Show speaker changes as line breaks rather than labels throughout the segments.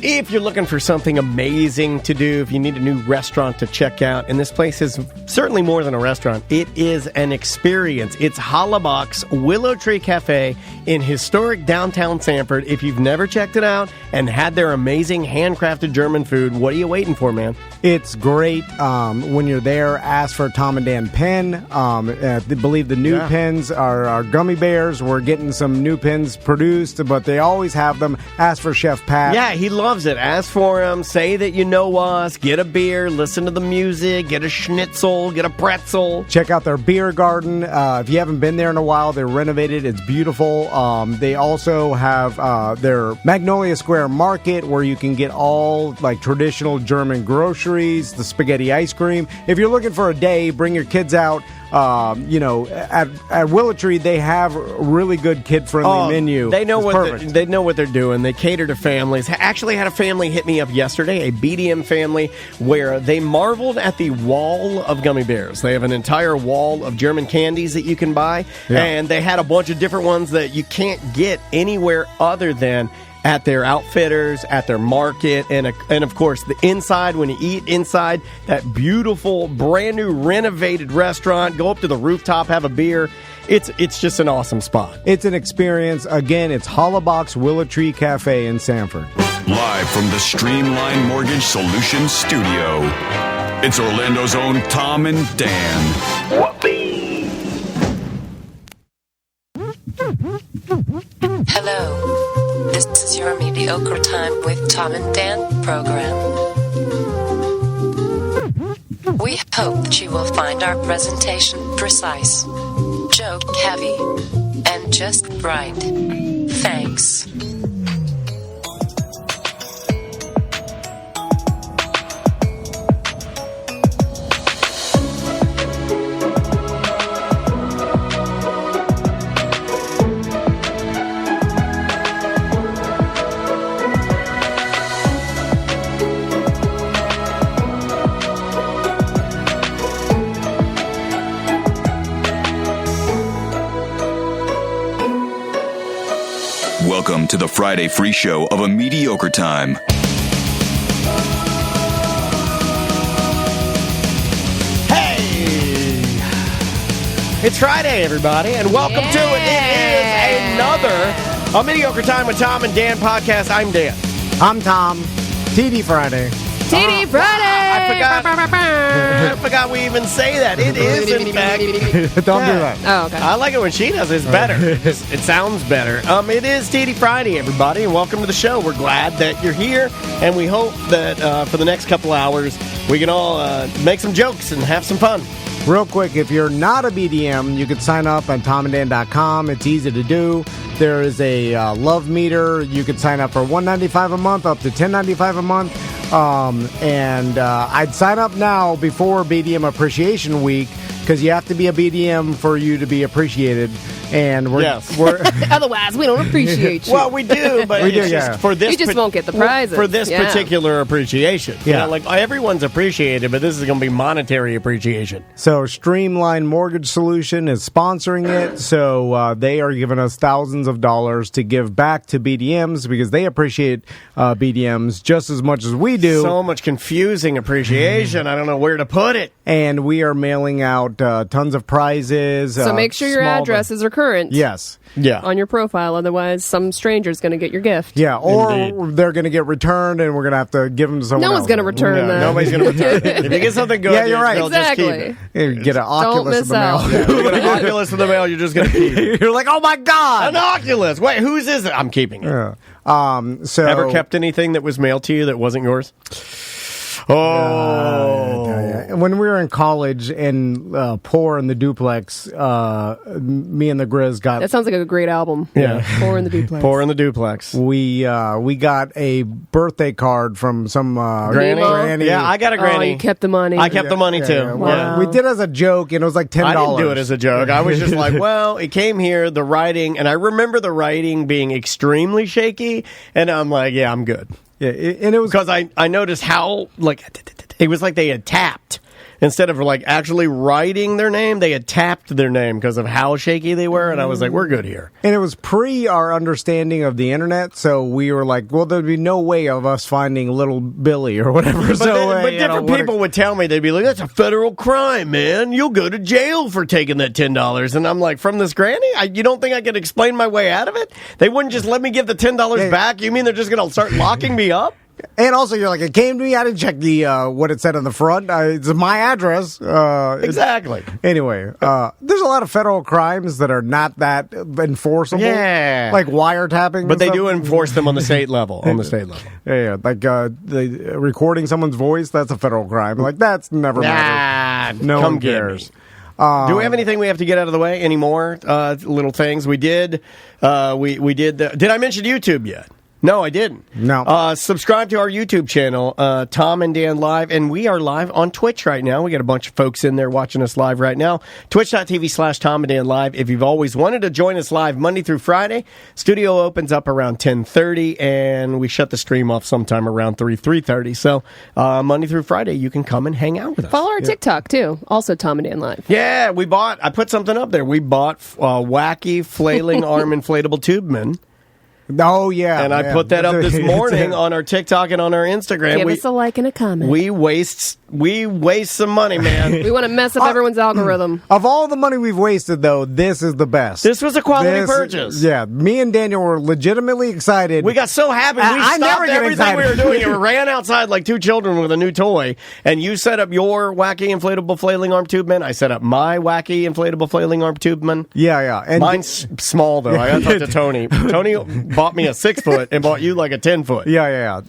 If you're looking for something amazing to do, if you need a new restaurant to check out, and this place is certainly more than a restaurant, it is an experience. It's Hollaback's Willow Tree Cafe in historic downtown Sanford. If you've never checked it out and had their amazing handcrafted German food, what are you waiting for, man?
It's great. When you're there, ask for Tom and Dan pen. I believe the new pens are gummy bears. We're getting some new pens produced, but they always have them. Ask for Chef Pat.
Yeah, he loves it. Ask for him. Say that you know us. Get a beer. Listen to the music. Get a schnitzel. Get a pretzel.
Check out their beer garden. If you haven't been there in a while, they're renovated. It's beautiful. They also have their Magnolia Square Market where you can get all like traditional German groceries, the spaghetti ice cream. If you're looking for a day, bring your kids out. At Willow Tree, they have a really good kid-friendly menu.
They know they know what they're doing. They cater to families. Actually, had a family hit me up yesterday, a BDM family, where they marveled at the wall of gummy bears. They have an entire wall of German candies that you can buy, and they had a bunch of different ones that you can't get anywhere other than at their outfitters, at their market, and of course the inside, when you eat inside that beautiful brand new renovated restaurant, go up to the rooftop, have a beer. It's just an awesome spot.
It's an experience. Again, it's Hollaback's Willow Tree Cafe in Sanford.
Live from the Streamline Mortgage Solutions studio, it's Orlando's own Tom and Dan.
Hello. This is your Mediocre Time with Tom and Dan program. We hope that you will find our presentation precise, joke heavy, and just right. Thanks.
Welcome to the Friday free show of A Mediocre Time.
Hey! It's Friday, everybody, and welcome to it. It is another A Mediocre Time with Tom and Dan podcast. I'm Dan.
I'm Tom. TD Friday.
TD Friday!
I forgot we even say that. It is, in fact.
Don't do that.
Oh, okay.
I like it when she does it. It's better. It sounds better. It is TD Friday, everybody, and welcome to the show. We're glad that you're here, and we hope that for the next couple hours, we can all make some jokes and have some fun.
Real quick, if you're not a BDM, you can sign up on tomandan.com. It's easy to do. There is a love meter. You can sign up for $1.95 a month, up to $10.95 a month. I'd sign up now before BDM Appreciation Week because you have to be a BDM for you to be appreciated. And we're
otherwise we don't appreciate you.
Well, we do, but for this,
you just won't get the prizes
for this particular appreciation. You know, like everyone's appreciated, but this is going to be monetary appreciation.
So, Streamline Mortgage Solution is sponsoring it. So they are giving us thousands of dollars to give back to BDMs because they appreciate BDMs just as much as we do.
So much confusing appreciation. I don't know where to put it.
And we are mailing out tons of prizes.
So make sure your addresses are current.
Yes.
Yeah.
On your profile. Otherwise, some stranger's going to get your gift.
Yeah. Or they're going to get returned, and we're going to have to give them to someone else.
No one's going to return them.
Nobody's going to return it. If you get something good,
you're right.
Exactly.
Just keep it. You get an Oculus in the mail.
You get an Oculus in the mail, you're just going to keep it.
You're like, oh my God.
An Oculus. Wait, whose is it? I'm keeping it.
Yeah.
Ever kept anything that was mailed to you that wasn't yours?
When we were in college and Poor in the Duplex, me and the Grizz got...
That sounds like a great album.
Yeah.
Poor in the Duplex.
Poor in the Duplex.
We got a birthday card from some
granny. Yeah, I got a granny.
Oh, you kept the money.
I kept the money, too.
Yeah.
Wow.
We did it as a joke, and it was like $10.
I didn't do it as a joke. I was just like, well, it came here, the writing, and I remember the writing being extremely shaky, and I'm like, yeah, I'm good.
Yeah, and it was...
Because I noticed how, like, it was like they had tapped. instead of like actually writing their name, they had tapped their name because of how shaky they were. And I was like, we're good here.
And it was pre our understanding of the internet, so we were like, well, there'd be no way of us finding little Billy or whatever.
But different people would tell me, they'd be like, that's a federal crime, man. You'll go to jail for taking that $10. And I'm like, from this granny? You don't think I could explain my way out of it? They wouldn't just let me give the $10 back? You mean they're just going to start locking me up?
And also, you're like, it came to me. I didn't check the what it said on the front. It's my address.
Exactly.
Anyway, there's a lot of federal crimes that are not that enforceable.
Yeah.
Like wiretapping.
But they do enforce them on the state level.
Yeah. Like the recording someone's voice, that's a federal crime. Like, that's never mattered. No one cares.
Do we have anything we have to get out of the way? Any more little things? We did. We did. Did I mention YouTube yet? No, I didn't.
No.
Subscribe to our YouTube channel, Tom and Dan Live, and we are live on Twitch right now. We got a bunch of folks in there watching us live right now. Twitch.tv/Tom and Dan Live. If you've always wanted to join us live Monday through Friday, studio opens up around 10:30, and we shut the stream off sometime around 3:30. So Monday through Friday, you can come and hang out with us.
Follow our TikTok, too. Also Tom and Dan Live.
Yeah, I put something up there. We bought wacky, flailing arm inflatable tubemen.
Oh, yeah.
And I put that up this morning on our TikTok and on our Instagram.
Give us a like and a comment.
We waste some money, man.
We want to mess up everyone's algorithm.
Of all the money we've wasted, though, this is the best.
This was a quality purchase.
Yeah, me and Daniel were legitimately excited.
We got so happy. We stopped everything we were doing and ran outside like two children with a new toy. And you set up your wacky inflatable flailing arm tubeman. I set up my wacky inflatable flailing arm tubeman.
Yeah. And
mine's small, though. I got to talk to Tony. Tony bought me a 6-foot and bought you like a 10-foot.
Yeah.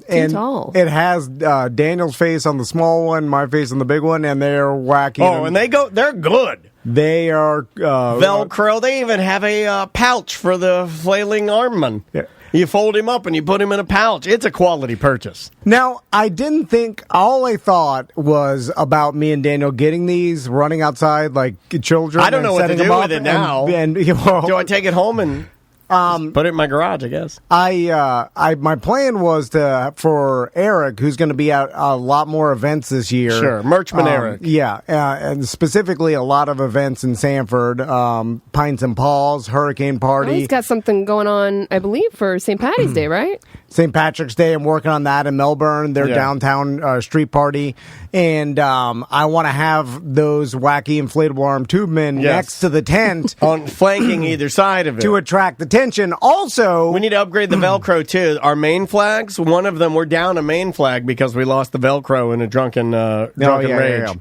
And
tall.
It has Daniel's face on the small one, my face on the big one, and they're wacky.
Oh, and they're good.
They are
Velcro. They even have a pouch for the flailing armman.
Yeah.
You fold him up and you put him in a pouch. It's a quality purchase.
Now, I didn't think, all I thought was about me and Daniel getting these, running outside like children.
I don't know what to do with it now. Do I take it home and put it in my garage, I guess?
My plan was for Eric, who's going to be at a lot more events this year.
Sure, Merchman Eric.
Yeah, and specifically a lot of events in Sanford, Pints and Paul's, Hurricane Party.
Oh, he's got something going on, I believe, for St. Patty's Day, right?
St. Patrick's Day, I'm working on that in Melbourne, their downtown street party. And I want to have those wacky inflatable arm tubemen next to the tent.
On flanking either side of it.
To attract attention. Also,
we need to upgrade the Velcro, too. Our main flags, one of them, we're down a main flag because we lost the Velcro in a drunken rage.
Yeah.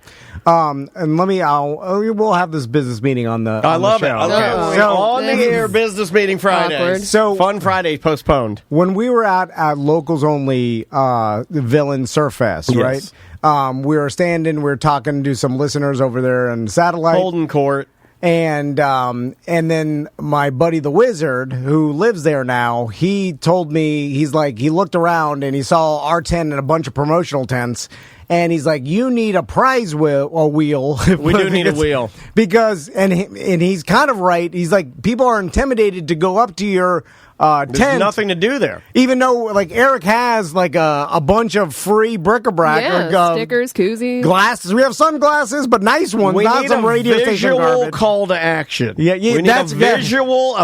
And we'll have this business meeting on the
I love
show.
it. Okay.
So,
on the air business meeting Friday.
Awkward.
So
Fun Friday postponed.
When we were at Locals Only Villain Surf Fest, right? We were standing, we were talking to some listeners over there in Satellite.
Holden Court.
And then my buddy the Wizard, who lives there now, he told me, he looked around and he saw our tent and a bunch of promotional tents. And he's like, you need a prize wheel.
We do need a wheel.
Because, and he's kind of right. He's like, people are intimidated to go up to your tent.
There's nothing to do there.
Even though, like, Eric has, like, a bunch of free bric-a-brac.
Yeah, stickers, koozies.
Glasses. We have sunglasses, but nice ones.
We
not
need
some
a
radio station
visual
garbage.
call to action.
Yeah,
we need a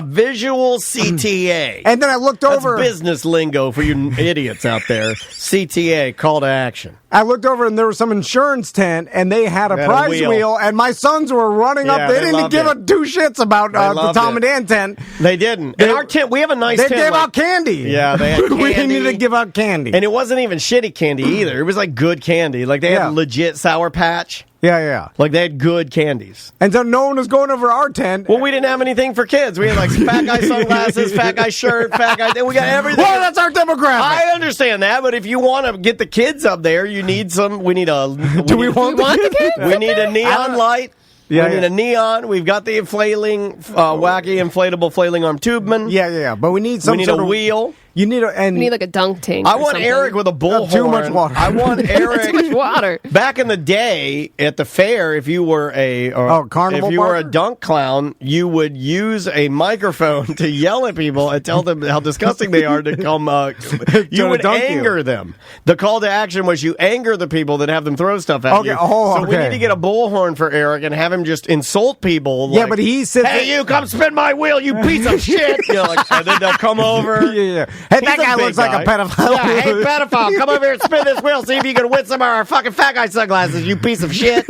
visual CTA.
And then I looked over.
That's business lingo for you idiots out there. CTA, call to action.
I looked over and there was some insurance tent, and they had a prize wheel, and my sons were running up. They didn't give a two shits about the Tom and Dan tent.
They didn't. In our tent, we have a nice tent.
They gave out candy.
Yeah, they had candy.
We needed to give out candy.
And it wasn't even shitty candy either. It was like good candy. Like they had legit Sour Patch.
Yeah.
Like they had good candies.
And so no one was going over our tent.
Well, we didn't have anything for kids. We had like fat guy sunglasses, fat guy shirt, fat guy. We got everything.
Well, that's our demographic.
I understand that, but if you want to get the kids up there, you need some. We need a.
Do we want the kids?
We need a neon light. We need a neon. We've got the flailing, wacky inflatable flailing arm tubeman.
Yeah. But we need some.
We need a wheel.
You need
You need like a dunk tank.
I
or
want
something.
Eric with a bullhorn.
Too much water.
I want Eric.
Too much water.
Back in the day at the fair, if you were
carnival
if you were a
barker?
dunk clown, you would use a microphone to yell at people and tell them how disgusting they are to come. You would
dunk
anger them. The call to action was you anger the people that have them throw stuff at
Okay,
you.
oh,
so we
okay.
need to get a bullhorn for Eric and have him just insult people.
Yeah,
like,
but he said,
"Hey, you come spin my wheel, you piece of shit!" You know, like, and then they'll come over.
Yeah. Hey,
He's
that
a
guy
big
looks like a
guy.
pedophile.
Yeah, hey, pedophile, come over here and spin this wheel. See if you can win some of our fucking fat guy sunglasses, you piece of shit.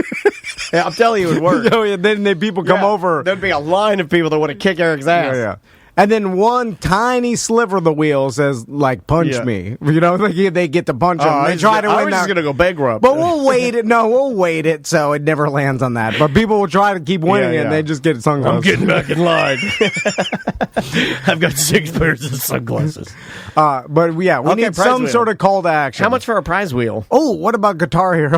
Yeah, I'm telling you, it would work.
Oh, yeah, then people come
Yeah,
over.
There'd be a line of people that want to kick Eric's ass.
Yeah. And then one tiny sliver of the wheel says, like, punch
Yeah.
me. You know, like they get to punch him. They try to
I
win
was just
that.
going to go bankrupt.
But we'll wait it. No, we'll wait it so it never lands on that. But people will try to keep winning
Yeah,
it, and
yeah.
they just get sunglasses.
I'm getting back in line. I've got 6 pairs of sunglasses.
But yeah, we
Okay,
need
prize
some
wheel.
sort of call to action.
How much for a prize wheel?
Oh, what about Guitar Hero?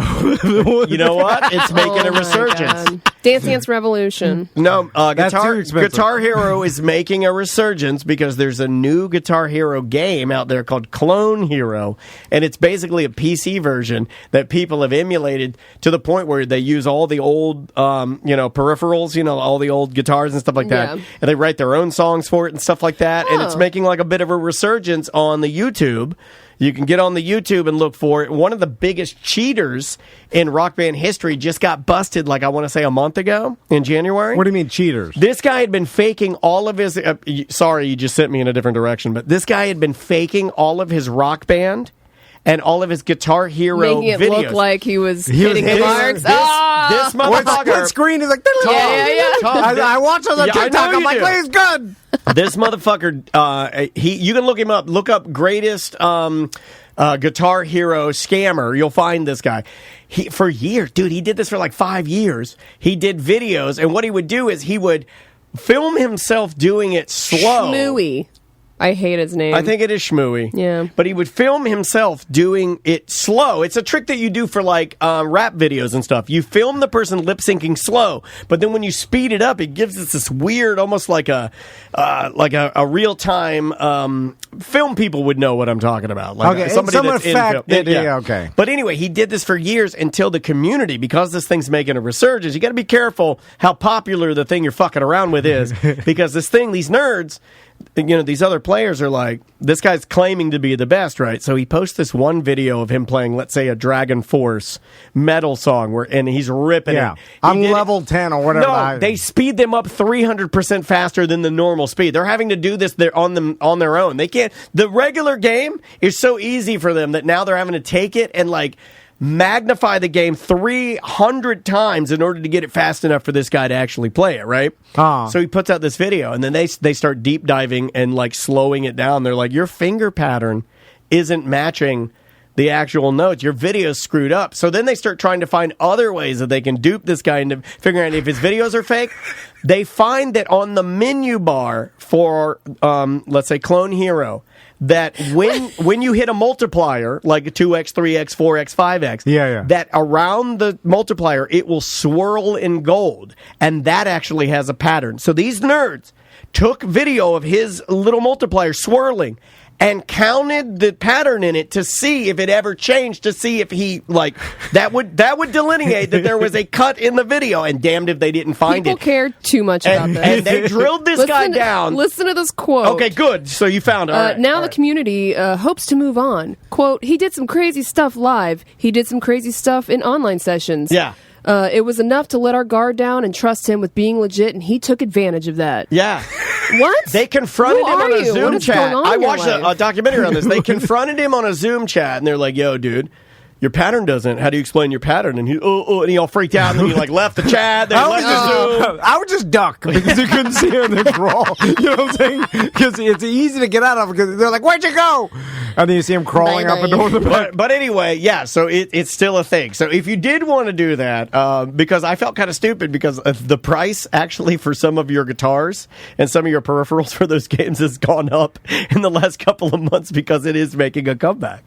You know what? It's making
Oh
a
my
resurgence.
God. Dance Dance Revolution.
No,
That's too expensive.
Guitar Hero is making a resurgence because there's a new Guitar Hero game out there called Clone Hero, and it's basically a PC version that people have emulated to the point where they use all the old, peripherals, all the old guitars and stuff like that,
Yeah.
and they write their own songs for it and stuff like that, and it's
Oh.
making like a bit of a resurgence on the YouTube. You can get on the YouTube and look for it. One of the biggest cheaters in rock band history just got busted, like I want to say a month ago in January.
What do you mean cheaters?
This guy had been faking all of his. Sorry, you just sent me in a different direction. But this guy had been faking all of his rock band and all of his Guitar Hero
Making it
videos.
look like he was hitting the
this-
marks.
this-
Ah!
this
What
motherfucker.
screen is like,
Yeah.
Tom,
I watch those on
Yeah, I
TikTok.
know
I'm
you
like,
do.
he's good.
This motherfucker, you can look him up. Look up greatest Guitar Hero scammer. You'll find this guy. For years, dude, he did this for like 5 years. He did videos, and what he would do is he would film himself doing it slow.
Shmooey. I hate his name.
I think it is Shmooey.
Yeah.
But he would film himself doing it slow. It's a trick that you do for like rap videos and stuff. You film the person lip syncing slow, but then when you speed it up, it gives us this weird, almost like a real time film. People would know what I'm talking about. Like
Okay,
somebody
some
that's in
effect
film.
that- yeah, okay.
But anyway, he did this for years until the community, because this thing's making a resurgence. You got to be careful how popular the thing you're fucking around with is, because this thing, these nerds. These other players are like, this guy's claiming to be the best, right? So he posts this one video of him playing, let's say, a Dragon Force metal song, and he's ripping
Yeah.
it. He
I'm
did it-
level 10 or whatever.
No, they speed them up 300% faster than the normal speed. They're having to do this on their own. They can't. The regular game is so easy for them that now they're having to take it and like magnify the game 300 times in order to get it fast enough for this guy to actually play it, right? So he puts out this video, and then they start deep diving and like slowing it down. They're like, your finger pattern isn't matching the actual notes. Your video's screwed up. So then they start trying to find other ways that they can dupe this guy into figuring out if his videos are fake. They find that on the menu bar for, let's say, Clone Hero, that when you hit a multiplier, like a 2x, 3x, 4x, 5x,
Yeah.
that around the multiplier, it will swirl in gold. And that actually has a pattern. So these nerds took video of his little multiplier swirling and counted the pattern in it to see if it ever changed, to see if he, like, that would delineate that there was a cut in the video, and damned if they didn't find
People
it.
care too much about
And,
this.
and they drilled this guy down.
Listen to this quote.
Okay, good. So you found it. All right,
now
all
the
right.
community hopes to move on. Quote, he did some crazy stuff live. He did some crazy stuff in online sessions.
Yeah.
It was enough to let our guard down and trust him with being legit, and he took advantage of that.
Yeah.
What?
They confronted
Who
him on
are
a
you?
Zoom
What is
chat.
going on
I
in your
watched
life?
a documentary on this. They confronted him on a Zoom chat, and they're like, yo, dude, your pattern doesn't. How do you explain your pattern? And he all freaked out, and then he like left the chat. Then he left the Zoom.
I would just duck because you couldn't see him in the crawl. You know what I'm saying? Because it's easy to get out of because they're like, "Where'd you go?" And then you see him crawling
Bye,
up and
bye.
down the back.
But anyway, yeah, so it's still a thing. So if you did want to do that, because I felt kind of stupid because the price actually for some of your guitars and some of your peripherals for those games has gone up in the last couple of months because it is making a comeback.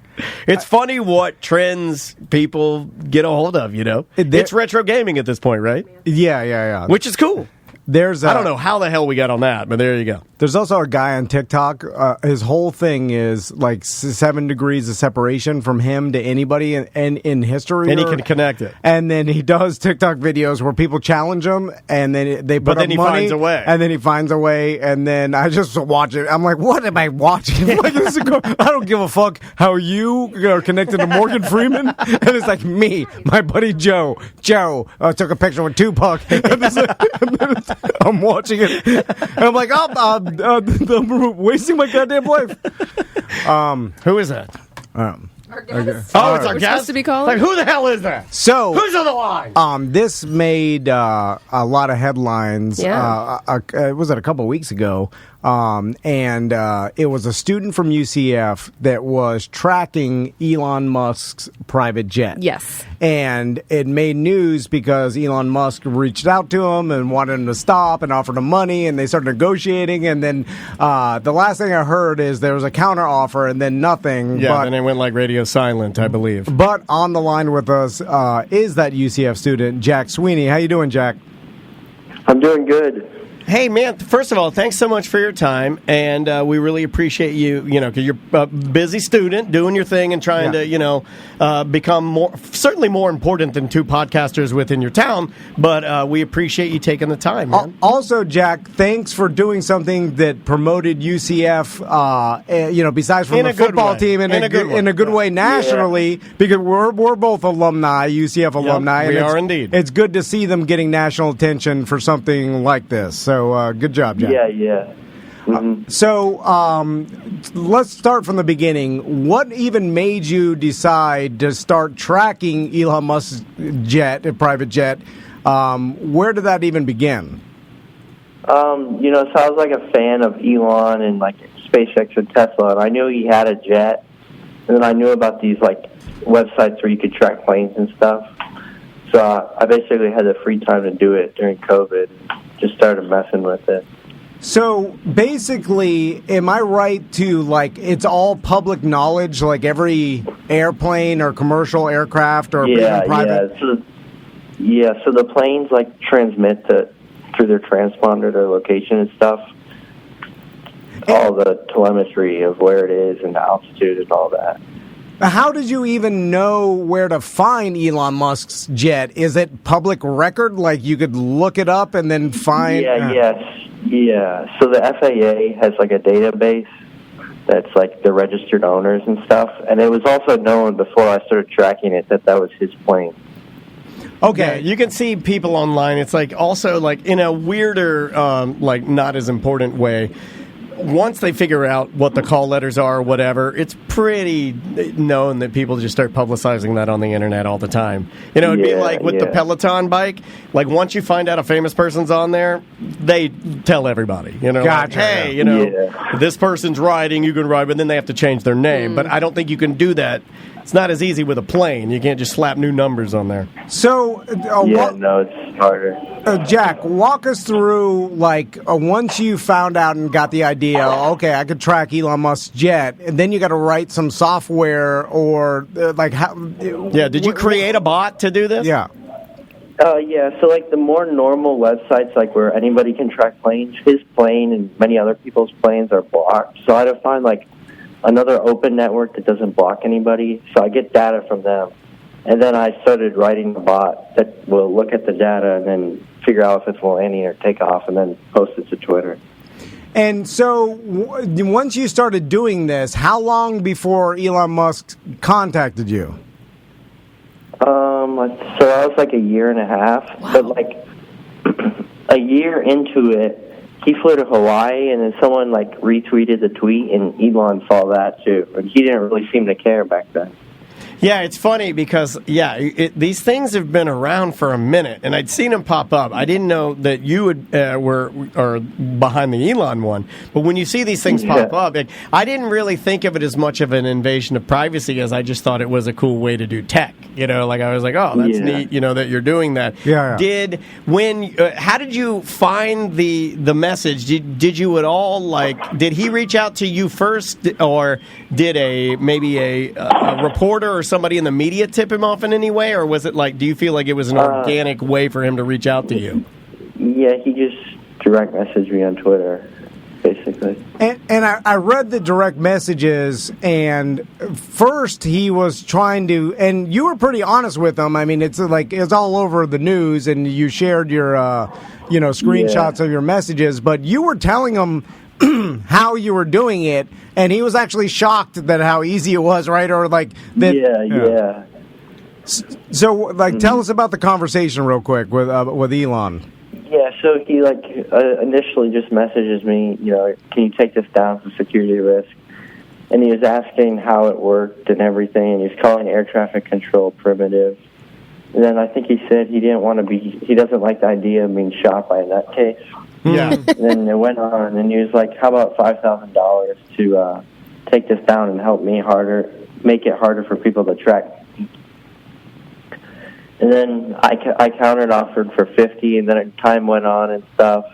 It's funny what trends people get a hold of, you know? It's retro gaming at this point, right?
Yeah.
Which is cool.
There's
I don't know how the hell we got on that, but there you go.
There's also a guy on TikTok. His whole thing is like 7 degrees of separation from him to anybody in history.
And he can connect it.
And then he does TikTok videos where people challenge him, and then they put up money.
But then he finds a way.
And then he finds a way, and then I just watch it. I'm like, what am I watching? Like, I don't give a fuck how you are connected to Morgan Freeman. And it's like me, my buddy Joe. Joe took a picture with Tupac. And I'm watching it. And I'm like, I'm wasting my goddamn life.
Who is that?
Our guest.
Oh, it's our
We're
guest?
supposed to be calling?
Like, who the hell is that?
So
Who's on the line?
this made a lot of headlines.
Yeah.
Was it a couple weeks ago? And it was a student from UCF that was tracking Elon Musk's private jet.
Yes.
And it made news because Elon Musk reached out to him and wanted him to stop and offered him money, and they started negotiating. And then the last thing I heard is there was a counter offer and then nothing.
Yeah, then it went like radio silent, I believe.
But on the line with us is that UCF student, Jack Sweeney. How you doing, Jack?
I'm doing good.
Hey, man, first of all, thanks so much for your time, and we really appreciate you, because you're a busy student doing your thing and trying to, become certainly more important than 2 podcasters within your town, but we appreciate you taking the time, man.
Also, Jack, thanks for doing something that promoted UCF, besides from the football team in a good way nationally, because we're both alumni, UCF alumni.
We
and
are indeed.
It's good to see them getting national attention for something like this. So good job, Jack.
Yeah. Mm-hmm.
So let's start from the beginning. What even made you decide to start tracking Elon Musk's private jet? Where did that even begin?
So I was like a fan of Elon and like SpaceX and Tesla, and I knew he had a jet, and then I knew about these like websites where you could track planes and stuff. So I basically had the free time to do it during COVID. Just started messing with it.
So basically, am I right to like it's all public knowledge, like every airplane or commercial aircraft or even private?
So the planes like transmit through their transponder their location and stuff. All the telemetry of where it is and the altitude and all that.
How did you even know where to find Elon Musk's jet? Is it public record? Like you could look it up and then find...
Yeah. So the FAA has like a database that's like the registered owners and stuff. And it was also known before I started tracking it that was his plane.
Okay, you can see people online. It's like also like in a weirder, like not as important way. Once they figure out what the call letters are or whatever, it's pretty known that people just start publicizing that on the internet all the time. It'd be like with the Peloton bike. Like once you find out a famous person's on there, they tell everybody.
Gotcha.
Like, hey, this person's riding, you can ride, but then they have to change their name. But I don't think you can do that. It's not as easy with a plane. You can't just slap new numbers on there.
So,
no, it's harder.
Jack, walk us through, like, once you found out and got the idea, okay, I could track Elon Musk's jet, and then you got to write some software or, like, how...
Yeah, did you create a bot to do this?
Yeah.
So like the more normal websites, like where anybody can track planes, his plane and many other people's planes are blocked. So I had to find, like, another open network that doesn't block anybody, so I get data from them. And then I started writing a bot that will look at the data and then figure out if it's landing or take off and then post it to Twitter.
And so once you started doing this, how long before Elon Musk contacted you?
So that was like a year and a half. Wow. But like a year into it, he flew to Hawaii, and then someone, like, retweeted the tweet, and Elon saw that, too. And he didn't really seem to care back then.
Yeah, it's funny because, these things have been around for a minute, and I'd seen them pop up. I didn't know that you were behind the Elon one, but when you see these things pop up, I didn't really think of it as much of an invasion of privacy as I just thought it was a cool way to do tech. Like I was like, oh, that's neat, that you're doing that.
Yeah.
How did you find the message? Did you at all, like, did he reach out to you first, or did maybe a reporter or somebody in the media tip him off in any way, or was it like, do you feel like it was an organic way for him to reach out to you?
Yeah, he just direct messaged me on Twitter, basically.
And I read the direct messages, and first he was trying to, and you were pretty honest with him. I mean, it's all over the news, and you shared your, screenshots of your messages, but you were telling him how you were doing it, and he was actually shocked that how easy it was, right? Or like that.
Yeah.
So, tell us about the conversation real quick with Elon.
Yeah, so he initially just messages me, can you take this down for security risk? And he was asking how it worked and everything, and he was calling air traffic control primitive. And then I think he said he doesn't like the idea of being shot by a nutcase.
Yeah.
And then it went on, and he was like, how about $5,000 to take this down and help me make it harder for people to track. And then I countered offered for $50, and then time went on and stuff.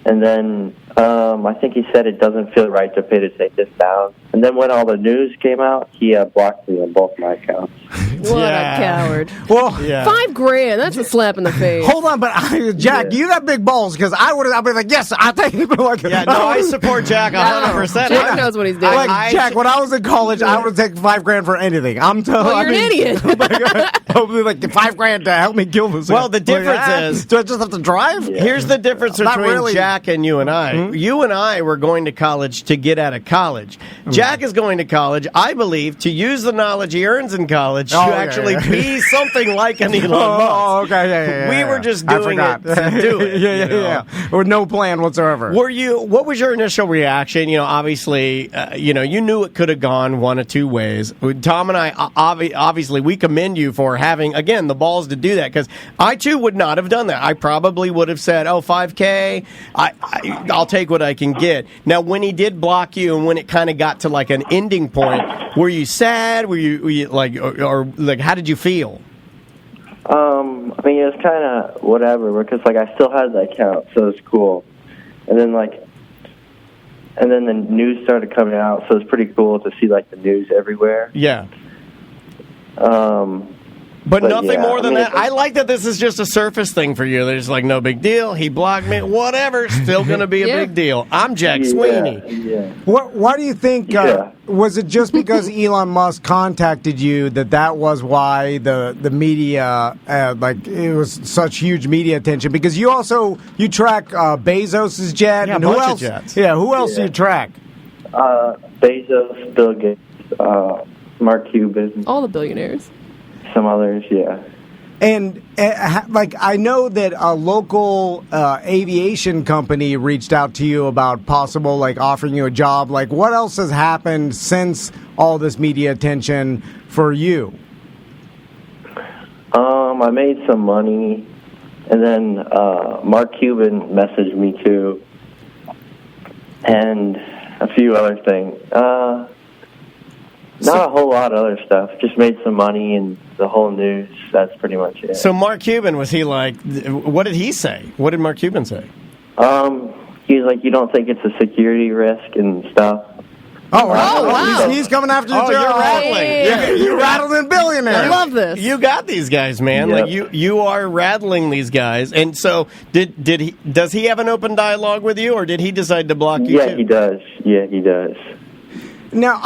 And then I think he said it doesn't feel right to pay to take this down. And then when all the news came out, he blocked me on both my accounts.
What a coward.
Well,
$5,000, that's a slap in the face.
Hold on, but Jack, you got big balls, because I'd be like, yes, I'll take it.
I support Jack 100%.
Jack knows what he's doing.
Jack, when I was in college, I would take $5,000 for anything.
You're an idiot.
Probably like $5,000 to help me kill this.
Well, the difference is,
do I just have to drive?
Here's the difference between Jack and you and I.
Mm-hmm.
You and I were going to college to get out of college. Jack is going to college, I believe, to use the knowledge he earns in college to actually be something like an Elon Musk.
Oh, okay,
we were just doing it to do it.
Yeah. With no plan whatsoever.
What was your initial reaction? Obviously, you knew it could have gone one of two ways. Tom and I, obviously, we commend you for having, again, the balls to do that, because I, too, would not have done that. I probably would have said, $5,000, I'll take what I can get. Now, when he did block you and when it kind of got to like an ending point, were you sad? Were you like, or how did you feel?
I mean, it was kind of whatever, because I still had the account, so it was cool. And then the news started coming out, so it was pretty cool to see the news everywhere.
Yeah. But nothing more than that. I like that this is just a surface thing for you. There's no big deal. He blocked me. Whatever. Still going to be a big deal. I'm Jack Sweeney.
Yeah.
Why do you think, was it just because Elon Musk contacted you that was why the media, it was such huge media attention? Because you track Bezos' jet.
Yeah,
and
a
who
bunch
else?
of jets.
Yeah, who else do you track?
Bezos, Bill Gates, Mark Cuban.
All the billionaires.
Some others, yeah.
And I know that a local aviation company reached out to you about possible offering you a job. What else has happened since all this media attention for you?
I made some money, and then Mark Cuban messaged me too, and a few other things. Not a whole lot of other stuff. Just made some money and the whole news. That's pretty much it.
So Mark Cuban, was he what did he say? What did Mark Cuban say?
He's like, you don't think it's a security risk and stuff?
Oh,
wow.
He's coming after you.
Oh, you're rattling.
You're rattling billionaires.
I love this.
You got these guys, man.
Yep.
You are rattling these guys. And so does he have an open dialogue with you, or did he decide to block you too?
He does. Yeah, he does.
Now,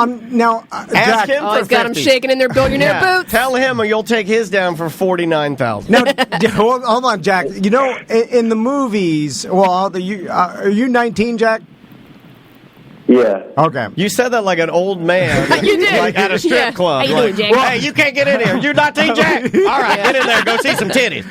Ask
Jack,
him for
He's got them
50.
shaking in their billionaire boots.
Tell him, or you'll take his down for $49,000.
now, hold on, Jack. In the movies, are you 19, Jack?
Yeah.
Okay.
You said that like an old man.
You did.
At a strip club.
How you doing, Jack?
Hey, you can't get in here. You're not Team Jack. All right, get in there. Go see some titties.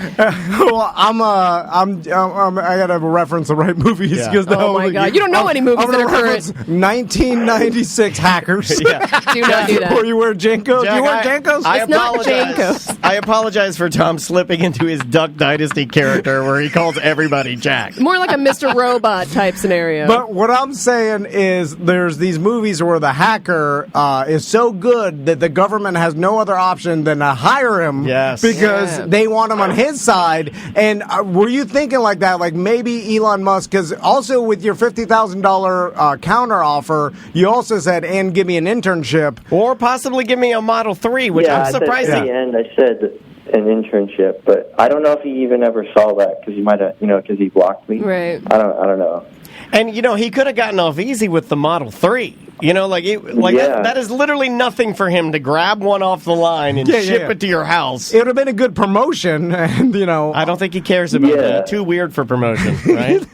Well, I gotta reference the right movies.
Yeah.
Oh my God, you don't know any movies
I'm
that
gonna
are
reference
current.
1996 Hackers.
Yeah.
Do not do that.
Where you wear Jenkos?
Jack,
You wear Jenkos?
I
It's not
apologize.
Jenkos.
I apologize for Tom slipping into his Duck Dynasty character where he calls everybody Jack.
More like a Mr. Robot type scenario.
But what I'm saying is there's these movies where the hacker is so good that the government has no other option than to hire him because they want him on his side. And were you thinking like that? Like maybe Elon Musk, because also with your $50,000 counter offer, you also said, and give me an internship.
Or possibly give me a Model 3, which I'm surprised.
At the end, I said an internship, but I don't know if he even ever saw that because he might have, because he blocked me.
Right.
I don't know.
And, he could have gotten off easy with the Model 3. That is literally nothing for him to grab one off the line and ship it to your house.
It would have been a good promotion, and,
I don't think he cares about that. Too weird for promotion, right?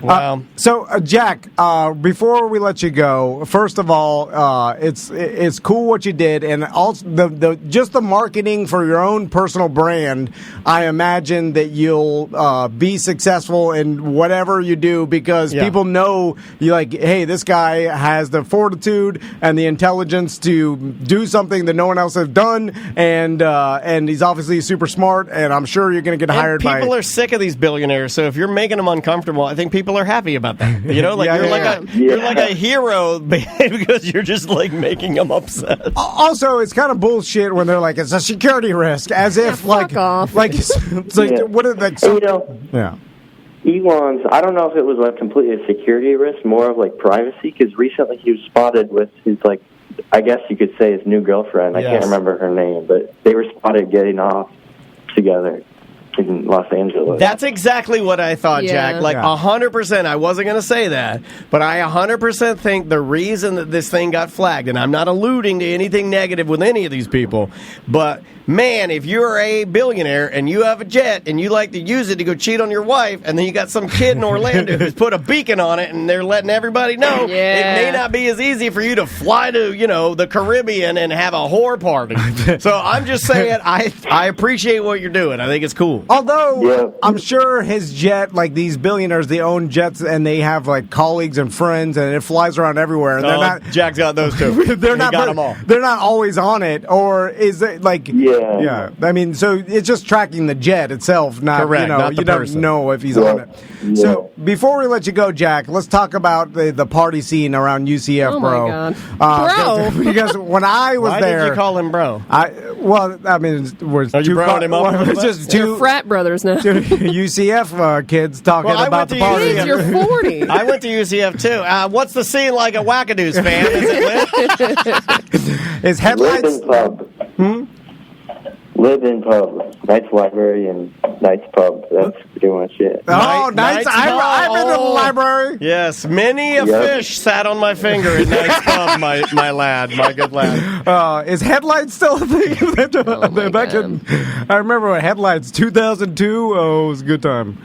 Wow.
Jack, before we let you go, first of all, it's cool what you did, and also just the marketing for your own personal brand. I imagine that you'll be successful in whatever you do because people know you. Like, hey, this guy has the fortitude and the intelligence to do something that no one else has done, and he's obviously super smart. And I'm sure you're going to get hired.
People are sick of these billionaires, so if you're making them uncomfortable, I think people are happy about that. You're like a hero because you're just like making them upset.
Also, it's kind of bullshit when they're like it's a security risk, as if
fuck off.
It's like what are like
Elon's. I don't know if it was like completely a security risk, more of like privacy, because recently he was spotted with his I guess you could say his new girlfriend. I can't remember her name, but they were spotted getting off together in Los Angeles.
That's exactly what I thought, Jack. 100%. I wasn't going to say that, but I 100% think the reason that this thing got flagged, and I'm not alluding to anything negative with any of these people, but man, if you're a billionaire and you have a jet and you like to use it to go cheat on your wife, and then you got some kid in Orlando who's put a beacon on it and they're letting everybody know, it may not be as easy for you to fly to, the Caribbean and have a whore party. So I'm just saying, I appreciate what you're doing. I think it's cool.
Although, I'm sure his jet, like these billionaires, they own jets and they have like colleagues and friends and it flies around everywhere. And they're not.
Jack's got those too.
They're not.
Got them all.
They're not always on it, or is it like? Yeah. I mean, so it's just tracking the jet itself, not
correct. Not the
you
person.
don't know if he's on it.
Yeah.
So before we let you go, Jack, let's talk about the party scene around UCF, bro.
Oh my God,
bro! Because when I was there,
why did you call him bro?
Are you
broing him up?
It's just
They're frat brothers now.
UCF kids talking about the party.
Please, you're 40.
I went to UCF too. What's the scene like at Wackadoos, fam? Is it lit?
Is headlights?
Live in pub. Knight's Library and Knight's Pub. That's pretty much it.
Oh, Knight's! I've been to the library.
Yes, many a fish sat on my finger at Knight's Pub, my lad, my good lad.
Is headlights still a thing? I remember when headlights 2002. Oh, it was a good time.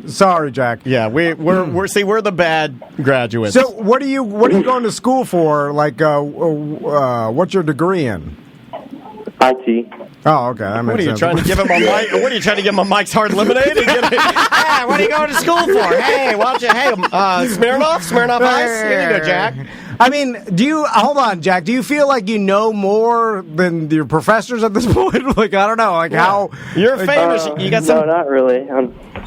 Sorry, Jack.
Yeah, we're the bad graduates.
So what are you going to school for? Like, what's your degree in?
IT.
Oh, okay. That makes
what are you
sense.
trying to give him a mic? What are you trying to give him a Mike's Hard Lemonade? What are you going to school for? Hey, why don't you? Hey, Smirnoff Ice. Here you go, Jack.
I mean, hold on, Jack? Do you feel like you know more than your professors at this point? Like, I don't know, how
you're famous. You got some.
No, not really.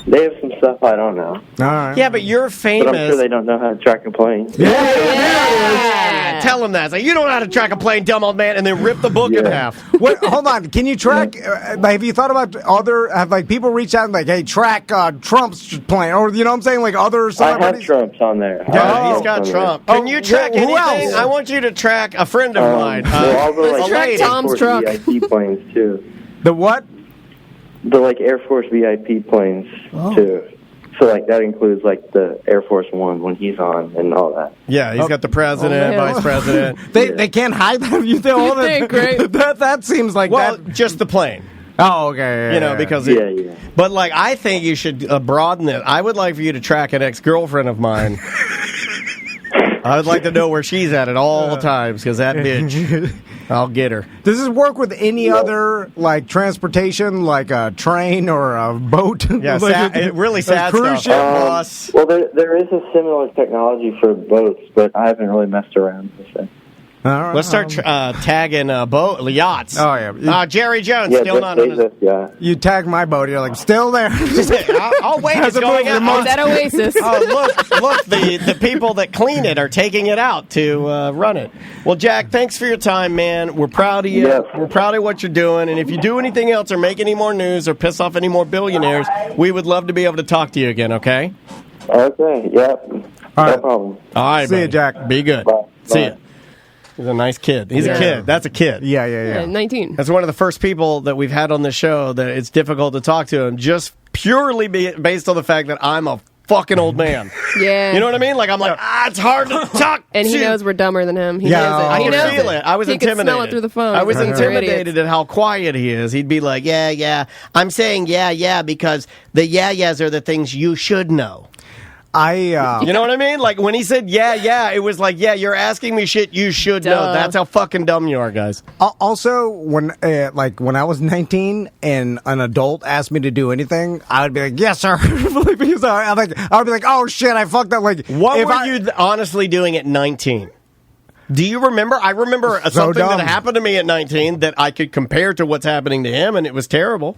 They have some stuff I don't know.
All right.
Yeah, but you're famous.
But I'm sure they don't know how to track a plane.
Yeah.
Tell them that. Like, you don't know how to track a plane, dumb old man, and then rip the book in half.
Wait, hold on. Can you track? Have you thought about have people reach out and like, hey, track Trump's plane, or you know what I'm saying, like other celebrities?
I have Trump's on there.
Yeah, he's got Trump. Can you track anything?
Else?
I want you to track a friend of mine.
Let's
track Tom's truck.
VIP planes too.
The what?
The Air Force VIP planes too. So that includes the Air Force One when he's on and all that.
Yeah, he's got the president, vice president.
They can't hide that. You think,
right?
That seems like
just the plane.
Oh, okay.
Because
yeah.
But I think you should broaden it. I would like for you to track an ex-girlfriend of mine. I would like to know where she's at all times, because that bitch, I'll get her.
Does this work with any other transportation, like a train or a boat?
Yeah, really sad
cruise
stuff.
ship?
Well, there is a similar technology for boats, but I haven't really messed around with it.
Right.
Let's start tagging yachts.
Oh, yeah.
Jerry Jones, still not on his...
You tag my boat, you're like, still there.
Oh, wait, it's going out.
That Oasis.
Look, the people that clean it are taking it out to run it. Well, Jack, thanks for your time, man. We're proud of you.
Yep.
We're proud of what you're doing. And if you do anything else or make any more news or piss off any more billionaires, we would love to be able to talk to you again, okay?
Okay, yep.
All right.
No problem.
All right,
See you, Jack.
Be good.
Bye.
See you. He's a nice kid. He's a kid. That's a kid.
Yeah.
19.
That's one of the first people that we've had on the show that it's difficult to talk to him just purely based on the fact that I'm a fucking old man.
Yeah.
You know what I mean? Like, I'm like, it's hard to talk
And he
to.
knows we're dumber than him. He
Yeah,
knows it.
I
He
can
knows
feel it. I was
he
intimidated.
Can smell it through the phone.
I was
We're
intimidated
idiots.
at how quiet he is. He'd be like, yeah. I'm saying yeah, because the yeah-yeahs are the things you should know. You know what I mean? Like, when he said yeah, it was like, yeah, you're asking me shit you should know. That's how fucking dumb you are, guys.
Also, when I was 19 and an adult asked me to do anything, I would be like, yes, sir. Because I would be like, oh, shit, I fucked up. Like,
What were you honestly doing at 19? Do you remember? I remember something
dumb.
that happened to me at 19 that I could compare to what's happening to him, and it was terrible.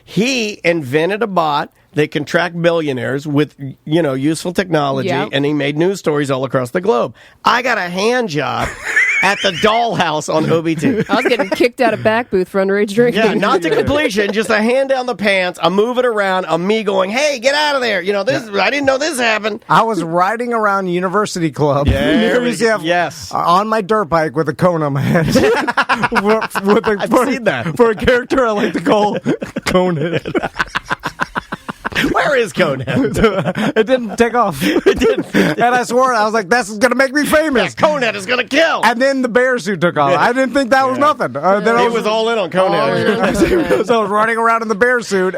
He invented a bot that can track billionaires with, useful technology, and he made news stories all across the globe. I got a hand job at the dollhouse on OBT.
I was getting kicked out of back booth for underage drinking.
Yeah, not to completion, just a hand down the pants, a move it around, a me going, hey, get out of there. I didn't know this happened.
I was riding around University Club
Yeah,
near UCF,
yes.
on my dirt bike with a cone on my head.
I've seen that.
For a character I like to call Conehead.
Where is Conehead?
It didn't take off. It didn't. And I swore, I was like, this is going to make me famous.
Conehead is going to kill.
And then the bear suit took off. I didn't think that was nothing. Then
He was all in on Conehead.
So I was running around in the bear suit,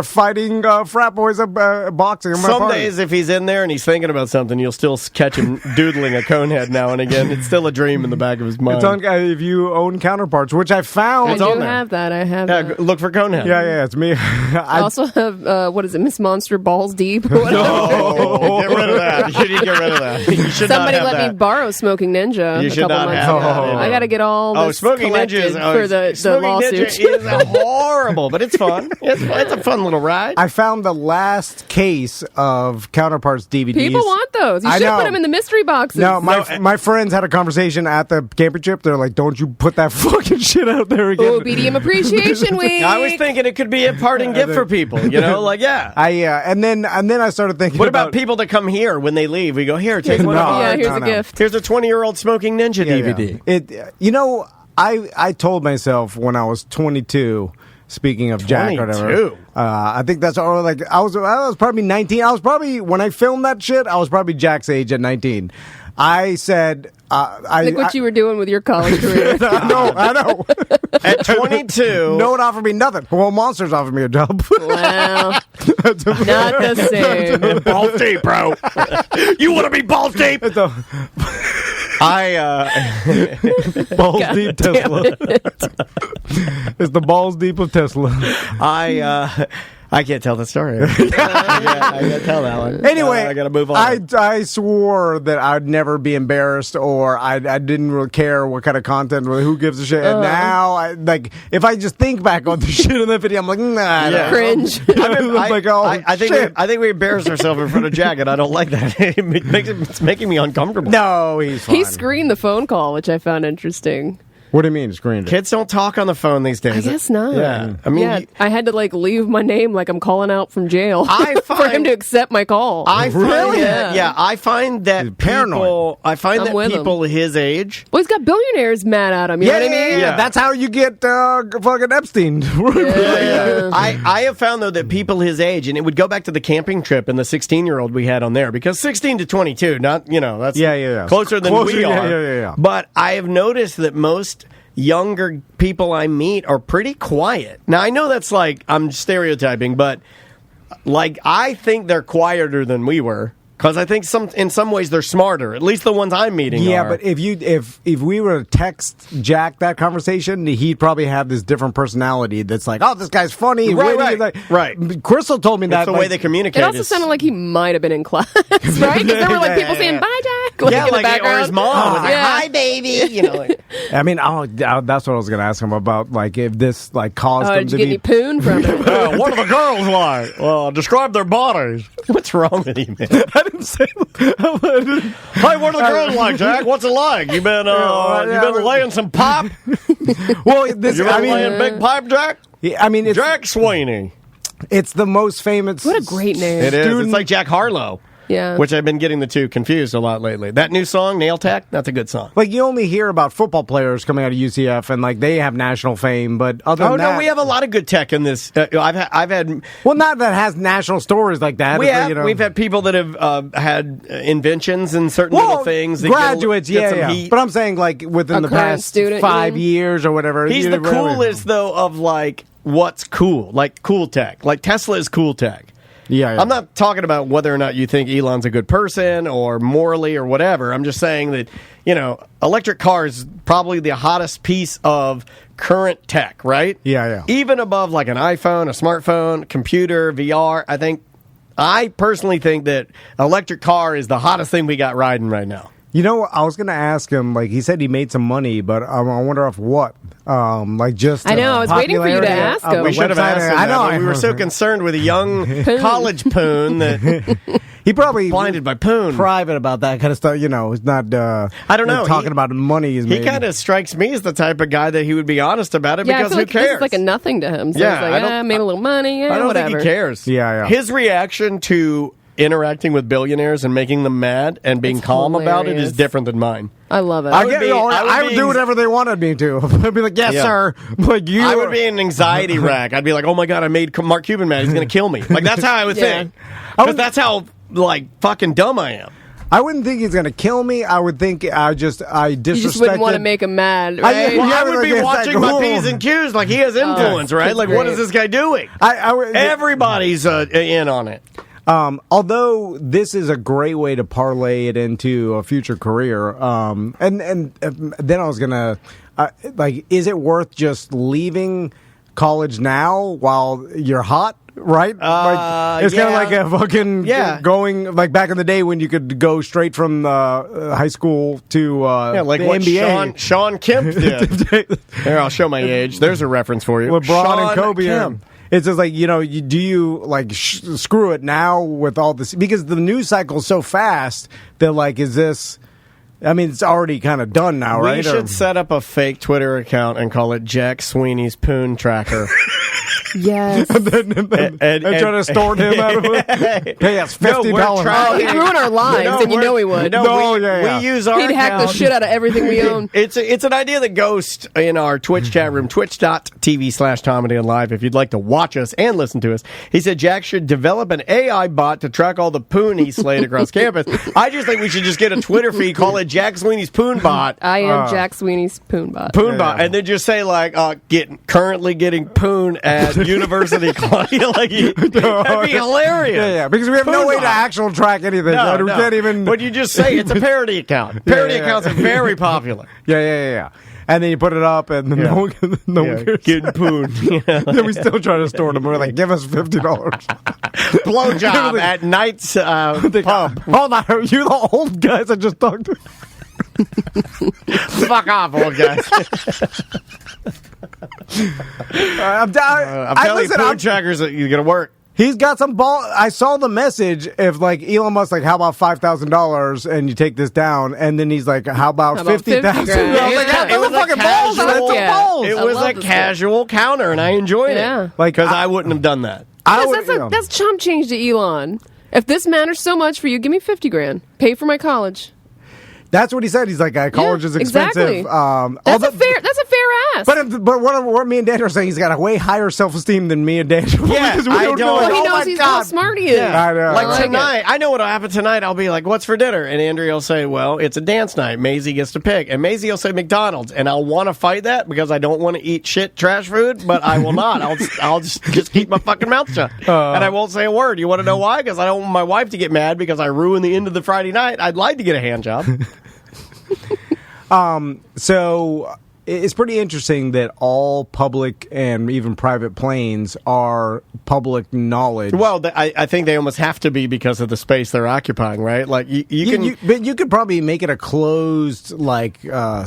fighting frat boys at boxing. In my
Some
party.
days, if he's in there and he's thinking about something, you'll still catch him doodling a Conehead now and again. It's still a dream in the back of his mind.
It's on, if you own Counterparts, which I found.
I
It's
do
on there.
have that. I have
Yeah,
that.
look for Conehead.
Yeah, it's me.
I also have, what is it, Miss Monster Balls Deep?
No, get rid of that. You need to get rid of that. You should
Somebody
not have
let
that.
me borrow Smoking Ninja
You
a
should
couple
not
months
have
ago.
that.
I got to get all this
Smoking Ninja
collected
is
for the
Smoking
lawsuit.
Ninja is horrible, but it's fun. It's a fun little ride.
I found the last case of Counterparts DVDs.
People want those. You
I
should
know.
put them in the mystery boxes.
No, my friends had a conversation at the camping trip. They're like, "Don't you put that fucking shit out there again."
Ooh, BDM Appreciation Week.
I was thinking it could be a parting gift for people.
And then I started thinking.
What about people that come here when they leave? We go, here, take one of
No.
ours.
Yeah, here's
no,
a
no.
gift.
Here's a 20-year-old Smoking Ninja DVD.
I told myself when I was 22. Speaking of Jack, or whatever,
22.
I think that's all. Like I was probably 19. I was probably when I filmed that shit. I was probably Jack's age at 19. I said,
Like what you were doing with your college career.
I know.
At 22.
No one offered me nothing. Well, Monsters offered me a job.
Wow. Not the same.
Balls deep, bro. You want to be balls deep?
Balls deep Tesla. It's the balls deep of Tesla.
I can't tell the story. I can't tell that one.
Anyway,
I got to move on.
I swore that I'd never be embarrassed, or I didn't really care what kind of content. Who gives a shit? And now, if I just think back on the shit in that video, I'm like, nah, I don't
Cringe.
I think we embarrassed ourselves in front of Jack, and I don't like that. It's making me uncomfortable.
No, he's fine.
He screened the phone call, which I found interesting.
What do you mean, screened it?
Kids don't talk on the phone these days.
I guess not.
Yeah. I mean,
I had to leave my name like I'm calling out from jail for him to accept my call.
I find
Really?
I find that
paranoid.
people his age.
Well, he's got billionaires mad at him. You know what I mean?
Yeah. That's how you get fucking Epstein.
Yeah.
I have found, though, that people his age, and it would go back to the camping trip and the 16-year-old we had on there, because 16 to 22, that's closer than we are.
Yeah.
But I have noticed that most younger people I meet are pretty quiet. Now, I know that's I'm stereotyping, but I think they're quieter than we were. Because I think in some ways they're smarter. At least the ones I'm meeting are.
Yeah, but if we were to text Jack that conversation, he'd probably have this different personality that's like, oh, this guy's funny.
Right.
Crystal told me that.
That's the way they communicate.
It also sounded like he might have been in class, right? Because there were people saying, bye, Jack, in the background.
Or his mom was like, hi, baby.
I mean, that's what I was going to ask him about, if this caused him
did
to
you
be...
get any poon from it?
What are the girls like? Well, describe their bodies. What's wrong with you, man?
I didn't say...
Hey, what are the girls like, Jack? What's it like? You been laying some pipe?
Well,
You been laying big pipe, Jack?
It's
Jack Sweeney.
It's the most famous...
What a great name.
It is.
Student-
It's like Jack Harlow.
Yeah.
Which I've been getting the two confused a lot lately. That new song, Nail Tech, that's a good song.
Like, you only hear about football players coming out of UCF, and, like, they have national fame, but other than that...
no, we have a lot of good tech in this. I've had...
Well, not that has national stories like that.
We've had people that have had inventions and certain little things. That
Graduates,
get some heat.
But I'm saying, like, within the past
student,
5 years or whatever.
He's the coolest, though, of, like, what's cool. Like, cool tech. Like, Tesla is cool tech.
Yeah.
I'm not talking about whether or not you think Elon's a good person or morally or whatever. I'm just saying that, electric cars probably the hottest piece of current tech, right?
Yeah.
Even above like an iPhone, a smartphone, computer, VR, I personally think that electric car is the hottest thing we got riding right now.
I was going to ask him, like, he said he made some money, but I wonder off what.
I know, I was waiting for you to ask him.
We should have asked him.
I know.
We were so concerned with a young college poon that
he probably
blinded by poon.
Private about that kind of stuff. He's not.
I don't know.
Talking about money he's made.
He kind of strikes me as the type of guy that he would be honest about it because
I feel
who
like
cares?
This is like a nothing to him. So
Yeah,
he's like, made a little money.
I don't
whatever.
think he cares.
Yeah.
His reaction to interacting with billionaires and making them mad and being calm about it is different than mine.
I love it.
I would do whatever they wanted me to. I'd be like, yes, sir. Like
I would be an anxiety rack. I'd be like, oh my God, I made Mark Cuban mad. He's going to kill me. Like, that's how I would think. Because that's how, like, fucking dumb I am.
I wouldn't think he's going to kill me. I would think I disrespected...
You just wouldn't want to make him mad, right?
I would be watching my P's and Q's. Like, he has influence, right? Like, what is this guy doing? Everybody's in on it.
Although this is a great way to parlay it into a future career, and then I was gonna is it worth just leaving college now while you're hot? Right? It's kind of like a fucking going like back in the day when you could go straight from high school to
like
the
what
NBA.
Sean Kemp did. Here, I'll show my age. There's a reference for you.
LeBron
Sean
and Kobe.
Kemp.
It's just like, do you like screw it now with all this? Because the news cycle is so fast that, like, is this... I mean, it's already kind of done now, right?
We should set up a fake Twitter account and call it Jack Sweeney's Poon Tracker.
Yes.
and try to store him out of it. Pay us $50.
He'd ruin our lives, and he would.
We use our
He'd hack the shit out of everything we own.
It's an idea that Ghost in our Twitch chat room, twitch.tv/Tom and Dan Live, if you'd like to watch us and listen to us. He said Jack should develop an AI bot to track all the poon he slayed across campus. I just think we should just get a Twitter feed, call it Jack Sweeney's Poon Bot.
I am Jack Sweeney's Poon Bot.
Poon Bot. And then just say, like, currently getting poon at University College. That'd be hilarious.
Yeah, because we have no way to actually track anything.
No.
We can't even...
But you just say it's a parody account. Parody accounts are very popular.
Yeah. And then you put it up, and no one cares.
Getting poon.
Then we still try to store them. We're like, give us $50.
Blowjob at Knight's pub.
Hold on, you the old guys I just talked to.
Fuck off, old guys.
I'm
telling you, poon trackers, you're going to work.
He's got some ball. I saw the message. If like Elon Musk, like, how about $5,000 and you take this down? And then he's like, how about $50,000?
It was
fucking balls.
It was a casual counter, and I enjoyed it. Like, because I wouldn't have done that.
That's chump change to Elon. If this matters so much for you, give me $50,000. Pay for my college.
That's what he said. He's like, college is expensive.
Exactly. That's a fair ask.
But what me and Dan are saying, he's got a way higher self-esteem than me and Dan.
Yeah,
he knows how smart he is.
Yeah.
I know.
Like tonight, I know what'll happen tonight. I'll be like, what's for dinner? And Andrea will say, well, it's a dance night. Maisie gets to pick. And Maisie will say McDonald's. And I'll want to fight that because I don't want to eat shit trash food, but I will not. I'll just keep my fucking mouth shut. And I won't say a word. You want to know why? Because I don't want my wife to get mad because I ruined the end of the Friday night. I'd like to get a hand job.
So it's pretty interesting that all public and even private planes are public knowledge.
Well, I think they almost have to be because of the space they're occupying, right? Like you
but you could probably make it a closed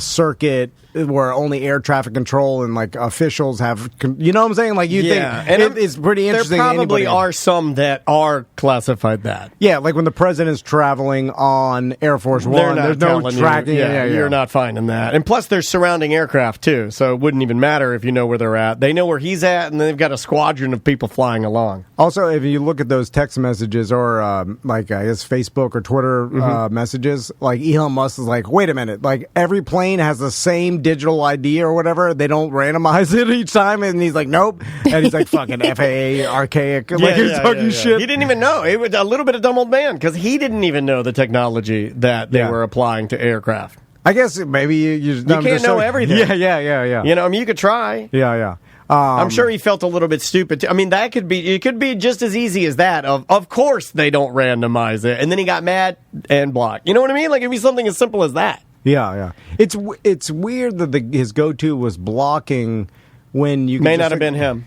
circuit where only air traffic control and like officials have, you know what I'm saying? Like you think
and
it's pretty interesting.
There probably are some that are classified that.
Yeah, like when the president's traveling on Air Force One, there's no tracking.
You're not finding that. And plus, there's surrounding aircraft too, so it wouldn't even matter if you know where they're at. They know where he's at, and they've got a squadron of people flying along.
Also, if you look at those text messages or like I guess Facebook or Twitter messages, like Elon Musk is like, wait a minute, like every plane has the same digital ID or whatever. They don't randomize it each time, and he's like, nope. And he's like, fucking FAA, archaic. Like he's talking shit.
He didn't even know. It was a little bit of dumb old man because he didn't even know the technology that they were applying to aircraft.
I guess maybe you
can't know everything.
Yeah.
You know, I mean, you could try.
Yeah.
I'm sure he felt a little bit stupid too. I mean, it could be just as easy as that. Of course they don't randomize it, and then he got mad and blocked. You know what I mean? Like it'd be something as simple as that.
Yeah. It's weird that his go-to was blocking when you
may not have been him.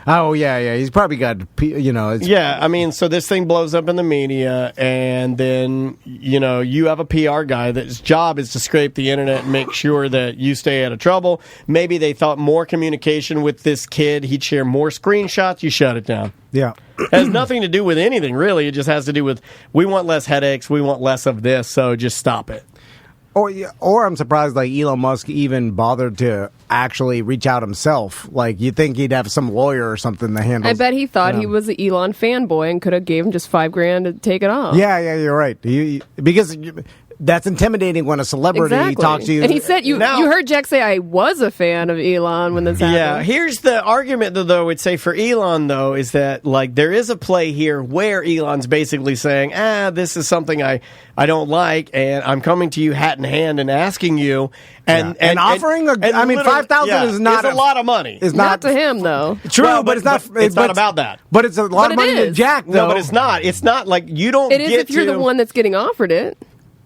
Oh yeah. He's probably got
I mean, so this thing blows up in the media, and then you have a PR guy that's job is to scrape the internet and make sure that you stay out of trouble. Maybe they thought more communication with this kid, he'd share more screenshots. You shut it down.
Yeah.
It has nothing to do with anything really. It just has to do with we want less headaches, we want less of this, so just stop it.
Or I'm surprised like Elon Musk even bothered to actually reach out himself. Like you think he'd have some lawyer or something to handle.
I bet he thought he was an Elon fanboy and could have gave him just $5,000 to take it off.
Yeah, you're right. Because that's intimidating when a celebrity talks to you.
And he said, you heard Jack say, I was a fan of Elon when this happened.
Yeah, here's the argument, though, I would say for Elon, though, is that, like, there is a play here where Elon's basically saying, this is something I don't like, and I'm coming to you hat in hand and asking you. And
offering, I mean, $5,000 is not
a lot of money.
It's not to him, though.
True, but it's not.
It's not about that.
But it's a lot of money to Jack, though.
No, but it's not. It's not like you don't get to...
It is if you're the one that's getting offered it.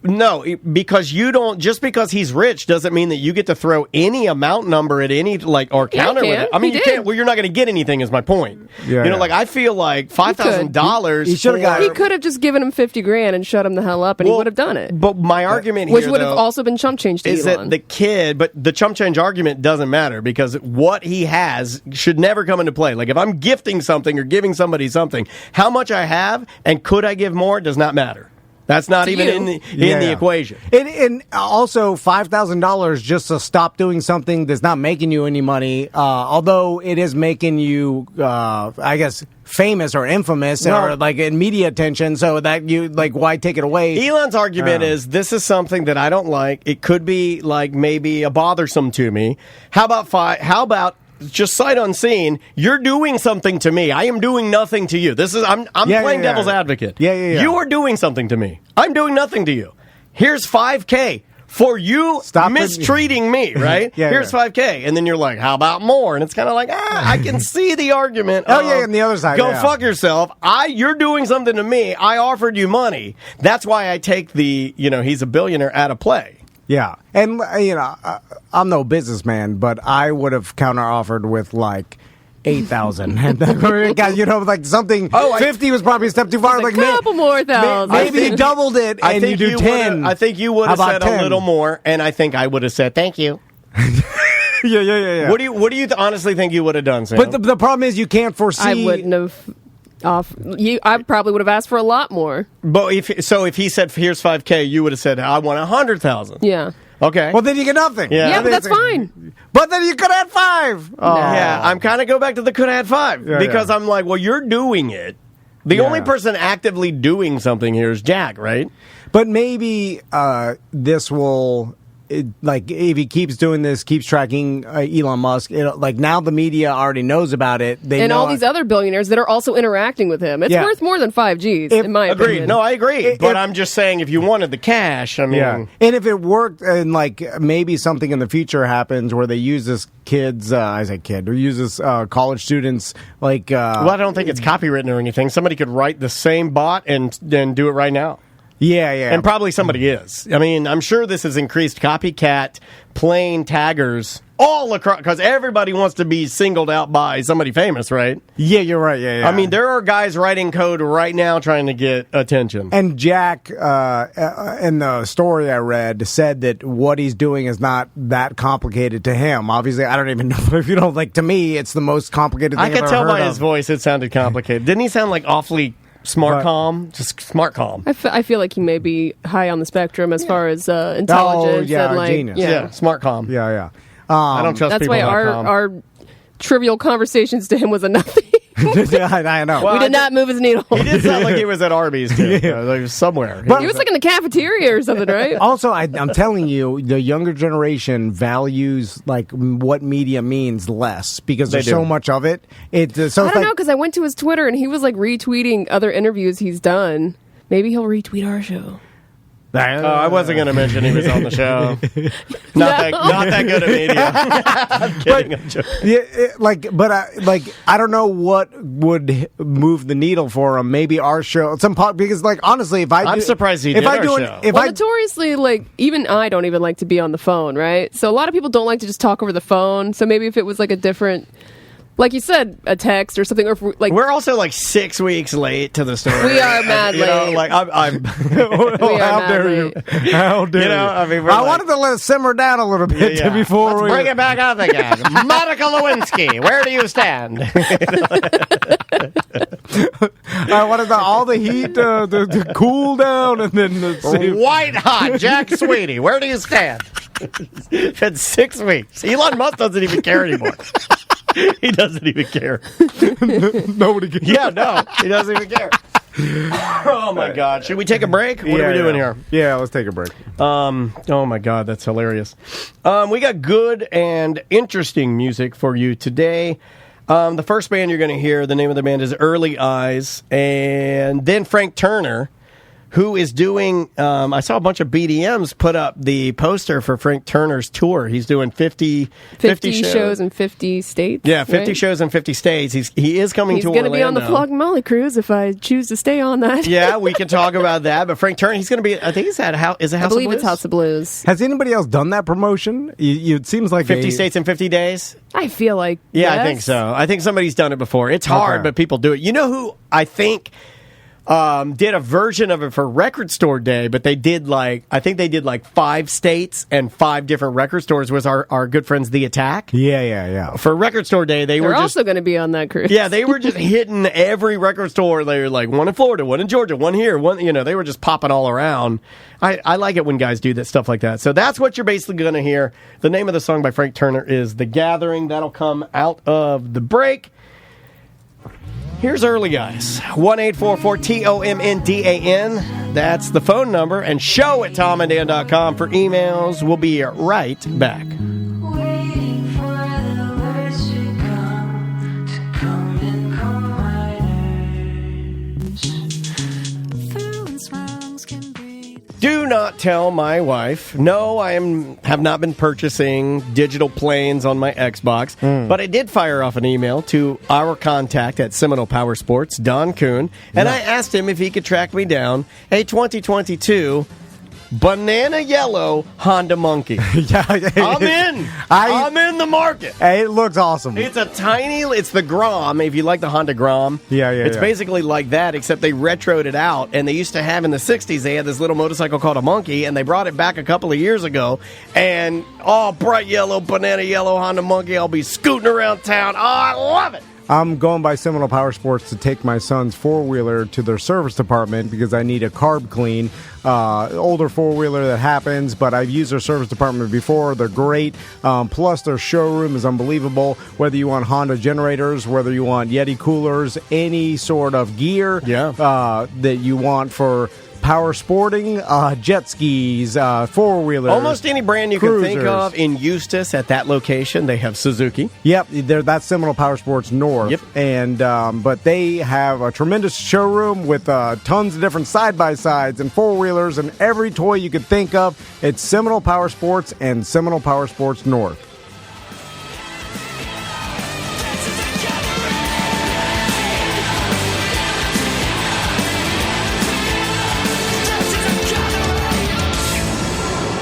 No, because you don't. Just because he's rich doesn't mean that you get to throw any amount number at any or counter with it. I mean, you can't. Well, you're not going to get anything. Is my point. Like I feel like $5,000.
He should have got. He could have just given him $50,000 and shut him the hell up, and he would have done it.
But my argument
which
here,
would have also been chump change to
is
Elon.
that the kid. But the chump change argument doesn't matter because what he has should never come into play. Like if I'm gifting something or giving somebody something, how much I have and could I give more does not matter. That's not even in the equation.
And also $5,000 just to stop doing something that's not making you any money, although it is making you, I guess, famous or infamous or like in media attention. So that you like, why take it away?
Elon's argument is this is something that I don't like. It could be like maybe a bothersome to me. How about just sight unseen, you're doing something to me. I am doing nothing to you. This is I'm playing devil's advocate.
Yeah.
You are doing something to me. I'm doing nothing to you. Here's $5,000 for you mistreating me, right? Here's $5,000. And then you're like, how about more? And it's kind of like, I can see the argument.
On the other side.
Go fuck yourself. You're doing something to me. I offered you money. That's why I take the, he's a billionaire out of play.
Yeah. And, I'm no businessman, but I would have counter-offered with, like, 8,000. Like something, 50 was probably a step too far.
Like a couple more thousand.
Maybe you doubled it and you do 10.
I think you would have said 10? A little more, and I think I would have said, thank you.
Yeah.
What do you honestly think you would have done, Sam?
But the problem is you can't foresee.
I wouldn't have... I probably would have asked for a lot more.
But if he said here's $5,000, you would have said I want 100,000.
Yeah.
Okay.
Well, then you get nothing.
Yeah, but that's fine.
But then you could have 5.
Oh. Yeah, I'm kind of go back to the could have 5 because I'm like, well, you're doing it. The only person actively doing something here is Jack, right?
But maybe this will. If he keeps doing this, keeps tracking Elon Musk, now the media already knows about it.
And all these other billionaires that are also interacting with him. It's worth more than 5Gs, in my opinion.
No, I agree. But I'm just saying, if you wanted the cash, I mean...
Yeah. And if it worked, and maybe something in the future happens where they use this kids, I say kid, or use this college students, well,
I don't think it's copywritten or anything. Somebody could write the same bot and do it right now.
Yeah.
And probably somebody is. I mean, I'm sure this has increased copycat plane taggers all across, because everybody wants to be singled out by somebody famous, right?
Yeah, you're right. Yeah.
I mean, there are guys writing code right now trying to get attention.
And Jack, in the story I read, said that what he's doing is not that complicated to him. Obviously, I don't even know if you don't like. To me, it's the most complicated thing
I could
I've
tell
ever
by
heard
his
of.
voice it sounded complicated. Didn't he sound like awfully smart calm? Just smart calm.
I feel like he may be high on the spectrum as far as intelligence.
yeah,
and like,
genius.
Yeah, smart calm.
Yeah.
I don't trust
That's
people
why
that calm.
our trivial conversations to him was a nothing.
I know.
Well,
we did not move his needle.
He did sound like he was at Arby's, too. Like somewhere.
But-
He was like in the cafeteria or something, right?
Also, I'm telling you, the younger generation values like what media means less because there's
They do.
so much of it.
I don't know, because I went to his Twitter and he was like retweeting other interviews he's done. Maybe he'll retweet our show.
I wasn't going to mention he was on the show. Not that good at media. I'm kidding. I'm joking.
I don't know what would move the needle for him. Maybe our show, because like honestly,
I'm surprised he did our show.
Notoriously, like, even I don't even like to be on the phone, right? So a lot of people don't like to just talk over the phone. So maybe if it was like a different, like you said, a text or something, or if
we're also like 6 weeks late to the story.
We are mad
You know,
late.
like I'm.
How dare you? How dare
You know,
you?
I mean,
I wanted to let it simmer down a little bit
Yeah.
before
Let's
we
bring it back up again. Monica Lewinsky, where do you stand?
I wanted all the heat to cool down, and then
White hot Jack Sweeney, where do you stand? It's been 6 weeks. Elon Musk doesn't even care anymore. He doesn't even care.
nobody can.
Yeah, no, he doesn't even care. Oh my God! Should we take a break? What are we doing here?
Yeah, let's take a break.
Oh my God, that's hilarious. We got good and interesting music for you today. The first band you're going to hear, the name of the band is Early Eyes, and then Frank Turner, who is doing, I saw a bunch of BDMs put up the poster for Frank Turner's tour. He's doing 50
shows in 50 states.
Yeah, 50
right?
shows in 50 states. He is coming
He's
to
going to
Orlando.
be on the Flog Molly cruise if I choose to stay on that.
Yeah, we can talk about that. But Frank Turner, he's going to be, I think he's at House of Blues?
I believe it's House of Blues.
Has anybody else done that promotion? It seems like
50 states in 50 days?
I feel like,
Yeah,
yes.
I think so. I think somebody's done it before. It's hard,
Okay.
but people do it. You know who I think did a version of it for Record Store Day, but they did like 5 states and 5 different record stores, was our good friends The Attack.
Yeah.
For Record Store Day, they
They're
were just...
also going to be on that cruise.
Yeah, they were just hitting every record store. They were like, one in Florida, one in Georgia, one here, one, they were just popping all around. I like it when guys do that stuff like that. So that's what you're basically going to hear. The name of the song by Frank Turner is The Gathering. That'll come out of the break. Here's Early Guys. 1-844-TOMNDAN. That's the phone number. And show at tomanddan.com for emails. We'll be right back.
Waiting for the words to come and calm my nerves. Feelings wrongs can breathe.
Do not tell my wife. No, I have not been purchasing digital planes on my Xbox, but I did fire off an email to our contact at Seminole Power Sports, Don Kuhn, and I asked him if he could track me down a 2022 banana yellow Honda Monkey. I'm in. I'm in the market.
Hey, it looks awesome.
It's the Grom, if you like the Honda Grom.
Yeah.
It's basically like that, except they retroed it out, and they used to have in the 60s, they had this little motorcycle called a Monkey, and they brought it back a couple of years ago, and bright yellow, banana yellow Honda Monkey, I'll be scooting around town. Oh, I love it.
I'm going by Seminole Power Sports to take my son's four-wheeler to their service department because I need a carb clean. Older four-wheeler that happens, but I've used their service department before. They're great. Plus, their showroom is unbelievable. Whether you want Honda generators, whether you want Yeti coolers, any sort of gear that you want for power sporting, jet skis, four-wheelers.
Almost any brand you
cruisers.
can think of in Eustis at that location. They have Suzuki.
Yep, that's Seminole Power Sports North.
Yep.
And but they have a tremendous showroom with tons of different side-by-sides and four-wheelers and every toy you could think of. It's Seminole Power Sports and Seminole Power Sports North.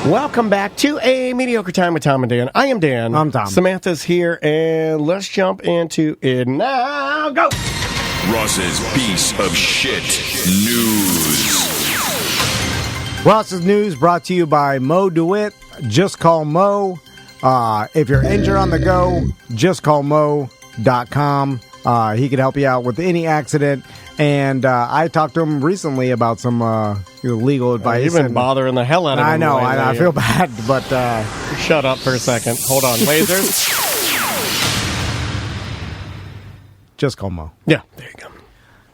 Welcome back to A Mediocre Time with Tom and Dan. I am Dan.
I'm Tom.
Samantha's here, and let's jump into it now. Go!
Ross's piece of shit news.
Ross's News brought to you by Mo DeWitt. Just call Mo. If you're injured on the go, just call Mo.com. He can help you out with any accident. And I talked to him recently about some legal advice.
You've been bothering the hell out of him.
I know. I feel bad, but...
Shut up for a second. Hold on. Lasers?
Just call Mo.
Yeah, there you go.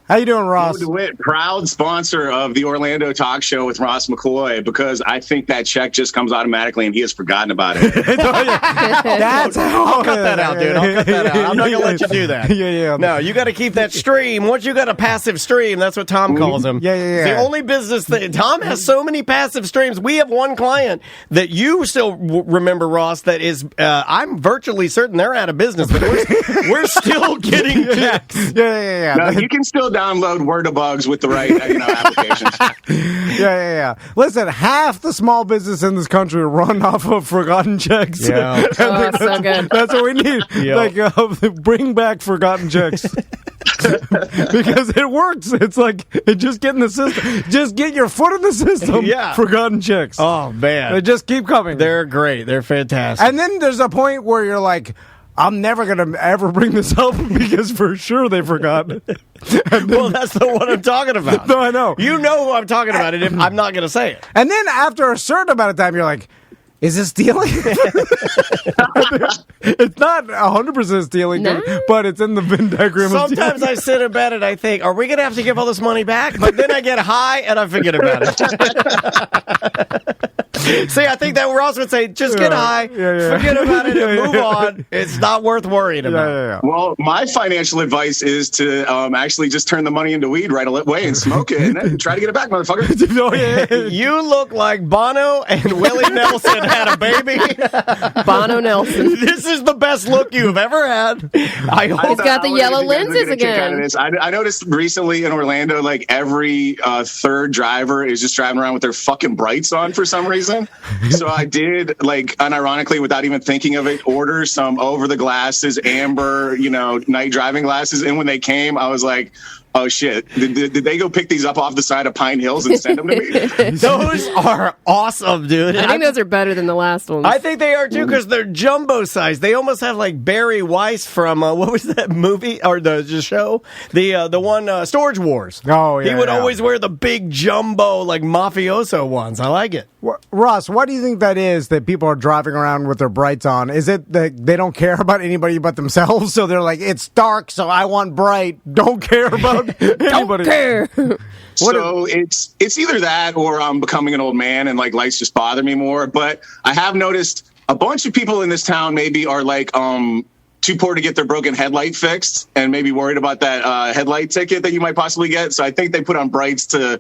How you doing, Ross?
Mo DeWitt, proud sponsor of the Orlando Talk Show with Ross McCoy, because I think that check just comes automatically and he has forgotten about it.
That's
I'll cut that out, dude. I'll cut that out. I'm not going to let you do that.
Yeah.
No, you got to keep that stream. Once you got a passive stream, that's what Tom calls them.
Yeah.
It's the only business that Tom has so many passive streams. We have one client that you still remember, Ross, that is, I'm virtually certain they're out of business, but we're still getting checks.
Yeah.
No, you can still download Word-a-Bugs with the right applications.
Yeah. Listen, half the small business in this country run off of forgotten checks.
Yeah.
Oh, so good.
That's what we need.
Yep.
Bring back forgotten checks. Because it works. It's like, just get in the system. Just get your foot in the system.
Yeah.
Forgotten checks.
Oh, man.
They just keep coming.
They're great. They're fantastic.
And then there's a point where you're like, I'm never going to ever bring this up because for sure they forgot.
Well, that's the one I'm talking about.
No, I know.
You know who I'm talking about, and I'm not going to say it.
And then after a certain amount of time, you're like, is it stealing? It's not 100% stealing,
No.
but it's in the Venn diagram.
Sometimes I sit in bed and I think, are we going to have to give all this money back? But then I get high and I forget about it. See, I think that Ross would say, just get high, forget about it, and move on. It's not worth worrying about.
Yeah.
Well, my financial advice is to actually just turn the money into weed right away and smoke it and then try to get it back, motherfucker.
You look like Bono and Willie Nelson had a baby.
Bono Nelson.
This is the best look you've ever had. I hope.
He's got the
I
yellow
wonder if you guys
lenses
are gonna get a kick out of
again.
this. I noticed recently in Orlando, like every third driver is just driving around with their fucking brights on for some reason. So I did, like, unironically, without even thinking of it, order some over the glasses, amber, night driving glasses. And when they came, I was like, oh shit! Did they go pick these up off the side of Pine Hills and send them to me?
Those are awesome, dude.
I think those are better than the last ones.
I think they are too because they're jumbo size. They almost have like Barry Weiss from what was that movie or the show? The one Storage Wars.
Oh, yeah,
he would
yeah.
always wear the big jumbo like mafioso ones. I like it.
Ross, what do you think that is that people are driving around with their brights on? Is it that they don't care about anybody but themselves? So they're like, it's dark, so I want bright. Don't care about anybody.
Don't care.
So it's either that or I'm becoming an old man and like lights just bother me more. But I have noticed a bunch of people in this town maybe are like too poor to get their broken headlight fixed and maybe worried about that headlight ticket that you might possibly get. So I think they put on brights to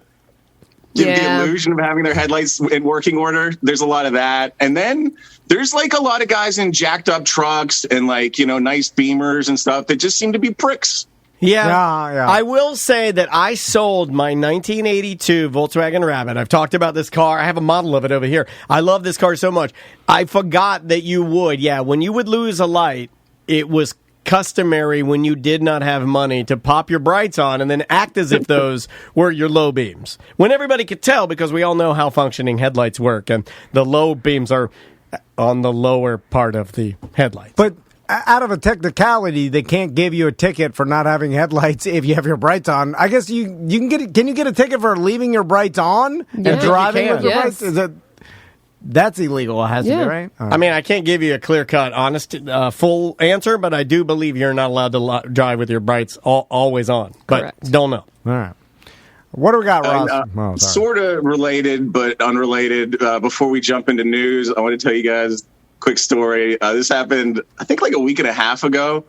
give the illusion of having their headlights in working order. There's a lot of that. And then there's like a lot of guys in jacked up trucks and like, nice Beamers and stuff that just seem to be pricks.
Yeah.
Yeah.
I will say that I sold my 1982 Volkswagen Rabbit. I've talked about this car. I have a model of it over here. I love this car so much. I forgot that you would. Yeah, when you would lose a light, it was customary when you did not have money to pop your brights on and then act as if those were your low beams. When everybody could tell, because we all know how functioning headlights work, and the low beams are on the lower part of the headlights.
But out of a technicality, they can't give you a ticket for not having headlights if you have your brights on. I guess you can get. Can you get a ticket for leaving your brights on and
Yeah.
driving
You can.
with your
Yes.
brights? Is that that's illegal? It has to
Yeah.
be, right?
I mean, I can't give you a clear-cut, honest, full answer, but I do believe you're not allowed to drive with your brights always on. But
Correct.
don't know.
All right. What do we got, Ross?
Sort of related, but unrelated. Before we jump into news, I want to tell you guys a quick story. This happened, I think, like a week and a half ago.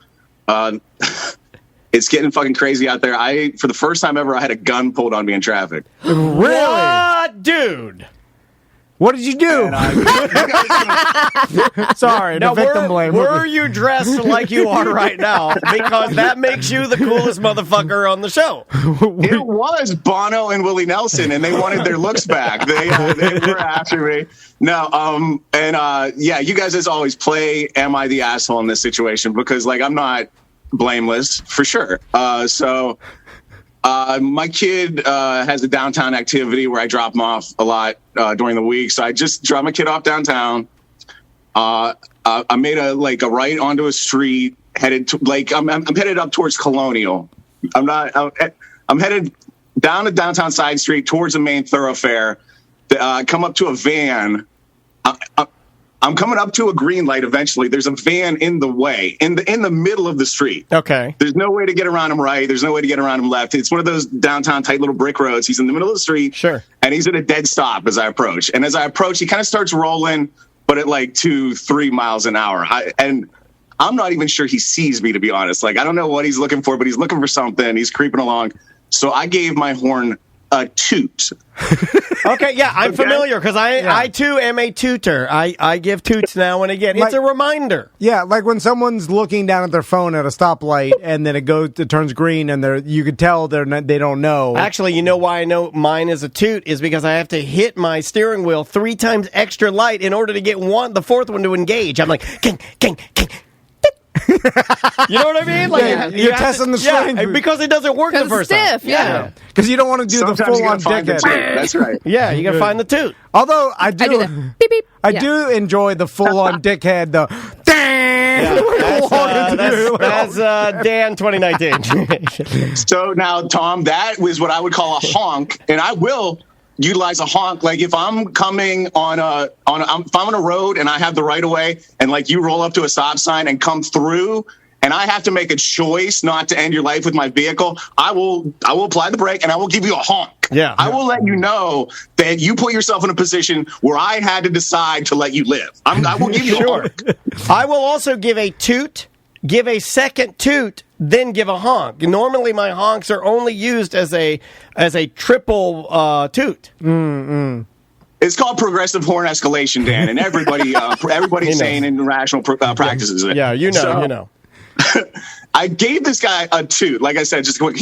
It's getting fucking crazy out there. For the first time ever, I had a gun pulled on me in traffic.
Really?
What, dude?
What did you do? Sorry,
Now,
the victim blame.
were you dressed like you are right now? Because that makes you the coolest motherfucker on the show.
It was Bono and Willie Nelson, and they wanted their looks back. They were after me. No, yeah, you guys as always play Am I the Asshole in this situation? Because, like, I'm not blameless, for sure. My kid has a downtown activity where I drop him off a lot during the week. So I just drop my kid off downtown. I made a right onto a street headed to, I'm headed up towards Colonial. I'm headed down a downtown side street towards the main thoroughfare. Come up to a van. I'm coming up to a green light eventually. There's a van in the way, in the middle of the street.
Okay.
There's no way to get around him right. There's no way to get around him left. It's one of those downtown tight little brick roads. He's in the middle of the street.
Sure.
And he's at a dead stop as I approach. And as I approach, he kind of starts rolling, but at like 2-3 miles an hour. And I'm not even sure he sees me, to be honest. Like, I don't know what he's looking for, but he's looking for something. He's creeping along. So I gave my horn a toot.
Okay, yeah, I'm familiar because I too am a tooter. I give toots now and again. It's a reminder.
Yeah, like when someone's looking down at their phone at a stoplight and then it turns green and you could tell they don't know.
Actually, you know why I know mine is a toot is because I have to hit my steering wheel 3 times extra light in order to get the fourth one to engage. I'm like, king, king, king. You know what I mean? Like
you're testing the strength.
Yeah, because it doesn't work the first
stiff,
time.
yeah.
Because you don't want to do
Sometimes
the
you
full-on
gotta find the toot.
dickhead.
That's right.
Yeah, you gotta find the toot.
Although I do
the beep beep.
I do enjoy the full-on dickhead, the
That's Dan 2019.
So now, Tom, that was what I would call a honk, and I will utilize a honk. Like if I'm coming if I'm on a road and I have the right of way, and like you roll up to a stop sign and come through, and I have to make a choice not to end your life with my vehicle, I will apply the brake and I will give you a honk.
Yeah.
I will let you know that you put yourself in a position where I had to decide to let you live. I will give you a honk.
I will also give a toot, give a second toot, then give a honk. Normally, my honks are only used as a triple toot.
It's called progressive horn escalation, Dan, and everybody's sane and rational practices it.
Yeah, you know.
I gave this guy a toot, like I said, just going,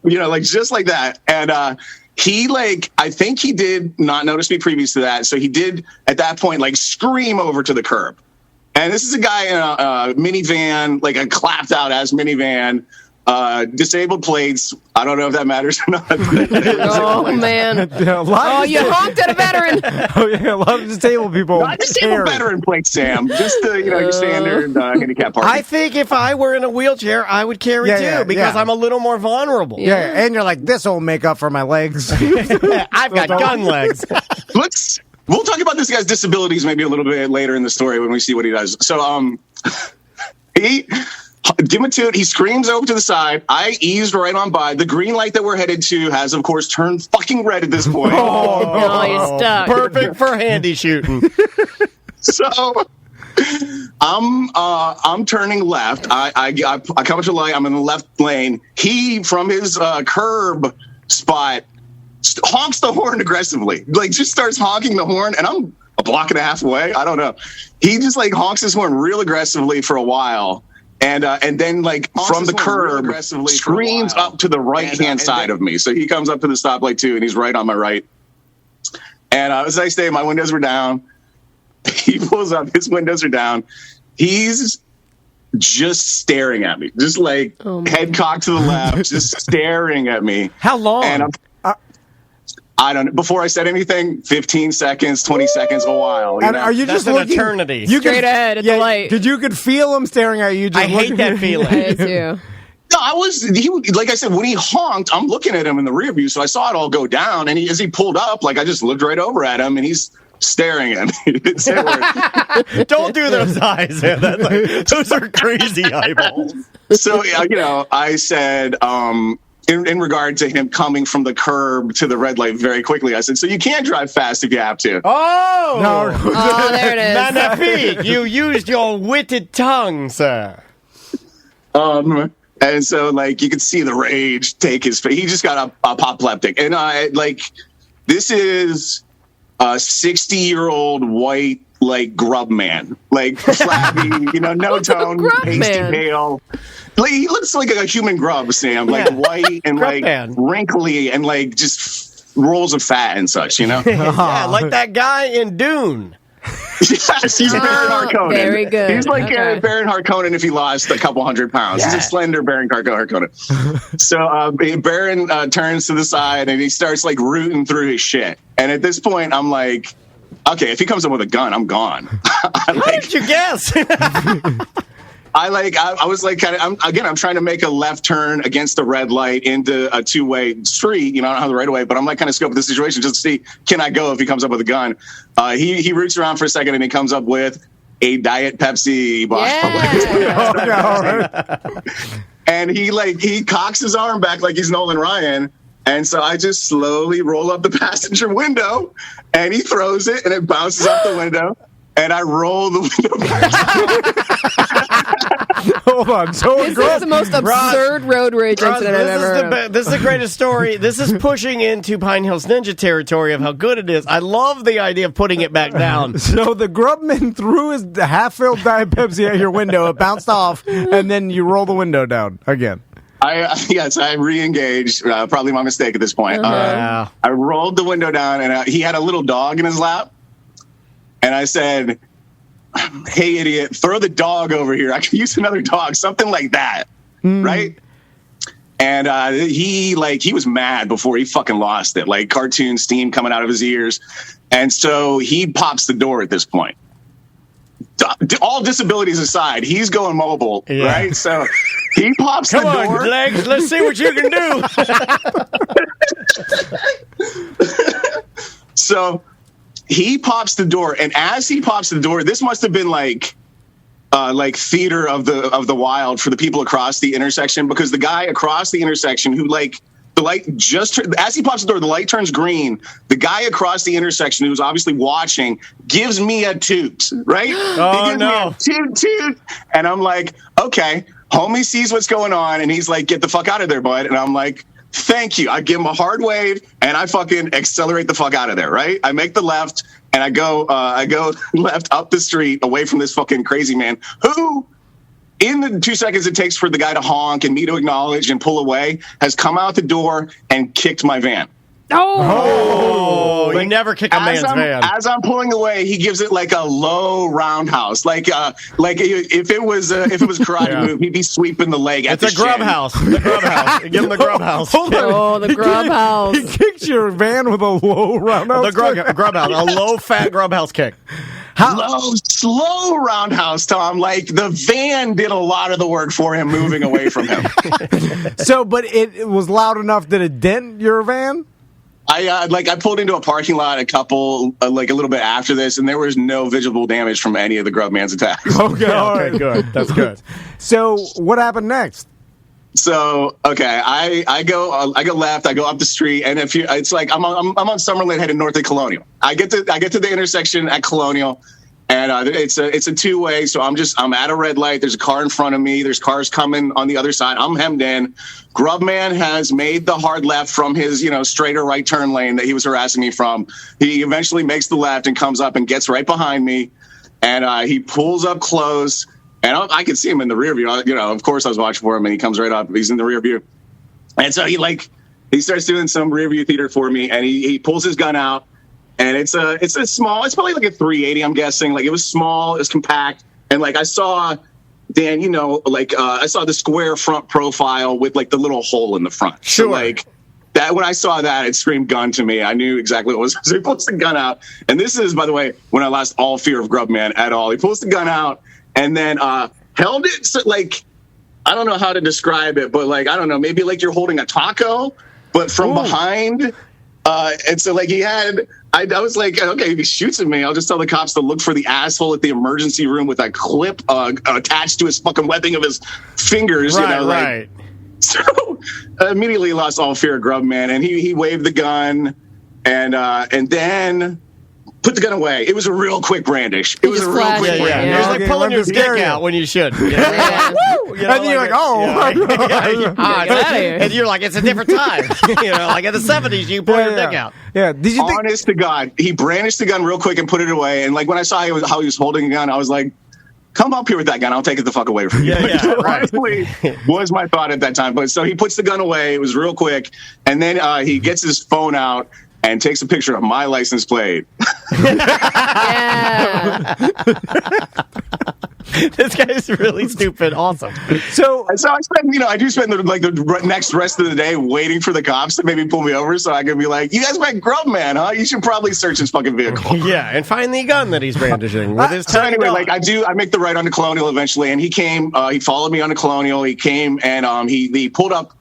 like just like that, and he I think he did not notice me previous to that, so he did at that point scream over to the curb. And this is a guy in a minivan, like a clapped out ass minivan, disabled plates. I don't know if that matters or not.
Oh, man. You honked at a veteran.
Oh, yeah, a lot of disabled people.
Not disabled veteran plates, Sam. Just your standard handicap parking.
I think if I were in a wheelchair, I would carry because I'm a little more vulnerable.
Yeah, and you're like, this will make up for my legs.
I've got gun legs.
We'll talk about this guy's disabilities maybe a little bit later in the story when we see what he does. So, give him a toot. He screams over to the side. I eased right on by. The green light that we're headed to has, of course, turned fucking red at this point.
No, you're stuck.
Perfect for handy shooting.
So, I'm turning left. I come up to the light. I'm in the left lane. He, from his curb spot, honks the horn aggressively, just starts honking the horn, and I'm a block and a half away. I don't know. He just honks his horn real aggressively for a while, and then from the curb screams up to the right hand side of me. So he comes up to the stoplight too, and he's right on my right. And as I say, my windows were down. He pulls up, his windows are down. He's just staring at me, just head cocked to the left, just staring at me.
How long?
And I don't know. Before I said anything, 15 seconds, 20 seconds, a while.
And are you
That's
just
an
looking
eternity.
Straight ahead at the light.
You could feel him staring at you. Just
I hate that feeling.
I do.
No, like I said, when he honked, I'm looking at him in the rear view, so I saw it all go down. And as he pulled up, I just looked right over at him, and he's staring at me.
Don't do those eyes, man. Those are crazy eyeballs.
So, I said, in regard to him coming from the curb to the red light very quickly, I said, so you can drive fast if you have to.
Oh!
No.
Oh, there it is.
Magnifique. You used your witted tongue, sir.
And so, you could see the rage take his face. He just got apoplectic. And, this is a 60-year-old white, like, Grubman. Like, flabby, no tone, pasty pale. Like, he looks like a human grub, Sam. Like, white and, like, wrinkly and, like, just rolls of fat and such,
Yeah, like that guy in Dune.
Yes, he's Baron Harkonnen.
Very good.
He's like Baron Harkonnen if he lost a couple hundred pounds. Yeah. He's a slender Baron Harkonnen. So Baron turns to the side and he starts like rooting through his shit. And at this point, I'm like, okay, if he comes up with a gun, I'm gone.
How did you guess?
I was like, I'm trying to make a left turn against the red light into a two-way street. I don't have the right of way, but I'm like kind of scoping the situation just to see, can I go if he comes up with a gun? He roots around for a second and he comes up with a Diet Pepsi bottle.
Yeah.
And he cocks his arm back like he's Nolan Ryan. And so I just slowly roll up the passenger window and he throws it and it bounces off the window. And I roll the window back.
Hold on. So
this is the most absurd road rage incident I've ever heard.
This is the greatest story. This is pushing into Pine Hills Ninja territory of how good it is. I love the idea of putting it back down.
So the Grubman threw his half-filled Diet Pepsi at your window. It bounced off, and then you roll the window down again.
I re-engaged. Probably my mistake at this point. I rolled the window down, and he had a little dog in his lap. And I said, hey, idiot, throw the dog over here. I can use another dog, something like that, right? And he was mad before he fucking lost it, like cartoon steam coming out of his ears. And so he pops the door at this point. All disabilities aside, he's going mobile, right? So he pops the door.
Come on, legs, let's see what you can do.
So he pops the door, and as he pops the door, this must have been like theater of the wild for the people across the intersection, because the guy across the intersection who the light as he pops the door, the light turns green. The guy across the intersection who's obviously watching gives me a toot, right?
Oh, no.
Toot. And I'm like, okay, homie sees what's going on, and he's like, get the fuck out of there, bud. And I'm like, thank you. I give him a hard wave, and I fucking accelerate the fuck out of there, right? I make the left, and I go left up the street away from this fucking crazy man who, in the 2 seconds it takes for the guy to honk and me to acknowledge and pull away, has come out the door and kicked my van.
Oh, you never kick a man's van.
As I'm pulling away, he gives it like a low roundhouse, like if it was karate move, he'd be sweeping the leg.
It's a Grubhouse. The Grubhouse. Give him the Grubhouse.
Oh, the Grubhouse.
He kicked your van with a low roundhouse.
The Grubhouse, a low fat Grubhouse kick.
Slow roundhouse, Tom. Like the van did a lot of the work for him moving away from him.
So, but it was loud enough that it dent your van?
I pulled into a parking lot a little bit after this, and there was no visible damage from any of the Grubman's attacks.
Okay,
good. That's good.
So what happened next?
So I go left, I go up the street, and it's like I'm on Summerlin heading north of Colonial. I get to the intersection at Colonial, and it's a two-way. So I'm at a red light. There's a car in front of me. There's cars coming on the other side. I'm hemmed in. Grubman has made the hard left from his straight or right turn lane that he was harassing me from. He eventually makes the left and comes up and gets right behind me, and he pulls up close. And I can see him in the rear view. Of course I was watching for him, and he comes right up. He's in the rear view. And so he starts doing some rear view theater for me, and he pulls his gun out, and it's a small, it's probably like a 380, I'm guessing. Like, it was small, it was compact. And I saw, Dan, I saw the square front profile with the little hole in the front.
Sure.
So that, when I saw that, it screamed gun to me. I knew exactly what it was. So he pulls the gun out. And this is, by the way, when I lost all fear of Grubman at all. He pulls the gun out, and then held it I don't know how to describe it, but I don't know, maybe you're holding a taco, but from behind. And so he had, I was like, okay, if he shoots at me, I'll just tell the cops to look for the asshole at the emergency room with a clip attached to his fucking webbing of his fingers.
Right.
So I immediately lost all fear of Grubman, and he waved the gun, and then put the gun away. It was a real quick brandish. It was a
just
real
flashed
quick
it,
brandish.
yeah.
It's like
Okay,
pulling
let me
your dick
scare you.
out when you should. You know?
Yeah.
Woo! You know,
And then you're like, oh.
Get outta here.
And you're like, it's a different time. You know, like in the 70s, you pull your dick out.
Yeah. Did you think?
Honest to God, he brandished the gun real quick and put it away. And like when I saw how he was holding the gun, I was like, come up here with that gun. I'll take it the fuck away from you.
Yeah, right.
Honestly, was my thought at that time. But so he puts the gun away. It was real quick. And then he gets his phone out and takes a picture of my license plate.
Yeah.
This guy is really stupid. Awesome.
So
And so I spend, I do spend the next rest of the day waiting for the cops to maybe pull me over so I can be like, you guys met Grubman, huh? You should probably search his fucking vehicle.
Yeah, and find the gun that he's brandishing with his
So
tiny
anyway,
dog.
I make the right onto Colonial eventually, and he came, he followed me onto Colonial. He came and he pulled up.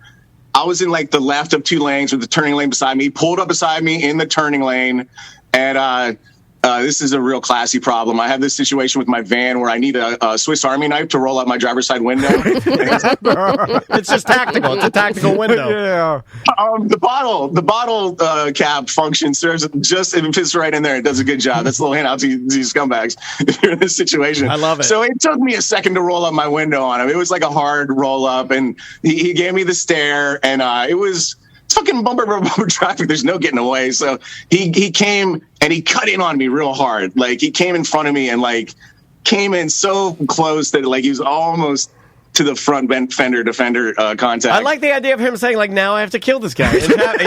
I was in like the left of two lanes with the turning lane beside me. He pulled up beside me in the turning lane, and this is a real classy problem. I have this situation with my van where I need a Swiss Army knife to roll out my driver's side window.
It's just tactical. It's a tactical window.
yeah.
The bottle cap function serves just if it fits right in there. It does a good job. That's a little handout to these scumbags if you're in this situation.
I love it.
So it took me a second to roll up my window on him. It was like a hard roll up, and he gave me the stare, and it's fucking bumper traffic. There's no getting away. So he came and he cut in on me real hard. Like he came in front of me and like came in so close that like he was almost to the front fender defender contact.
I like the idea of him saying, like, now I have to kill this guy.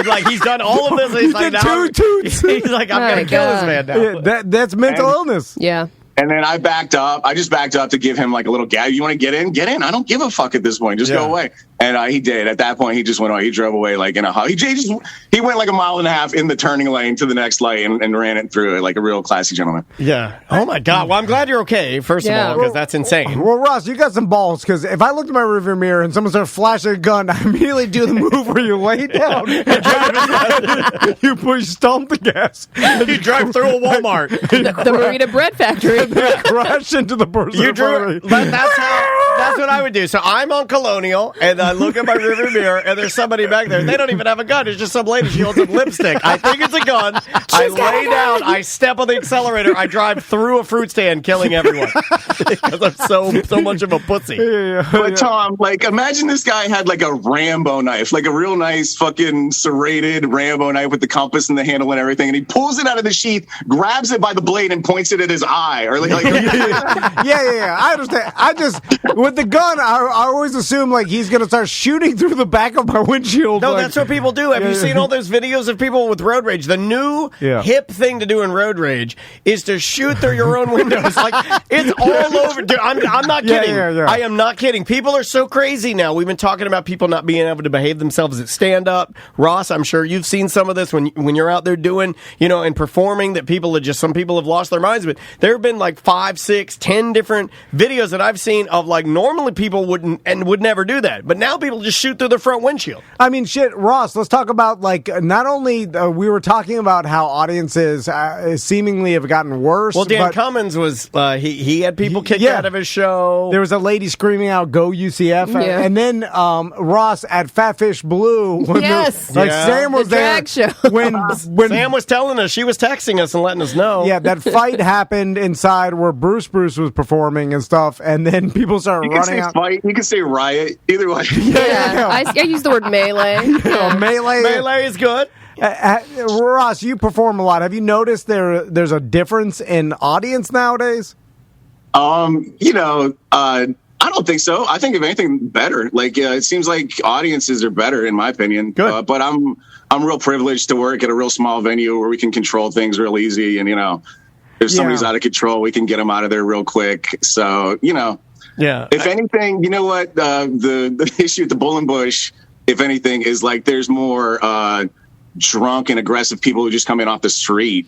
Like, he's done all of this. And he's like,
did
now
two toots.
he's like, I'm
Oh
going
my
to kill this
God.
man now.
Yeah, that's mental illness.
Yeah.
And then I backed up. I just backed up to give him like a little gag. You want to get in? Get in. I don't give a fuck at this point. Just
Yeah.
go away. And he did. At that point, he just went away. He drove away like in a huff. He went like a mile and a half in the turning lane to the next light and ran it through it like a real classy gentleman.
Yeah. Oh, my God. Well, I'm glad you're okay, first of
Yeah.
all, because that's insane.
Well, Ross, you got some balls because if I looked in my rearview mirror and someone started flashing a gun, I immediately do the move where you lay down, you stomp the gas,
You drive through a Walmart.
The Marita Bread Factory.
crash into the person.
You
in front of
drew.
me.
That's what I would do. So I'm on Colonial, and I look at my rearview mirror, and there's somebody back there. They don't even have a gun. It's just some lady. She holds up lipstick. I think it's a gun. I lay down. I step on the accelerator. I drive through a fruit stand, killing everyone because I'm so much of a pussy.
But Tom, like, imagine this guy had like a Rambo knife, like a real nice fucking serrated Rambo knife with the compass and the handle and everything, and he pulls it out of the sheath, grabs it by the blade, and points it at his eye, or like
Yeah. I understand. I just with the gun, I always assume like he's gonna start shooting through the back of my windshield.
No,
like,
that's what people do. Have you seen all those videos of people with road rage? The new hip thing to do in road rage is to shoot through your own windows. Like, it's all over. Dude, I'm not kidding.
Yeah.
I am not kidding. People are so crazy now. We've been talking about people not being able to behave themselves at stand-up. Ross, I'm sure you've seen some of this when you're out there doing, and performing, that some people have lost their minds. But there have been like 5, 6, 10 different videos that I've seen of like normally people would never do that. But now people just shoot through their front windshield.
I mean, shit, Ross, let's talk about, like, not only we were talking about how audiences seemingly have gotten worse.
Well, Dan
but
Cummins was, he had people kicked
Yeah.
out of his show.
there was a lady screaming out, "Go UCF."
Yeah.
And then Ross at Fat Fish Blue. When
Yes.
Sam was
The
there.
drag show.
When
Sam was telling us, she was texting us and letting us know.
yeah, that fight happened inside where Bruce was performing and stuff, and then people started
you can
running
say
out.
fight, you can say riot, either way.
Yeah. I use the word melee.
Melee.
Melee is good.
Ross, you perform a lot. Have you noticed there's a difference in audience nowadays?
I don't think so. I think if anything, better. Like it seems like audiences are better, in my opinion.
Good.
But I'm real privileged to work at a real small venue where we can control things real easy, and if somebody's out of control, we can get them out of there real quick. So
Yeah.
if anything, you know what the issue at the Bull and Bush, if anything, is like there's more drunk and aggressive people who just come in off the street.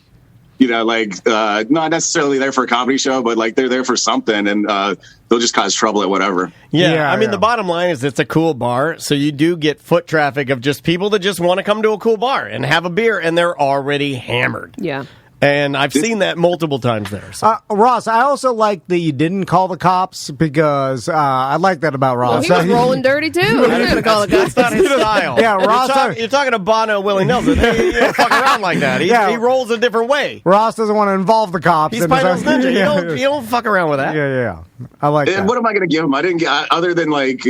Not necessarily there for a comedy show, but like they're there for something, and they'll just cause trouble at whatever.
Yeah, I mean, the bottom line is it's a cool bar, so you do get foot traffic of just people that just want to come to a cool bar and have a beer, and they're already hammered.
Yeah.
And I've seen that multiple times there. So.
Ross, I also like that you didn't call the cops because I like that about
Well,
Ross.
he was rolling dirty too. I'm not gonna call it
That's not his style.
Yeah, Ross.
You're talking to Bono Willie Nelson. He don't fuck around like that. He rolls a different way.
Ross doesn't want to involve the cops.
He's Spineless Ninja. You don't fuck around with that.
Yeah. I like that.
And what am I going to give him? I didn't get other than like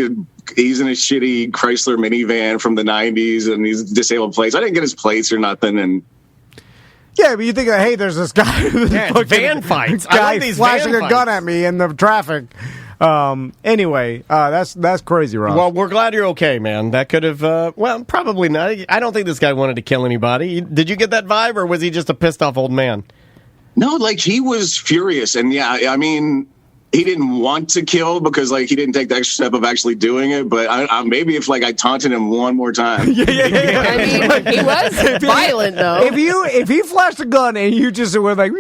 he's in a shitty Chrysler minivan from the '90s and he's disabled plates. I didn't get his plates or nothing. And
yeah, but you think, hey, there's this guy,
van fights. I
guy
like these
flashing
van
a gun
fights.
at me in the traffic. Anyway, that's crazy, Ross.
Well, we're glad you're okay, man. That could have, well, probably not. I don't think this guy wanted to kill anybody. Did you get that vibe, or was he just a pissed off old man?
no, like he was furious. And yeah, I mean, he didn't want to kill because like he didn't take the extra step of actually doing it. But I maybe if like I taunted him one more time.
I mean, he was violent though.
If he flashed a gun and you just were like,
One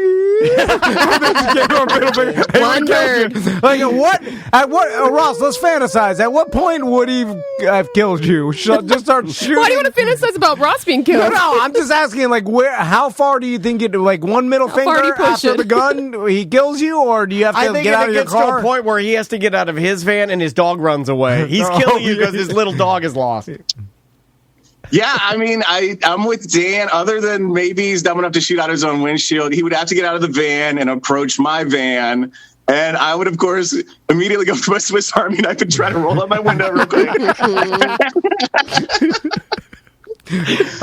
bird.
like at what Ross, let's fantasize. At what point would he have killed you? Just start shooting.
Why do you want to fantasize about Ross being killed?
No, I'm just asking, like, how far do you think it, like, one middle
How far do you
finger
push
after
it?
the gun, he kills you, or do you have
I
to
think
get
if
out
it
of your
gets to a
car?
point where he has to get out of his van and his dog runs away, he's killing you because his little dog is lost.
Yeah, I mean, I'm with Dan. Other than maybe he's dumb enough to shoot out his own windshield, he would have to get out of the van and approach my van. And I would, of course, immediately go for my Swiss Army knife and try to roll up my window real quick.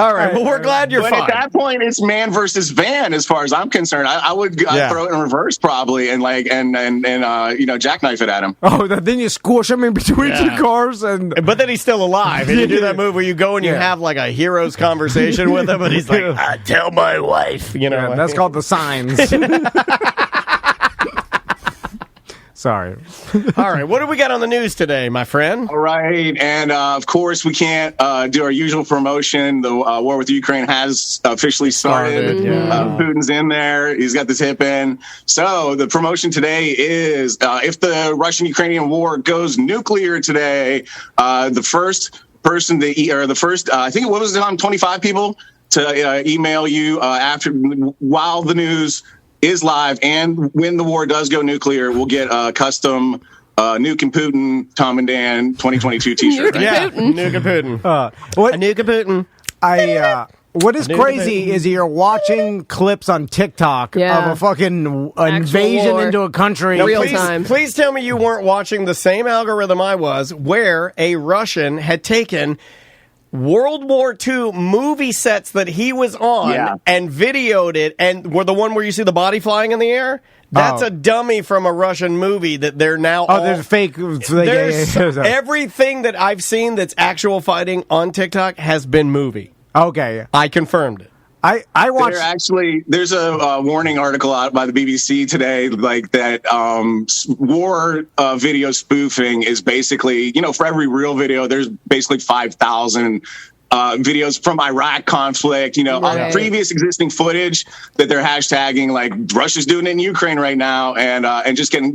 All right, well, we're glad you're
But
fine.
at that point, it's man versus van, as far as I'm concerned. I would I'd throw it in reverse probably, and like and jackknife it at him.
Oh, then you squish him in between two cars,
But then he's still alive, and you do that move where you go and you have like a hero's conversation with him, and he's like, "I tell my wife," you know.
that's called the signs. Sorry.
All right, what do we got on the news today, my friend?
All right, and of course we can't do our usual promotion. The war with Ukraine has officially started. Putin's in there. He's got this hip in. So the promotion today is if the Russian-Ukrainian war goes nuclear today, the first person I think what was it on 25 people to email you while the news is live, and when the war does go nuclear, we'll get a custom Nukin Putin, Tom and Dan 2022 t-shirt.
Nukin Putin.
Nukin Putin.
What
Nukin Putin.
What is crazy is you're watching clips on TikTok of a fucking invasion
war.
into a country.
Real
please,
time.
Please tell me you weren't watching the same algorithm I was, where a Russian had taken World War II movie sets that he was on and videoed it, and were the one where you see the body flying in the air? That's a dummy from a Russian movie that they're now
there's fake.
There's everything that I've seen that's actual fighting on TikTok has been movie.
Okay.
I confirmed it.
I watched.
There's a warning article out by the BBC today, like that war video spoofing is basically, for every real video, there's basically 5,000 videos from Iraq conflict, on previous existing footage that they're hashtagging, like Russia's doing it in Ukraine right now, and just getting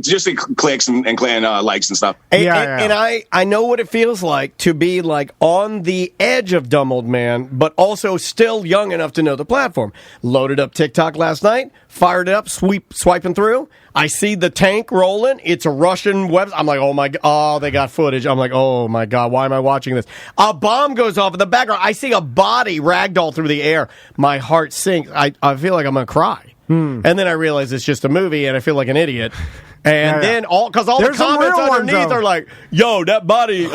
clicks and likes and stuff.
And I know what it feels like to be like on the edge of dumb old man, but also still young enough to know the platform. Loaded up TikTok last night, fired it up, swiping through. I see the tank rolling. It's a Russian web. I'm like, oh my God. Oh, they got footage. I'm like, oh my God. Why am I watching this? A bomb goes off in the background. I see a body ragdoll through the air. My heart sinks. I feel like I'm going to cry. And then I realize it's just a movie and I feel like an idiot. And then all the comments underneath are like, yo, that body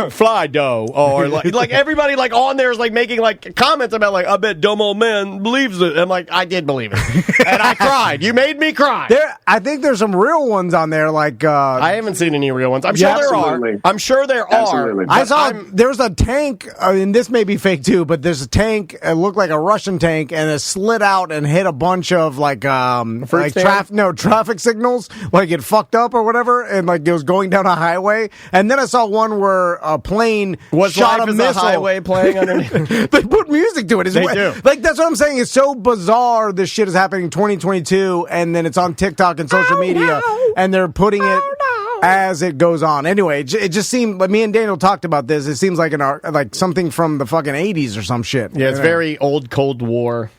fly dough. Or like everybody like on there is like making like comments about like, I bet dumb old man believes it. I'm like, I did believe it. And I cried. You made me cry.
I think there's some real ones on there. Like
I haven't seen any real ones. I'm sure there are. I'm sure there are.
I saw there's a tank, and this may be fake too, but there's a tank. It looked like a Russian tank, and it slid out and hit a bunch of traffic signals. Like it fucked up or whatever, and like it was going down a highway. And then I saw one where a plane shot a missile.
Highway playing underneath.
They put music to it.
They do.
Like that's what I'm saying. It's so bizarre. This shit is happening in 2022, and then it's on TikTok and social media, and they're putting it as it goes on. Anyway, it just seemed like me and Daniel talked about this. It seems like something from the fucking 80s or some shit.
Yeah, it's very old Cold War.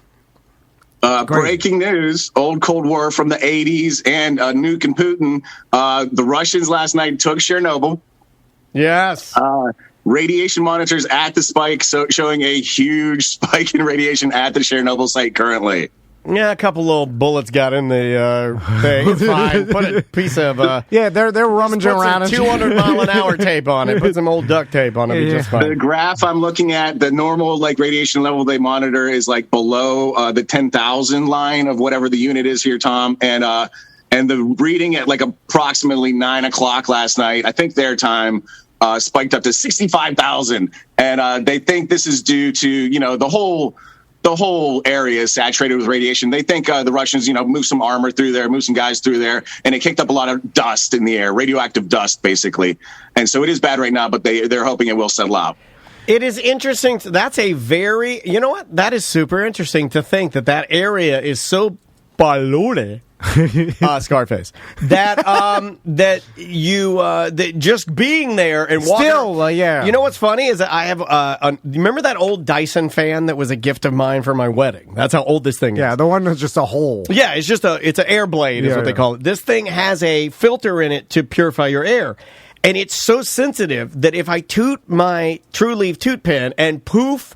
Breaking news, old Cold War from the 80s and Nukin Putin. The Russians last night took Chernobyl.
Yes.
Radiation monitors at the spike showing a huge spike in radiation at the Chernobyl site currently.
Yeah, a couple little bullets got in the thing. It's fine. Put a piece of
yeah, they're rummaging around.
Put some 200 mile an hour tape on it. Put some old duct tape on it. Be just fine.
The graph I'm looking at, the normal radiation level they monitor is below the 10,000 line of whatever the unit is here, Tom, and the reading at approximately 9 o'clock last night, I think their time, spiked up to 65,000, and they think this is due to the whole area is saturated with radiation. They think the Russians, moved some armor through there, moved some guys through there, and it kicked up a lot of dust in the air, radioactive dust, basically. And so it is bad right now, but they're hoping it will settle out.
It is interesting. That's a very, that is super interesting to think that area is so polluted. Scarface. That just being there and walking.
Still, yeah.
You know what's funny is that I have. Remember that old Dyson fan that was a gift of mine for my wedding? That's how old this thing is.
Yeah, the one that's just a hole.
Yeah, it's an air blade is what they call it. This thing has a filter in it to purify your air. And it's so sensitive that if I toot my True Leaf toot pen and poof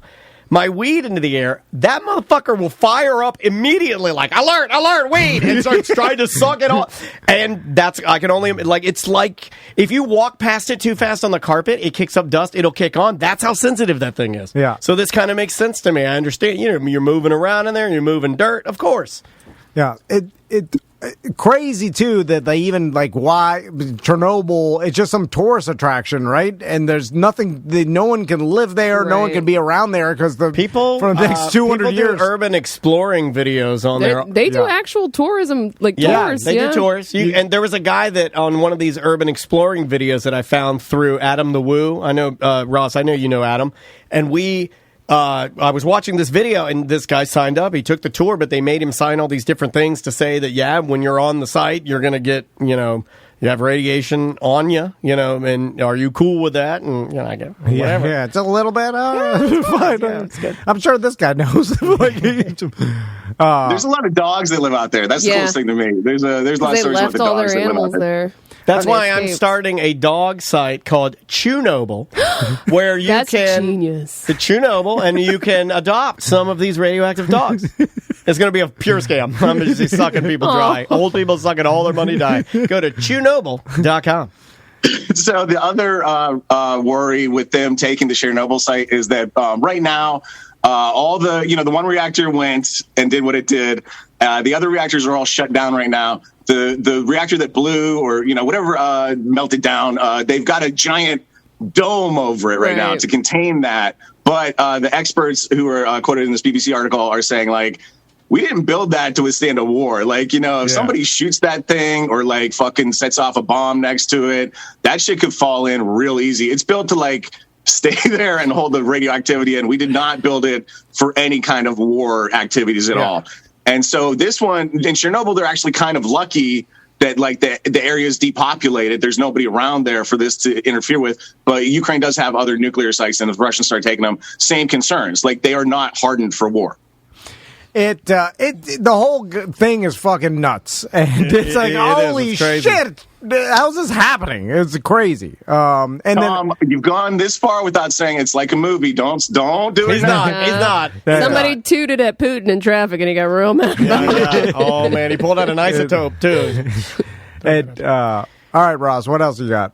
my weed into the air, that motherfucker will fire up immediately alert, weed, and starts trying to suck it off. And I can only, it's like, if you walk past it too fast on the carpet, it kicks up dust, it'll kick on. That's how sensitive that thing is.
Yeah.
So this kind of makes sense to me. I understand, you're moving around in there, you're moving dirt, of course.
Yeah. Crazy too that they even why Chernobyl, it's just some tourist attraction, right? And there's nothing, no one can live there,
right.
No one can be around there because the
people
for the next 200
people
years
do urban exploring videos on there.
They do actual tourism, tours.
They do tours. And there was a guy that on one of these urban exploring videos that I found through Adam the Woo. I know Ross. I know you know Adam, and we. I was watching this video, and this guy signed up. He took the tour, but they made him sign all these different things to say that, when you're on the site, you're going to get, you have radiation on you, and are you cool with that? And, I get whatever.
Yeah, it's a little bit,
it's good.
I'm sure this guy knows.
There's a lot of dogs that live out there. That's the coolest thing to me. There's a lot of stories about the dogs that live out there.
That's why I'm starting a dog site called Chewnobyl, where you can
genius.
The Chewnobyl, and you can adopt some of these radioactive dogs. It's going to be a pure scam. I'm just sucking people dry. Old people sucking all their money dry. Go to Chewnobyl.com.
So the other worry with them taking the Chernobyl site is that right now, all the one reactor went and did what it did. The other reactors are all shut down right now. The reactor that blew or whatever melted down, they've got a giant dome over it right now to contain that. But the experts who are quoted in this BBC article are saying we didn't build that to withstand a war. If somebody shoots that thing or fucking sets off a bomb next to it, that shit could fall in real easy. It's built to stay there and hold the radioactivity in. We did not build it for any kind of war activities at all. And so this one in Chernobyl, they're actually kind of lucky that the area is depopulated. There's nobody around there for this to interfere with. But Ukraine does have other nuclear sites, and if the Russians start taking them, same concerns. They are not hardened for war.
The whole thing is fucking nuts, and it's holy shit! How's this happening? It's crazy. And
then you've gone this far without saying it's like a movie. Don't do it.
He's not.
Somebody tooted at Putin in traffic, and he got real mad.
Oh man, he pulled out an isotope too.
All right, Ross, what else you got?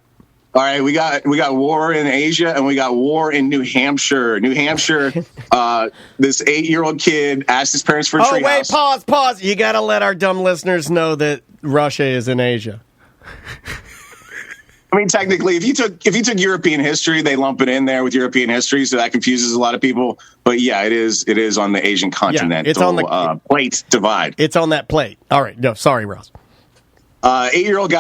All right, we got war in Asia and we got war in New Hampshire. New Hampshire, this 8-year-old kid asked his parents for a treehouse.
Oh wait, pause. You got to let our dumb listeners know that Russia is in Asia.
I mean, technically, if you took European history, they lump it in there with European history, so that confuses a lot of people. But yeah, it is on the Asian continent.
It's on the
plate divide.
It's on that plate. All right, no, sorry, Ross.
8-year-old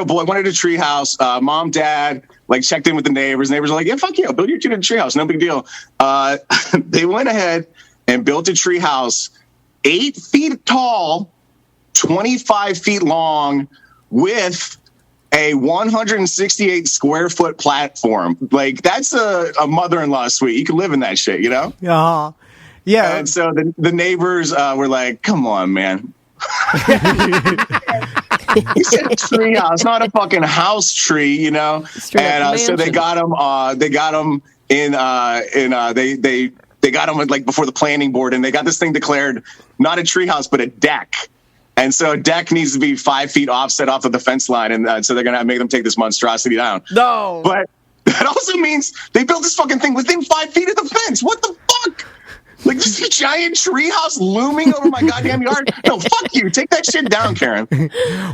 boy wanted a treehouse. Mom, dad, checked in with the neighbors. Neighbors are like, yeah, fuck yeah, build your kid a treehouse, no big deal. They went ahead and built a treehouse 8 feet tall, 25 feet long, with a 168 square foot platform. That's a mother-in-law suite. You can live in that shit,
Yeah. Yeah.
And so the neighbors were like, come on, man. He said treehouse, not a fucking house tree, you know.
Straight up
And so they
mansion.
got him. They got him they got him like before the planning board, and they got this thing declared not a treehouse but a deck. And so a deck needs to be 5 feet offset off of the fence line, and so they're gonna make them take this monstrosity down.
No.
But that also means they built this fucking thing within 5 feet of the fence. What the fuck? Like this giant treehouse looming over my goddamn yard? No, fuck you. Take that shit down, Karen.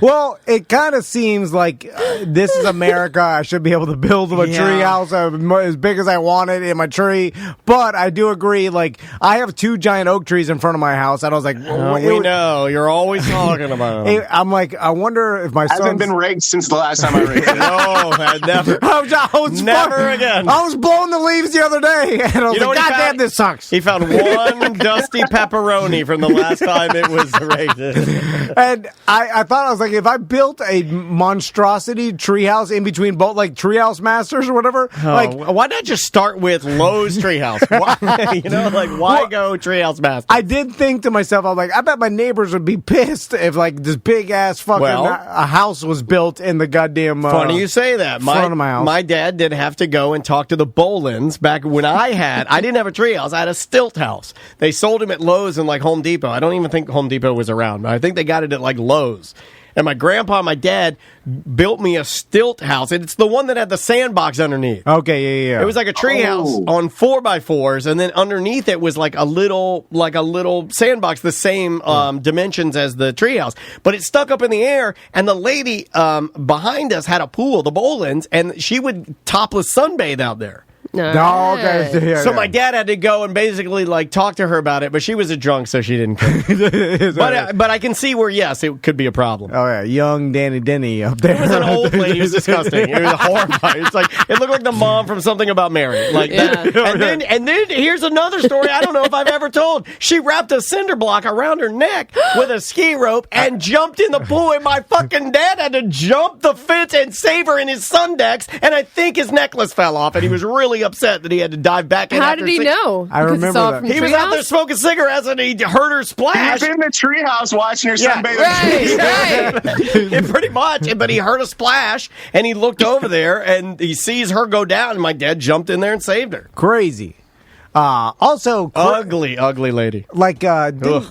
Well, it kind of seems like this is America. I should be able to build a tree house as big as I want it in my tree. But I do agree, like, I have 2 giant oak trees in front of my house. And I was like,
we know. You're always talking about them.
I'm like, I wonder if my
I haven't
son's...
been raked since the last time I raked it.
No, I never.
I was
Never again.
I was blowing the leaves the other day, and I was
You know
like,
what he
God damn,
found?
this sucks.
He found one dusty pepperoni from the last time it was raided.
And I thought, I was like, if I built a monstrosity treehouse in between both, like Treehouse Masters or whatever, like,
Why not just start with Lowe's Treehouse? Why, why go Treehouse Master?
I did think to myself, I was like, I bet my neighbors would be pissed if like this big ass fucking a house was built in the goddamn.
Funny you say that.
Front of my house.
My dad did have to go and talk to the Bolins back when I didn't have a treehouse. I had a stilt house. They sold him at Lowe's and like Home Depot. I don't even think Home Depot was around. I think they got it at like Lowe's. And my grandpa and my dad built me a stilt house. And it's the one that had the sandbox underneath.
Okay, yeah.
It was like a tree house on 4x4s, and then underneath it was like a little sandbox, the same dimensions as the treehouse. But it stuck up in the air, and the lady behind us had a pool, the Bolins, and she would topless sunbathe out there.
No, okay. Yeah,
So my dad had to go and basically like talk to her about it, but she was a drunk, so she didn't care. But I can see where yes, it could be a problem.
Oh yeah, young Danny Denny up there.
It was an old lady. It was disgusting. It was horrifying. It's like it looked like the mom from Something About Mary. Like that. And then here's another story I don't know if I've ever told. She wrapped a cinder block around her neck with a ski rope and jumped in the pool. And my fucking dad had to jump the fence and save her in his Sundex. And I think his necklace fell off, and he was really upset that he had to dive back in.
How did he know?
I
Because he saw
remember
it from
that.
He was out there smoking cigarettes, and he heard her
He
splash.
was in the treehouse watching her
Yeah,
sunbathe.
Right.
Yeah, pretty much. But he heard a splash, and he looked over there, and he sees her go down, and my dad jumped in there and saved her.
Crazy. Also,
Ugly lady.
like didn't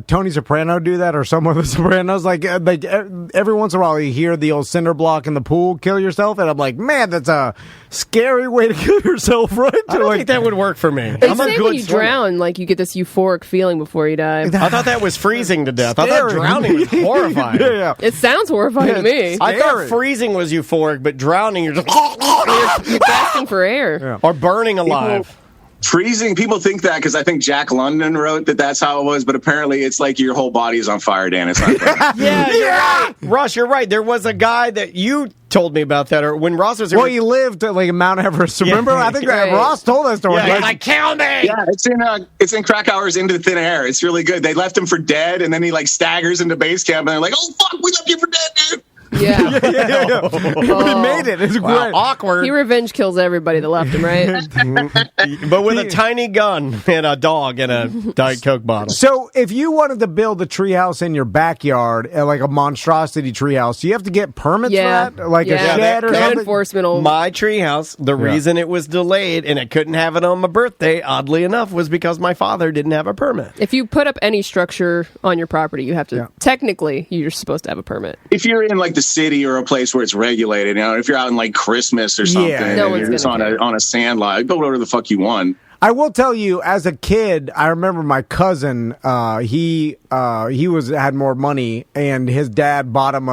Tony Soprano do that, or some of the Sopranos? Like every once in a while you hear the old cinder block in the pool, kill yourself, and I'm like, man, that's a scary way to kill yourself, right?
I don't think that would work for me.
They
I'm a
say
good
when you
swimmer.
drown, like you get this euphoric feeling before you die.
I thought that was freezing to death. I thought
Scary.
drowning was horrifying.
Yeah.
It sounds horrifying to me.
I thought
Scary.
freezing was euphoric, but drowning, you're just
You're gasping for air.
or burning alive.
Freezing, people think that because I think Jack London wrote that that's how it was, but apparently it's like your whole body is on fire, Dan. It's not that.
Yeah, you're right. Russ, you're right. There was a guy that you told me about that, or when Ross was here.
Well, he lived like in Mount Everest. Remember? I think
Right.
Ross told that story.
yeah, he's
Like,
like, kill me.
Yeah, it's in Crack Hours Into Thin Air. It's really good. They left him for dead, and then he like staggers into base camp, and they're like, "Oh fuck, we left you for dead, dude."
Yeah.
yeah. He made it. It's
Wow,
great.
awkward.
He revenge kills everybody that left him, right?
But with a tiny gun and a dog and a Diet Coke bottle.
So, if you wanted to build a treehouse in your backyard, like a monstrosity treehouse, do you have to get permits
Yeah.
for that? Like
Yeah.
a shed or
Code
something?
enforcement will...
My treehouse, the reason it was delayed and I couldn't have it on my birthday, oddly enough, was because my father didn't have a permit.
If you put up any structure on your property, you have to... Technically, you're supposed to have a permit.
If you're in like the city or a place where it's regulated, you know, if you're out in like Christmas or something,
Yeah.
No
and
one's
you're just
gonna
on a sand lot, build whatever the fuck you want.
I will tell you, as a kid, I remember my cousin. He had more money, and his dad bought him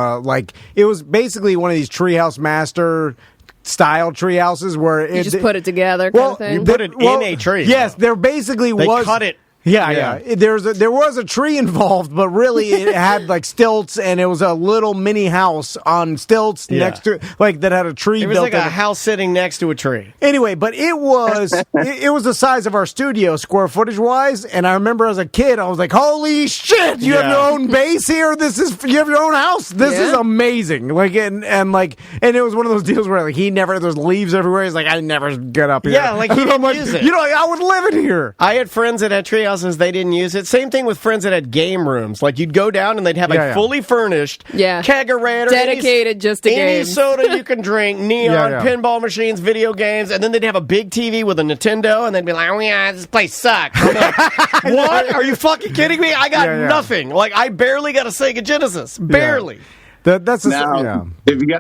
it was basically one of these Treehouse Master style tree houses where
You just put it together kind of thing?
put it in a tree.
Yes, there basically
They
was.
cut it.
Yeah. There was a tree involved, but really it had like stilts, and it was a little mini house on stilts next to like that had a tree.
It was
built
like
in
a
it.
house sitting next to a tree.
Anyway, but it was it was the size of our studio, square footage wise. And I remember as a kid, I was like, "Holy shit! You have
Yeah.
your own base here. You have your own house. This is amazing!" Like and it was one of those deals where like there's leaves everywhere. He's like, "I never get up here."
Yeah, like he
And I'm
didn't
like,
use it.
I would live in here.
I had friends that had tree houses, they didn't use it. Same thing with friends that had game rooms. Like, you'd go down and they'd have a fully furnished kegerator.
Dedicated just to
any
games.
soda you can drink, neon, pinball machines, video games, and then they'd have a big TV with a Nintendo, and they'd be like, oh, yeah, this place sucks. I'm like, what? Are you fucking kidding me? I got nothing. Like, I barely got a Sega Genesis. Barely.
That's
now,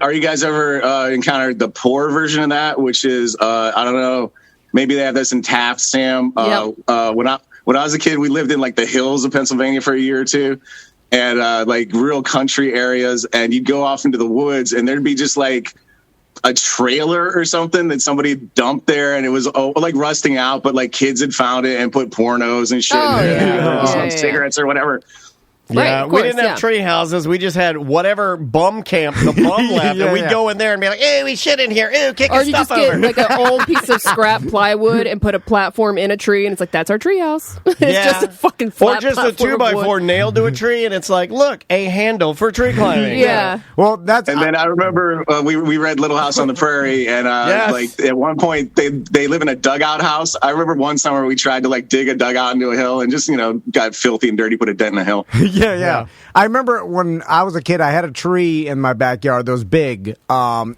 are you guys ever encountered the poor version of that, which is, I don't know, maybe they have this in Taft, Sam. When I was a kid, we lived in like the hills of Pennsylvania for a year or two, and like real country areas, and you'd go off into the woods, and there'd be just like a trailer or something that somebody dumped there, and it was like rusting out, but like kids had found it and put pornos and shit in there, cigarettes or whatever.
Yeah,
right,
we didn't have tree houses. We just had whatever bum camp the bum left, and we'd go in there and be like, "Ew, we shit in here. Ew, kick
or
your
you
stuff
just
over."
get like an old piece of scrap plywood and put a platform in a tree, and it's like, that's our tree house. It's just a fucking flat
or just a
platform of
2x4
wood.
nailed to a tree, and it's like, look, a handle for tree climbing.
Well, that's
and then I remember we read Little House on the Prairie, and like at one point they live in a dugout house. I remember one summer we tried to like dig a dugout into a hill and just got filthy and dirty, put a dent in the hill.
Yeah. I remember when I was a kid, I had a tree in my backyard that was big, and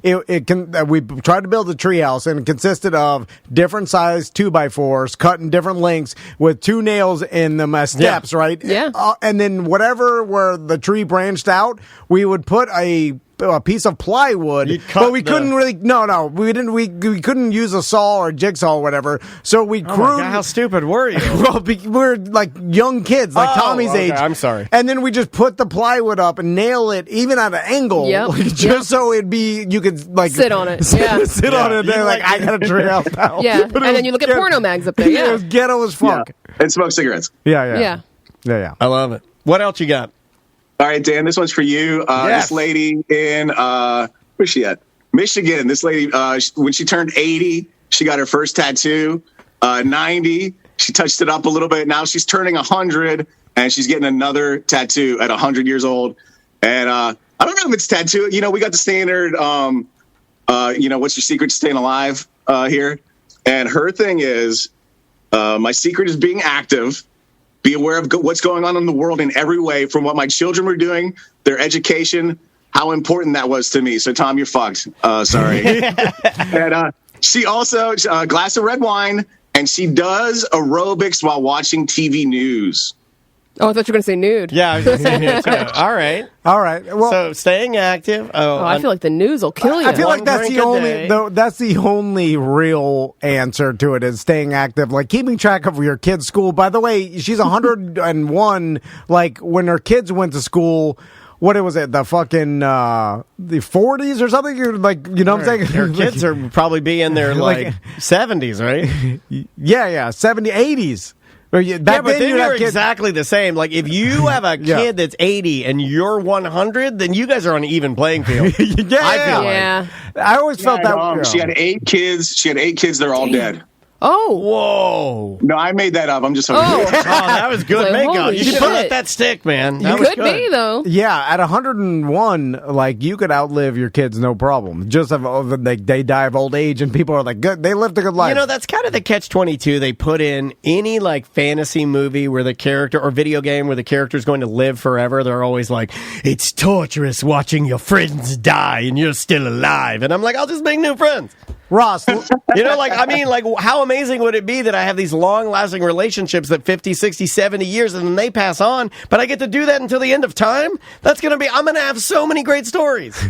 we tried to build a tree house, and it consisted of different size 2x4s cut in different lengths with 2 nails in them as steps, right?
Yeah.
And then where the tree branched out, we would put a piece of plywood, but we couldn't really. No, we didn't. We couldn't use a saw or a jigsaw or whatever. So we
Oh my God, how stupid were you?
Well, we're like young kids, like Tommy's age.
I'm sorry.
And then we just put the plywood up and nail it, even at an angle, just so it'd be you could like
sit on it.
sit on it. There, like I got a tree house now.
Yeah, and then you look at porno mags up there.
It was ghetto as fuck.
And smoke cigarettes.
Yeah.
I love it. What else you got?
All right, Dan, this one's for you. This lady in, where's she at? Michigan. This lady, when she turned 80, she got her first tattoo. 90, she touched it up a little bit. Now she's turning 100, and she's getting another tattoo at 100 years old. And I don't know if it's tattoo. We got the standard, what's your secret to staying alive here? And her thing is, my secret is being active. Be aware of what's going on in the world in every way, from what my children were doing, their education, how important that was to me. So, Tom, you're fucked. Sorry. And she also, a glass of red wine, and she does aerobics while watching TV news.
Oh, I thought you were going to say nude.
Yeah, I was going to say nude, too. All right.
Well,
so staying active.
I feel like the news will kill you.
I feel like that's the only real answer to it is staying active, like keeping track of your kid's school. By the way, she's 101. Like when her kids went to school, what was it? The fucking the 40s or something? You're like, what I'm saying?
Your kids are probably be in their like 70s, right?
Yeah, 70, 80s.
But then you're exactly the same. Like, if you have a kid that's 80 and you're 100, then you guys are on an even playing field.
I always felt that.
She had 8 kids. They're all dead.
Oh.
Whoa.
No, I made that up. I'm just
that was good
like,
makeup. You should put let that stick, man. That
you could be, though.
Yeah, at 101, like, you could outlive your kids, no problem. Just they die of old age, and people are like, good, they lived a good life.
That's kind of the catch-22 they put in any, like, fantasy movie where the character, or video game where the character's going to live forever. They're always like, it's torturous watching your friends die, and you're still alive. And I'm like, I'll just make new friends.
Ross,
how amazing would it be that I have these long-lasting relationships that 50, 60, 70 years, and then they pass on, but I get to do that until the end of time? I'm going to have so many great stories.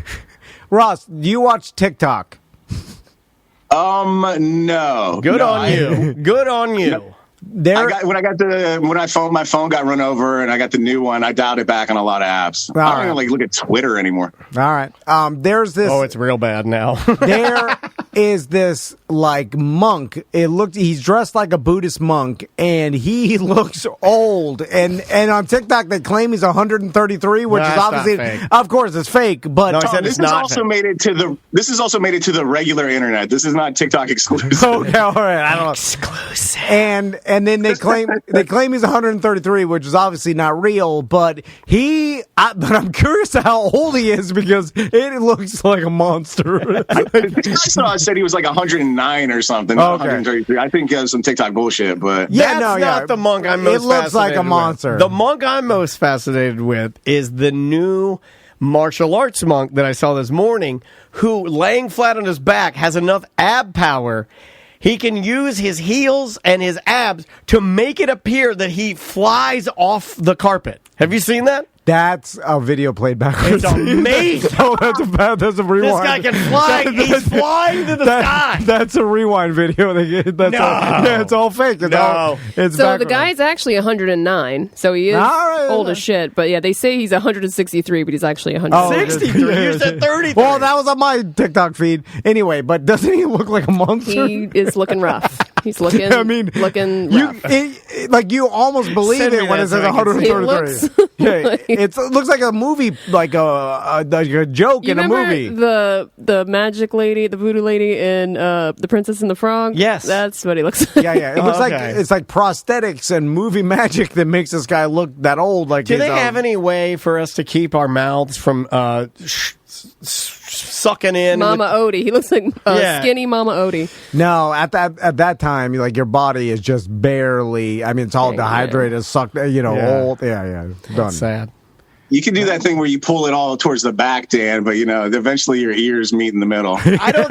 Ross, do you watch TikTok?
No.
Good on you. Good on you.
When my phone got run over and I got the new one, I dialed it back on a lot of apps. I don't even look at Twitter anymore.
All right. There's this.
Oh, it's real bad now.
There is this like monk. He's dressed like a Buddhist monk, and he looks old. And on TikTok they claim he's 133, which is obviously, of course, it's fake. But
this has also made it to the regular internet. This is not TikTok exclusive.
Okay, all right. I don't know.
Exclusive.
And then they claim he's 133, which is obviously not real. But but I'm curious how old he is because it looks like a monster.
I saw it said he was like 109 109 or something. Not
Okay.
133. I think some TikTok bullshit, but
Yeah,
That's not the monk I'm most
It looks like a
fascinated
monster.
with. The monk I'm most fascinated with is the new martial arts monk that I saw this morning, who, laying flat on his back, has enough ab power. He can use his heels and his abs to make it appear that he flies off the carpet. Have you seen that?
That's a video played backwards.
It's amazing.
No, that's a rewind.
This guy can fly. He's flying to the sky.
That's a rewind video. That's
No.
yeah, it's all fake. It's
No.
all, it's
So
backwards.
the guy's actually 109, so he is
All right.
old as shit. But yeah, they say he's 163, but he's actually
Oh,
163.
63. You said 33.
Well, that was on my TikTok feed. Anyway, but doesn't he look like a monster?
He is looking rough. He's looking.
I mean,
looking
you
rough.
like you almost believe
Send me
it when
that
it says
so I can see.
133.
It looks
Yeah, it looks like a movie, like a joke
You
in a
remember
movie.
the magic lady, the voodoo lady in The Princess and the Frog?
Yes.
That's what he looks like.
Yeah, it looks like
Okay.
it's like prosthetics and movie magic that makes this guy look that old. Like,
Do
his,
they have any way for us to keep our mouths from sucking in?
Mama Odie. He looks like
Yeah.
skinny Mama Odie.
No, at that time, like your body is just barely. I mean, it's all
Yeah.
dehydrated, sucked.
Yeah.
Old. Yeah, done.
Sad.
you can do that thing where you pull it all towards the back, Dan. But eventually your ears meet in the middle.
I don't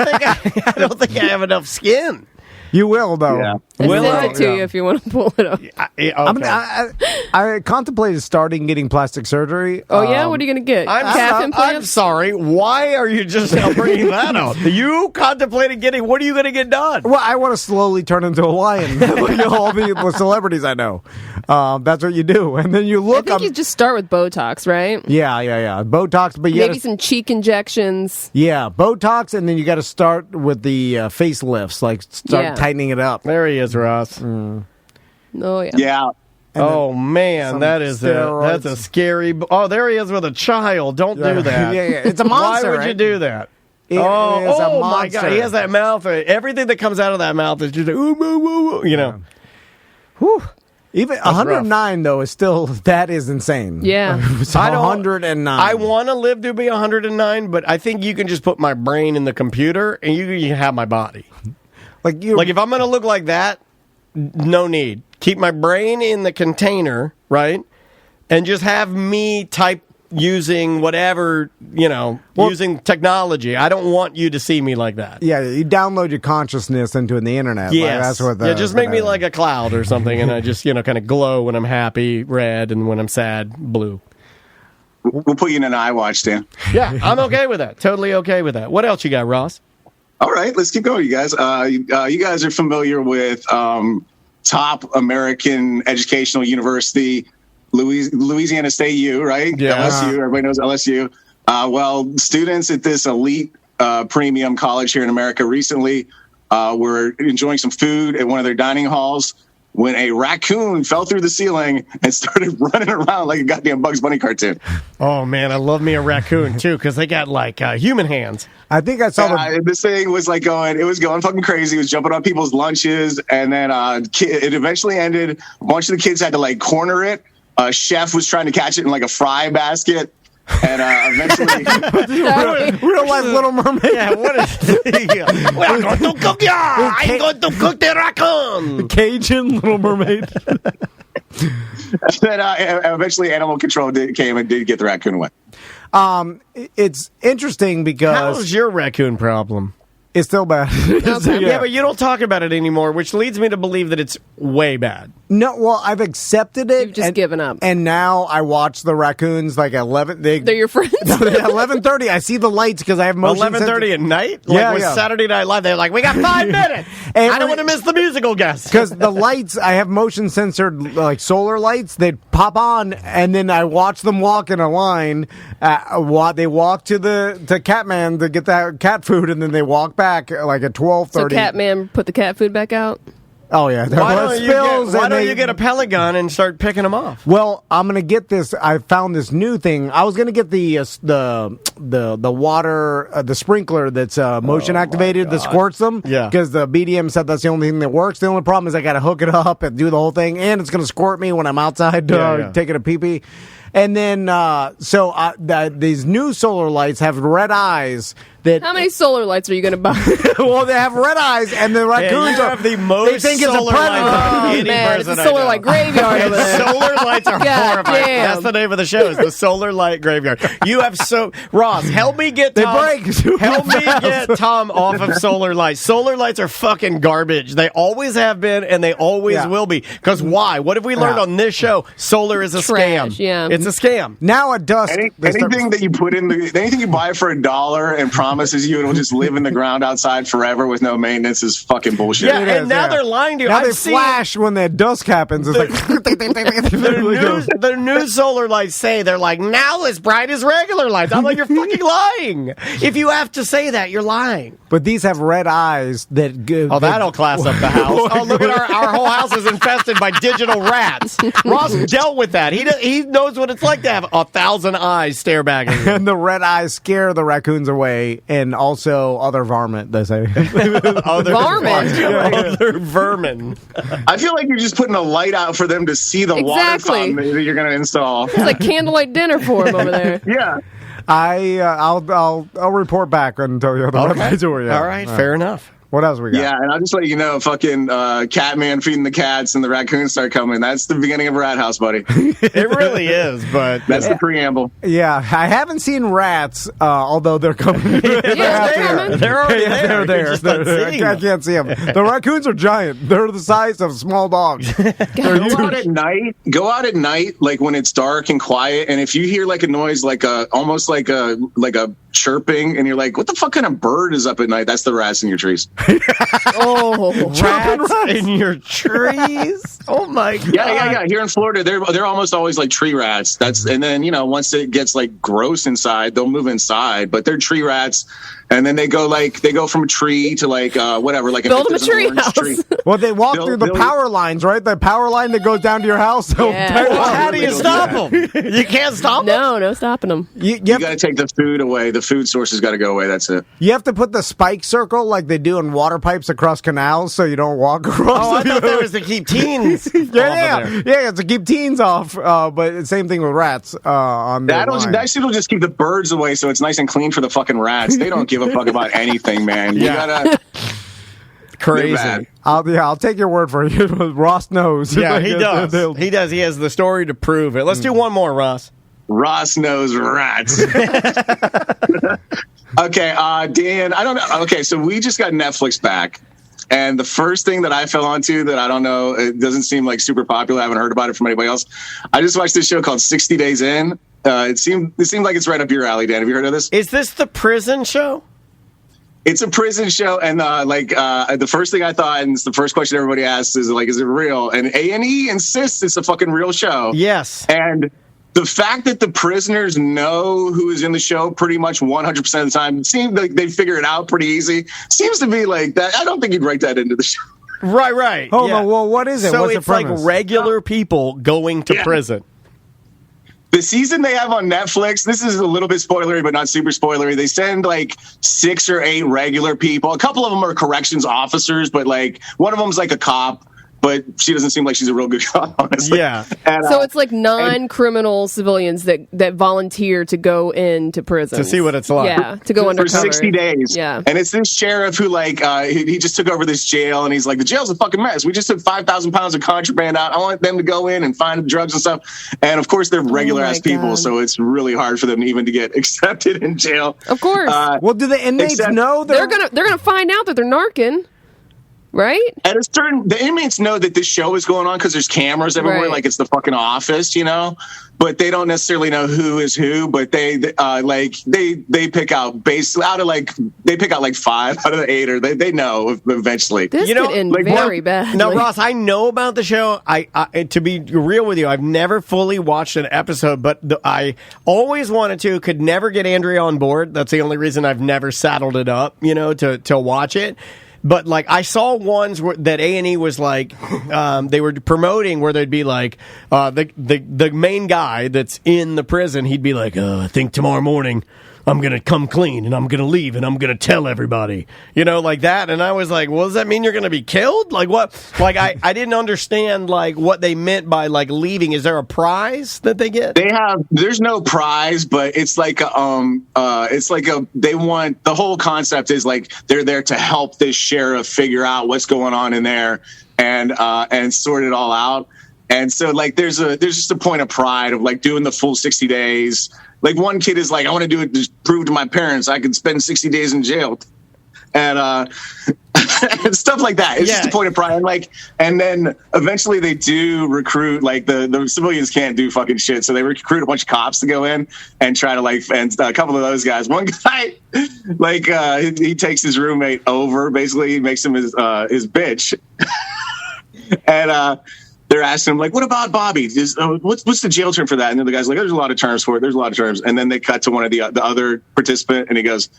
think I have enough skin.
You will though.
Yeah.
I
Will
send
I?
it to you if you want to pull it up.
I contemplated starting getting plastic surgery.
Oh yeah, what are you gonna get? Calf
I'm
implants?
sorry. Why are you just now bringing that up? You contemplated getting. What are you going to get done?
Well, I want to slowly turn into a lion, like all the celebrities I know. That's what you do, and then you
I
look.
think you just start with Botox, right?
Yeah. Botox, but
Maybe some cheek injections.
yeah, Botox, and then you got to start with the facelifts, like start
Yeah.
tightening it up.
There he is, Ross.
Oh yeah.
Yeah.
Oh man,
some
that's
steroids.
a scary. Oh, there he is with a child. Don't do that.
Yeah, it's a monster.
Why would you
right?
do that?
It is a
oh my
monster.
God, he has that mouth. Everything that comes out of that mouth is just like, ooh, ooh, ooh, ooh, you know.
Whew. Even 109 though is still that is insane.
Yeah.
It's
I don't-
109.
I want to live to be 109, but I think you can just put my brain in the computer and you can have my body.
like you.
Like if I'm going to look like that, no need. Keep my brain in the container, right? And just have me type using whatever, using technology. I don't want you to see me like that.
yeah, you download your consciousness into the internet.
Yes.
Like, that's what.
Yeah, just make me like a cloud or something, and I just, kind of glow when I'm happy, red, and when I'm sad, blue.
We'll put you in an iWatch, Dan.
Yeah, I'm okay with that. Totally okay with that. What else you got, Ross?
All right, let's keep going, you guys. You guys are familiar with top American educational university, Louisiana State U, right?
Yeah.
LSU. Everybody knows LSU. Well, students at this elite premium college here in America recently were enjoying some food at one of their dining halls when a raccoon fell through the ceiling and started running around like a goddamn Bugs Bunny cartoon.
Oh, man, I love me a raccoon, too, because they got, like, human hands.
I think I saw the.
This thing was like going fucking crazy. It was jumping on people's lunches. And then it eventually ended. A bunch of the kids had to like corner it. A chef was trying to catch it in like a fry basket. And eventually,
Real life Little Mermaid.
Yeah, what is We're going to cook ya! I'm going to cook the raccoon!
Cajun Little Mermaid.
and then eventually animal control came and did get the raccoon away.
It's interesting because
How's your raccoon problem?
it's still bad.
Yeah, but you don't talk about it anymore, which leads me to believe that it's way bad.
No, well, I've accepted it.
You've just given up.
And now I watch the raccoons like 11.
They're your friends.
11:30. I see the lights because I have motion
11:30 at night?
Yeah,
Like with
yeah.
Saturday Night Live, they're like, we got 5 minutes! I don't want to miss the musical guests.
Because the lights, I have motion censored like solar lights. They pop on, and then I watch them walk in a line. They walk to Catman to get that cat food, and then they walk back like at 12:30.
So Catman put the cat food back out.
Oh yeah,
Why don't you
they-
get a pellet gun and start picking them off?
Well, I'm gonna get this. I found this new thing. I was gonna get the water, the sprinkler that's motion activated that squirts them.
Yeah.
Because the BDM said that's the only thing that works. The only problem is I got to hook it up and do the whole thing, and it's gonna squirt me when I'm outside taking a pee pee. And then, these new solar lights have red eyes that
How many solar lights are you going to buy?
well, they have red eyes, and the raccoons
you
are
have the most
they think it's a
solar
predator.
lights of
Oh,
any
man, it's
person
a
I
solar
know.
light graveyard over there.
Solar lights are
God
horrifying.
damn.
That's the name of the show. Is the Solar Light Graveyard. You have Ross, help me get
They
Tom.
break.
Help me get Tom off of solar lights. Solar lights are fucking garbage. They always have been, and they always will be. Because why? What have we learned on this show? Solar is a
Trash,
scam.
yeah.
It's a scam.
Now at dusk,
Anything that you put in anything you buy for $1 and promises you it'll just live in the ground outside forever with no maintenance is fucking bullshit.
Yeah,
It
and
is,
now
yeah.
they're lying to you.
now
I've
they
seen
flash when the dusk happens. It's like
the new solar lights say they're like now as bright as regular lights. I'm like, you're fucking lying. If you have to say that, you're lying.
But these have red eyes that give.
Oh, that'll class up the house. Oh, look at our whole house is infested by digital rats. Ross dealt with that. He knows what it's like to have 1,000 eyes stare back at you.
And the red eyes scare the raccoons away, and also other varmint. They say.
Other
Varmint.
Other vermin.
I feel like you're just putting a light out for them to see the water
Exactly.
fountain that you're going to install.
It's like candlelight dinner for him over there.
Yeah.
I'll report back and tell you how the red lights are. Yeah.
All right, fair enough.
What else we got?
Yeah, and I'll just let you know, fucking Catman feeding the cats and the raccoons start coming. That's the beginning of a rat house, buddy.
It really is, but
That's the preamble.
Yeah, I haven't seen rats, although they're coming.
Yeah,
they're already
Yeah,
there.
they're
You're
there.
just not seeing
I
them.
can't see them. The raccoons are giant. They're the size of small dogs.
Go out at night. Go out at night, like when it's dark and quiet, and if you hear like a noise, like almost like a chirping, and you're like, "What the fuck kind of bird is up at night?" That's the rats in your trees.
Oh,
Rats in your trees. Oh my god.
Yeah. Here in Florida, they're almost always like tree rats. And then once it gets like gross inside, they'll move inside. But they're tree rats, and then they go from a tree to like whatever, like
build them a
if there's an
tree
orange
house.
tree.
Well, they walk
They'll-
through the
they'll-
power lines, right? The power line that goes down to your house.
Yeah.
Well, how do you stop them? You can't stop them.
No stopping them.
You
You got to take the food away. The food source has got to go away. That's it.
you have to put the spike circle like they do in water pipes across canals, so you don't walk across.
Oh, I thought that was to keep teens.
Yeah, to keep teens off. But same thing with rats. On the line.
That shit will just keep the birds away, so it's nice and clean for the fucking rats. They don't give a fuck about anything, man. You gotta.
Crazy.
bad.
I'll take your word for it. Ross knows.
Yeah, he does. He does. He has the story to prove it. Let's do one more, Ross.
Ross knows rats. Okay, Dan, I don't know. Okay, so we just got Netflix back. And the first thing that I fell onto that I don't know, it doesn't seem like super popular. I haven't heard about it from anybody else. I just watched this show called 60 Days In. It seemed like it's right up your alley, Dan. Have you heard of this?
Is this the prison show?
It's a prison show, and the first thing I thought, and it's the first question everybody asks is like, is it real? And A&E insists it's a fucking real show.
Yes.
And the fact that the prisoners know who is in the show pretty much 100% of the time seems like they figure it out pretty easy. Seems to be like that. I don't think you'd write that into the show.
Right.
Hold on. Well, what is it?
So
What's
it's
the
like
premise?
regular people going to
Yeah.
prison.
The season they have on Netflix, this is a little bit spoilery, but not super spoilery. They send like 6 or 8 regular people. A couple of them are corrections officers, but like one of them's like a cop, but she doesn't seem like she's a real good cop, honestly.
Yeah.
And,
So it's like non-criminal civilians that volunteer to go into prison
To see what it's like.
Yeah, to go
for
undercover
60 days.
Yeah.
And it's this sheriff who, like, he just took over this jail, and he's like, the jail's a fucking mess. We just took 5,000 pounds of contraband out. I want them to go in and find drugs and stuff. And, of course, they're regular-ass people,
God.
so it's really hard for them even to get accepted in jail.
Of course.
Well, do the inmates
Except-
know
they're gonna find out that they're narking, right?
At a certain, the inmates know that this show is going on because there's cameras everywhere,
Right.
like it's the fucking office, you know. But they don't necessarily know who is who. But they pick out they pick out like 5 out of the 8, or they know eventually.
This
You know,
could end
like,
very bad.
Now, Ross, I know about the show. I to be real with you, I've never fully watched an episode, but I always wanted to. Could never get Andrea on board. That's the only reason I've never saddled it up, to watch it. But like I saw ones that A&E was like they were promoting where they'd be like the main guy that's in the prison. He'd be like, I think tomorrow morning I'm going to come clean and I'm going to leave and I'm going to tell everybody, like that. And I was like, well, does that mean you're going to be killed? Like what? Like I didn't understand like what they meant by like leaving. Is there a prize that they get?
There's no prize, but it's like they want, the whole concept is like they're there to help this sheriff figure out what's going on in there and sort it all out. And so like there's just a point of pride of like doing the full 60 days. Like one kid is like, I want to do it to prove to my parents I can spend 60 days in jail. And and stuff like that. It's just a point of pride. And then eventually they do recruit, like the civilians can't do fucking shit. So they recruit a bunch of cops to go in and try to and a couple of those guys. One guy, he takes his roommate over, basically he makes him his bitch. And, they're asking him, like, what about Bobby? What's the jail term for that? And then the guy's like, there's a lot of terms for it. There's a lot of terms. And then they cut to one of the other participant, and he goes,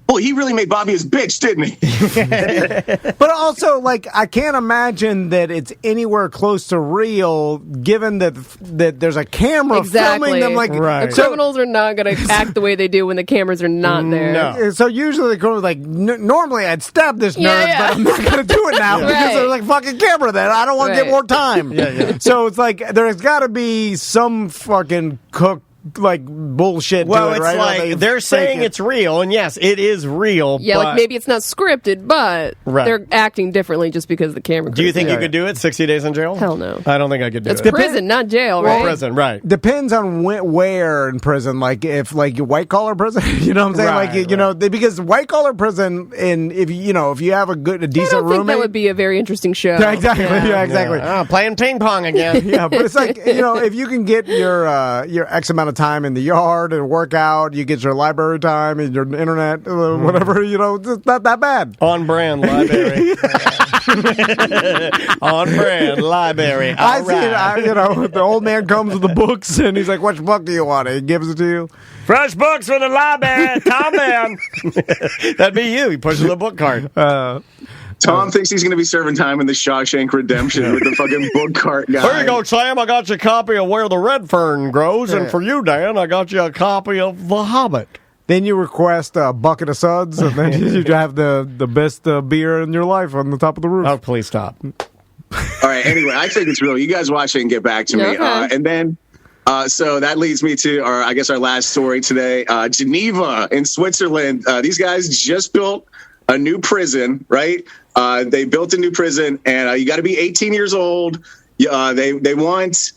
well, he really made Bobby his bitch, didn't he?
But also, like, I can't imagine that it's anywhere close to real, given that there's a camera filming them. Like,
the criminals are not going to act the way they do when the cameras are not there.
No. So usually the criminals like, normally I'd stab this nerd, but I'm not going to do it now because there's like fucking camera there. I don't want to get more time. So it's like there's got to be some fucking cook. Like bullshit.
Well,
to it,
it's
right?
like they're saying it's real, and yes, it is real.
Yeah,
but
like maybe it's not scripted, but they're acting differently just because the camera.
Do you think you could do it? 60 days in jail?
Hell no.
I don't think I could do it.
It's prison, not jail, right?
Prison, right?
Depends on where in prison. Like if like white collar prison, you know what I'm saying? Because white collar prison, and if you have a decent
I don't
roommate,
think that would be a very interesting show.
Yeah, exactly. Yeah, exactly.
Oh, playing ping pong again.
Yeah, but it's like if you can get your X amount of time in the yard and work out, you get your library time and your internet, whatever, it's not that bad.
On brand library. On brand library.
I see it. The old man comes with the books and he's like, which book do you want? He gives it to you.
Fresh books from the library. Tom Dan. That'd be you. He pushes the book cart.
Tom thinks he's going to be serving time in the Shawshank Redemption with the fucking book cart guy.
There you go, Sam. I got you a copy of Where the Red Fern Grows, and for you, Dan, I got you a copy of The Hobbit.
Then you request a bucket of suds, and then you have the best beer in your life on the top of the roof.
Oh, please stop.
All right, anyway, I think it's real. You guys watch it and get back to me.
Okay.
And then, so that leads me to, our last story today. Geneva in Switzerland. These guys just built a new prison, right? They built a new prison, and you got to be 18 years old. They want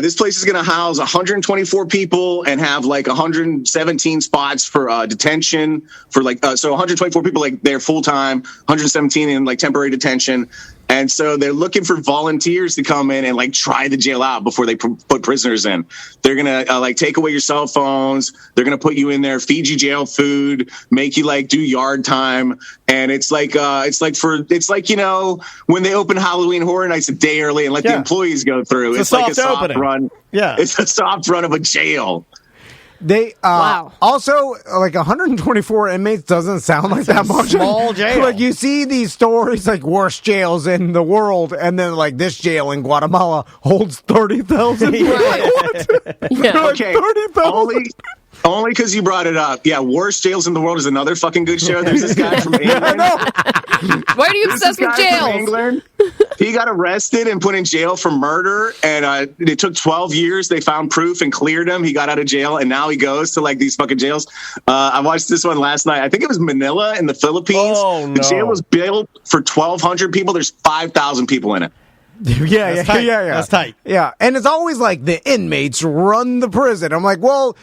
this place is going to house 124 people and have like 117 spots for detention for so 124 people like they're full time, 117 in like temporary detention. And so they're looking for volunteers to come in and like try the jail out before they put prisoners in. They're going to take away your cell phones. They're going to put you in there, feed you jail food, make you do yard time. And it's like when they open Halloween Horror Nights a day early and let the employees go through. It's like a soft run. Yeah. It's a soft run of a jail.
They also like 124 inmates doesn't sound like that much.
Small jail.
Like you see these stories like worst jails in the world, and then like this jail in Guatemala holds 30,000.
Yeah.
Okay.
30,000.
Only because you brought it up. Yeah, Worst Jails in the World is another fucking good show. There's this guy from England.
Why are you obsessed with jails?
From England. He got arrested and put in jail for murder, and it took 12 years. They found proof and cleared him. He got out of jail, and now he goes to these fucking jails. I watched this one last night. I think it was Manila in the Philippines.
Oh, no.
The jail was built for 1,200 people. There's 5,000 people in it.
Yeah.
That's tight.
Yeah, and it's always like the inmates run the prison. I'm like, well,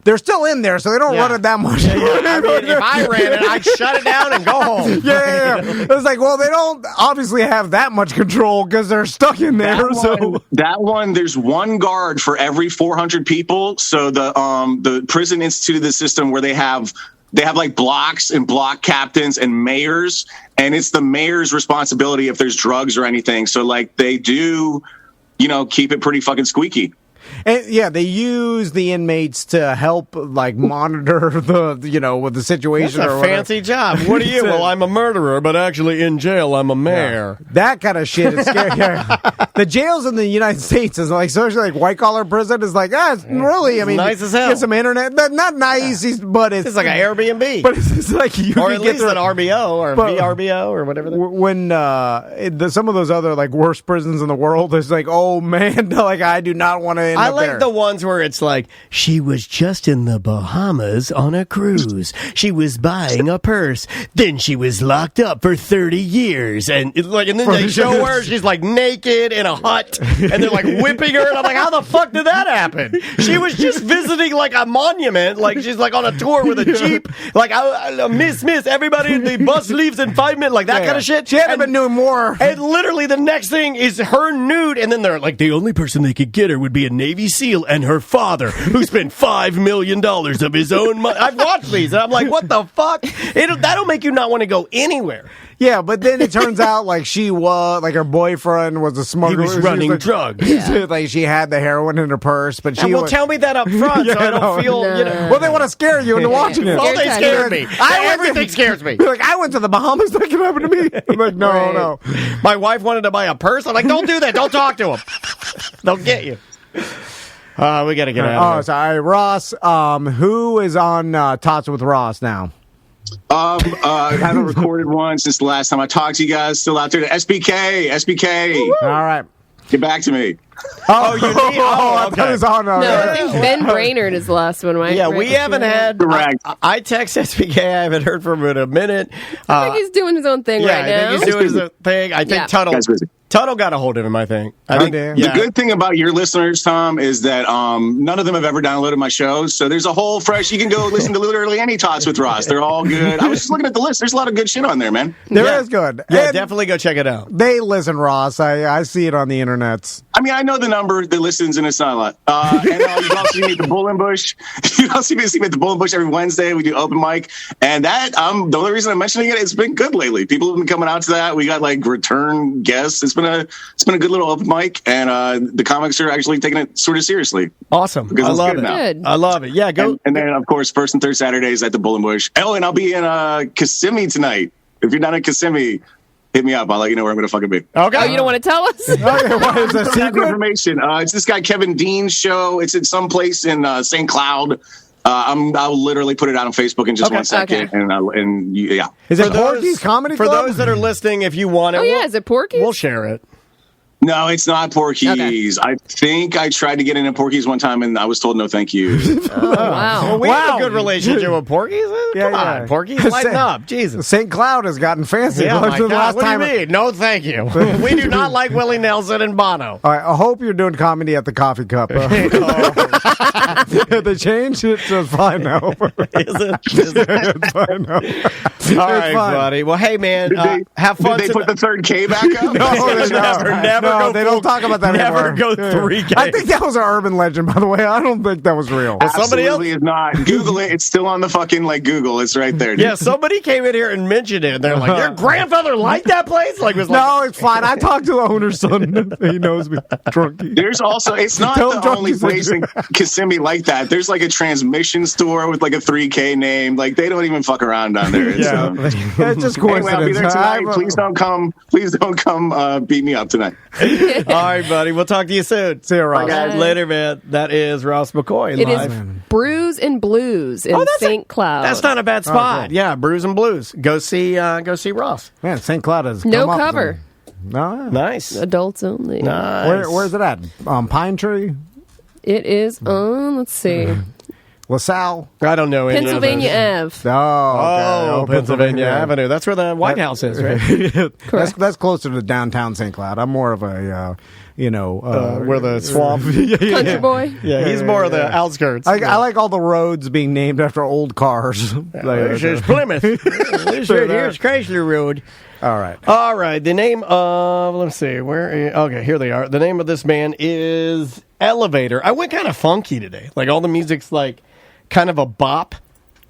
they're still in there, so they don't run it that much.
I mean, if I ran it, I'd shut it down and go home.
Yeah. It's like, well, they don't obviously have that much control because they're stuck in there.
That one, there's one guard for every 400 people. So the prison instituted the system where they have like blocks and block captains and mayors, and it's the mayor's responsibility if there's drugs or anything. So like they do, keep it pretty fucking squeaky.
And yeah, they use the inmates to help like monitor with the situation.
That's a fancy job. What are you? Well, I'm a murderer, but actually in jail, I'm a mayor.
That kind of shit is scary. The jails in the United States is like, especially like white collar prison is like, it's really, I mean,
nice as hell.
Get some internet. Not nice, but it's
like an Airbnb.
But it's like you
or
can
at
get
least an RBO or VRBO or whatever.
When some of those other like worst prisons in the world is like, oh man, like I do not want to end
I
up
like
there.
the ones where it's like, she was just in the Bahamas on a cruise. She was buying a purse. Then she was locked up for 30 years. And then they show her, she's like naked in a hut. And they're like whipping her. And I'm like, how the fuck did that happen? She was just visiting like a monument. Like she's like on a tour with a Jeep. Like, miss, everybody, the bus leaves in 5 minutes. Like that kind of shit.
She had been doing more.
And literally the next thing is her nude. And then they're like, the only person they could get her would be a Navy SEAL and her father, who spent $5 million of his own money. I've watched these, and I'm like, what the fuck? That'll make you not want to go anywhere.
Yeah, but then it turns out like she was like her boyfriend was a smuggler.
He was running drugs.
Yeah. Like she had the heroin in her purse, but she
tell me that up front so I don't feel.
No.
You know.
Well, they want to scare you into watching it.
Oh, they scared me. Everything scares me.
Like I went to the Bahamas. That can happen to me. I'm like, no.
My wife wanted to buy a purse. I'm like, don't do that. Don't talk to him. They'll get you. We got to get out of here.
Sorry, Ross. Who is on Tots with Ross now?
I haven't recorded one since the last time I talked to you guys. Still out there. SBK.
Woo-hoo. All right.
Get back to me.
Oh, you need.
I thought it was on.
No, I think Ben Brainerd is the last one, right?
Yeah, we haven't had.
Correct.
I text SPK. I haven't heard from him in a minute.
I think he's doing his own thing right now.
I think he's doing his own thing. I think Tuttle got a hold of him, I think.
The good thing about your listeners, Tom, is that none of them have ever downloaded my shows. So there's a whole fresh, you can go listen to literally any Tots with Ross. They're all good. I was just looking at the list. There's a lot of good shit on there, man.
There is good.
Yeah,
And
definitely go check it out.
they listen, Ross. I see it on the internet.
I mean, I know the number that listens, and it's not a lot. And you can also see me at the Bull and Bush. You can also see me at the Bull and Bush every Wednesday. We do open mic. And that, the only reason I'm mentioning it, it's been good lately. People have been coming out to that. We got like return guests. It's been a good little open mic, and the comics are actually taking it sort of seriously.
Awesome. I love it.
Good.
I love it. Yeah, go.
And then, of course, first and third Saturdays at the Bull and Bush. Oh, and I'll be in Kissimmee tonight. If you're not in Kissimmee, hit me up. I'll let you know where I'm going to fucking be.
Okay.
Oh, you don't want to tell us?
Okay, what is that
I don't have
secret?
information. It's this guy Kevin Dean's show. It's in some place in St. Cloud. I'll literally put it out on Facebook in just 1 second.
Okay.
Yeah.
Is it
For those-
Porky's Comedy
For
Club?
those that are listening, if you want it,
Oh, yeah. Is it Porky's?
we'll share it.
No, it's not Porky's. I think I tried to get into Porky's one time, and I was told no, thank you.
Oh, wow.
Well, we have a good relationship with Porky's. Come on, Porky's, lighten up. Jesus.
St. Cloud has gotten fancy.
Yeah, my
Since the
God.
last
What
time.
do you mean? No, thank you. We do not like Willie Nelson and Bono.
All right, I hope you're doing comedy at the coffee cup. The change, it's fine now. It's fine now.
All right, buddy. Well, hey, man, have fun.
Did they put the third K back up?
Never
they don't talk about that
never
anymore.
go 3K.
I think that was an urban legend, by the way. I don't think that was real.
Somebody else?
Absolutely is not. Google it. It's still on the fucking Google. It's right there.
Yeah, somebody came in here and mentioned it. And they're like, your grandfather liked that place? Like, was like,
No, it's fine. I talked to the owner's son. He knows me. Drunky.
There's also, it's not
Tell him
the only
Drunky's
place in Kissimmee like that. There's like a transmission store with like a 3K name. Like they don't even fuck around down there. It's,
It's just
anyway, I'll be
coincidence.
there tonight. Please don't come beat me up tonight.
all right, buddy. We'll talk to you soon.
See you, Ross.
guys.
Later, man. That is Ross McCoy.
It
live.
is Brews and Blues in St. Cloud.
That's not a bad spot.
cool.
Yeah, Brews and Blues. Go see Ross.
Man, St. Cloud has
No
come up
cover.
No.
Nice.
Adults only.
Nice.
Where's it at? Pine Tree?
It is on, let's see,
LaSalle?
I don't know. any of
Pennsylvania
those.
Ave.
Oh, okay.
Pennsylvania Avenue. That's where the White House is, right?
That's closer to downtown St. Cloud. I'm more of a,
Where the swamp.
Country boy.
Yeah, he's more of the outskirts.
I like all the roads being named after old cars.
This is Plymouth. This right here is Chrysler Road.
All right.
All right. The name of, let's see, okay, here they are. The name of this band is Elevator. I went kind of funky today. Like all the music's like kind of a bop,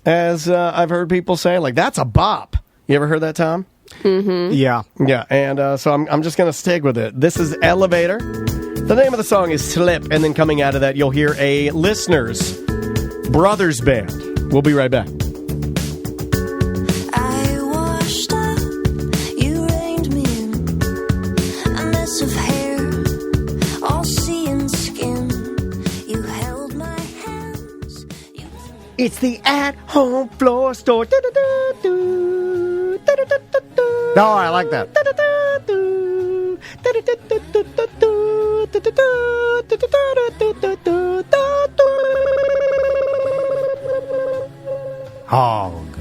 as I've heard people say. Like that's a bop. You ever heard that, Tom?
Yeah.
Yeah. And so I'm just going to stick with it. This is Elevator The name of the song is Slip, and then coming out of that, you'll hear a listener's brothers band. We'll be right back.
I washed up, you reined me in. A mess of hair, all seeing skin. You held my hands.
It's the at-home floor store.
No, I like that. Hog.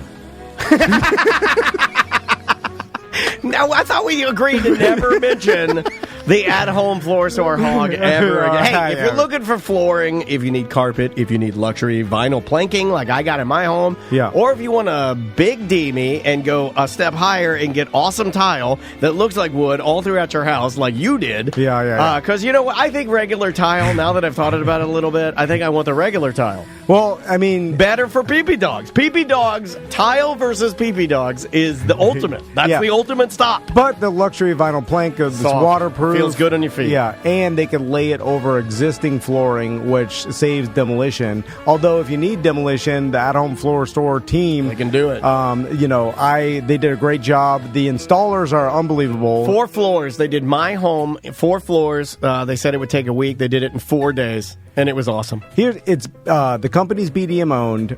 Now, I thought we agreed to never mention the at-home floor store hog ever again. Hey, if you're looking for flooring, if you need carpet, if you need luxury vinyl planking like I got in my home, or if you want to big D me and go a step higher and get awesome tile that looks like wood all throughout your house like you did. Because you know what? I think regular tile, now that I've thought about it a little bit, I think I want the regular tile.
Well, I mean...
Better for pee-pee dogs. Pee-pee dogs, tile versus pee-pee dogs is the ultimate. That's the ultimate stop.
But the luxury vinyl plank is waterproof.
Feels good on your feet.
Yeah, and they can lay it over existing flooring, which saves demolition. Although if you need demolition, the at-home floor store team...
They can do it.
They did a great job. The installers are unbelievable.
4 floors. They did my home, 4 floors. They said it would take a week. They did it in 4 days. And it was awesome.
The company's BDM owned.